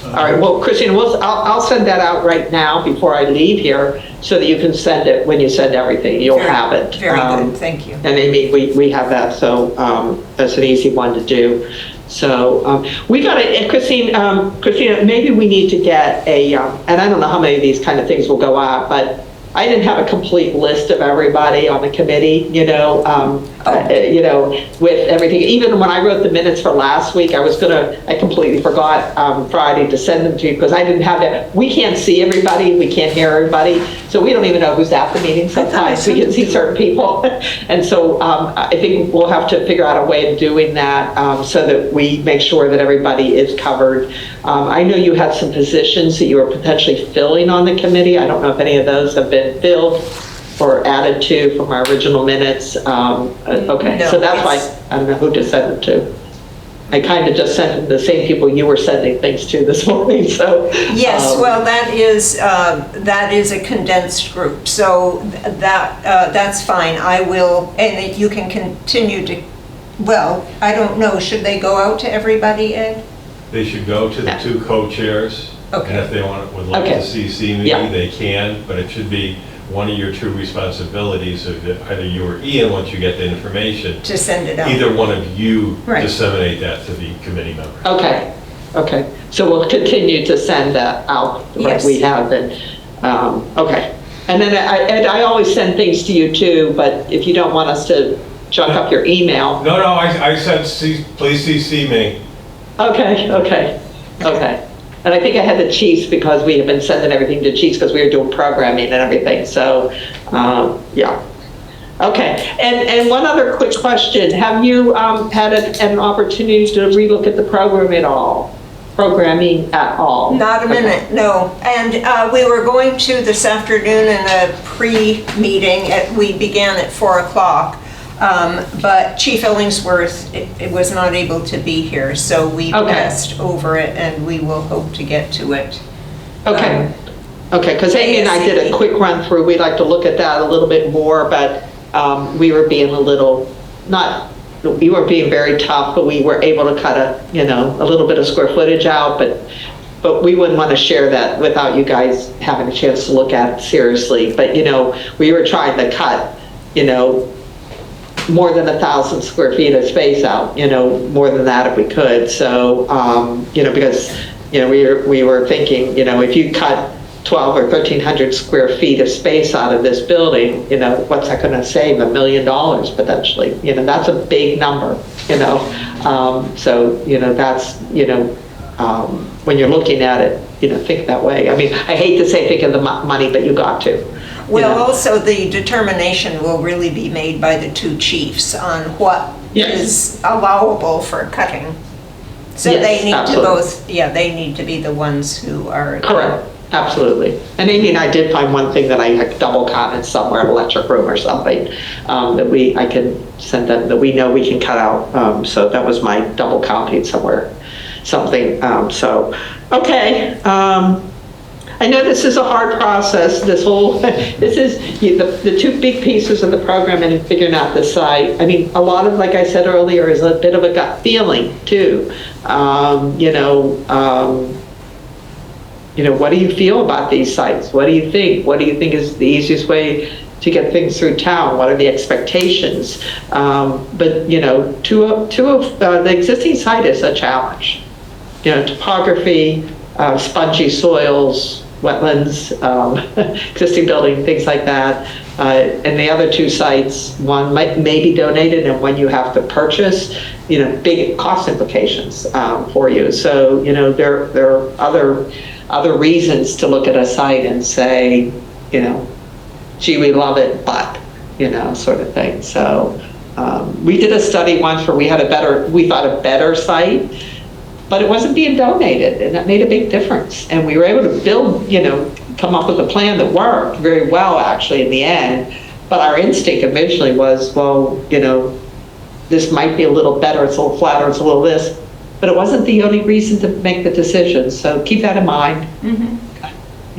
All right, well, Christine, I'll send that out right now before I leave here so that you can send it when you send everything. You'll have it. Very good, thank you. And Amy, we have that, so that's an easy one to do. So we got to, Christina, maybe we need to get a, and I don't know how many of these kind of things will go out, but I didn't have a complete list of everybody on the committee, with everything. Even when I wrote the minutes for last week, I completely forgot Friday to send them to you because I didn't have that. We can't see everybody, we can't hear everybody, so we don't even know who's at the meeting sometimes. We can see certain people. And so I think we'll have to figure out a way of doing that so that we make sure that everybody is covered. I know you had some positions that you were potentially filling on the committee. I don't know if any of those have been filled or added to from our original minutes. Okay, No, so that's why I don't know who to send them to. I kind of just sent them to the same people you were sending things to this morning, so. Yes, well, that is a condensed group, so that's fine. I will, and you can continue to, well, I don't know, should they go out to everybody, Ed? They should go to the two co-chairs, and Okay. if they would like Okay. to CC me, Yeah. they can, but it should be one of your two responsibilities of either you or Ian, once you get the information, To send it out? either one of you Right. disseminate that to the committee members. Okay, so we'll continue to send that out like Yes. we have been. Okay, and then I always send things to you too, but if you don't want us to junk up your email. No, I said, please CC me. Okay. And I think I had the chiefs because we had been sending everything to chiefs because we were doing programming and everything. So, yeah. Okay. And one other quick question. Have you had an opportunity to relook at the program at all? Programming at all? Not a minute, no. And we were going to this afternoon in a pre-meeting. We began at 4 o'clock. But Chief Illingsworth it was not able to be here, so we passed over it, and we will hope to get to it. Okay. Okay, because Amy and I did a quick run through. We'd like to look at that a little bit more, but we were being a little, we were being very tough, but we were able to cut a little bit of square footage out, but we wouldn't want to share that without you guys having a chance to look at it seriously. But, we were trying to cut, more than 1,000 square feet of space out, more than that if we could. So, because, we were thinking, if you cut 1,200 or 1,300 square feet of space out of this building, what's that going to save? $1 million potentially. That's a big number, so, that's, when you're looking at it, think that way. I mean, I hate to say think of the money, but you got to. Well, also the determination will really be made by the two chiefs on what is allowable for cutting. So they need to both, they need to be the ones who are. Correct, absolutely. And Amy and I did find one thing that I had double counted somewhere, an electric room or something, that I can send them, that we know we can cut out. So that was my double counting somewhere, something. So, okay. I know this is a hard process, this is the two big pieces of the program and figuring out the site. I mean, a lot of, like I said earlier, is a bit of a gut feeling too. What do you feel about these sites? What do you think? What do you think is the easiest way to get things through town? What are the expectations? But, the existing site is a challenge. Topography, spongy soils, wetlands, existing building, things like that. And the other two sites, one may be donated and one you have to purchase, big cost implications for you. So, there are other reasons to look at a site and say, gee, we love it, but, sort of thing. So we did a study once where we thought a better site, but it wasn't being donated, and that made a big difference. And we were able to build, come up with a plan that worked very well, actually, in the end. But our instinct initially was, well, this might be a little better, it's a little flatter, it's a little this. But it wasn't the only reason to make the decision, so keep that in mind. Mm-hmm.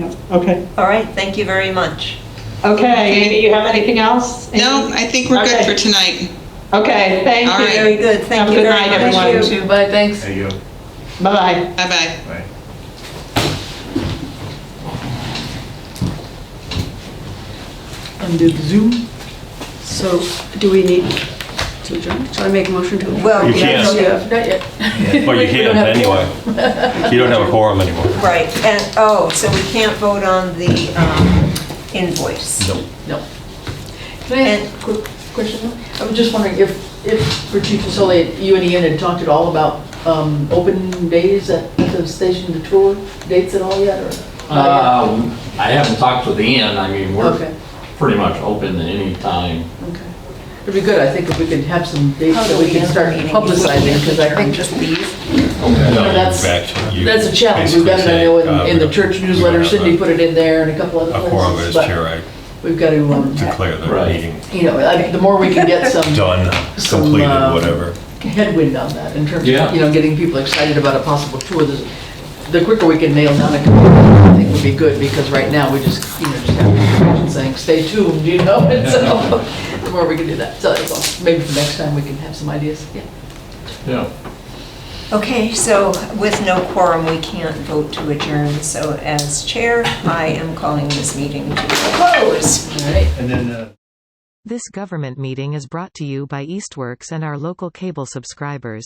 Yeah. Okay. All right, thank you very much. Okay, Amy, you have anything else? No, I think we're good for tonight. Okay, thank you. All right. Very good, thank Have you a good very night, much. everyone. You too, bye, thanks. There you go. Bye-bye. Bye-bye. Bye. Undo the Zoom. So do we need to adjourn? Shall I make a motion to adjourn? Well, You can't. Not yet. Well, you We can don't have a anyway. You don't have a quorum anymore. right, and, so we can't vote on the invoice. No. No. Can I ask a quick question? I was just wondering if for Chief Fasoli, you and Ian had talked at all about open days at the station, the tour dates at all yet, or? I haven't talked with Ian. I mean, we're Okay. pretty much open at any time. Okay. It'd be good, I think, if we could have some dates How that do we we can end start the meeting? publicizing, because I think Just leave? No, that's- you that's a challenge. We've got it, I know, in the church newsletter, Cindy put it in there, and a couple other a quorum places, as but chair, I we've got to, declare the Right. meeting the more we can get some done, Some, completed, whatever. headwind on that, in terms Yeah. of, getting people excited about a possible tour, the quicker we can nail down a commitment, I think would be good, because right now, we just have information saying, stay tuned, and so, the more we can do that. So that's all. Maybe for next time, we can have some ideas, yeah. Yeah. Okay, so with no quorum, we can't vote to adjourn. So as chair, I am calling this meeting to a close. All right. And then, This government meeting is brought to you by Eastworks and our local cable subscribers.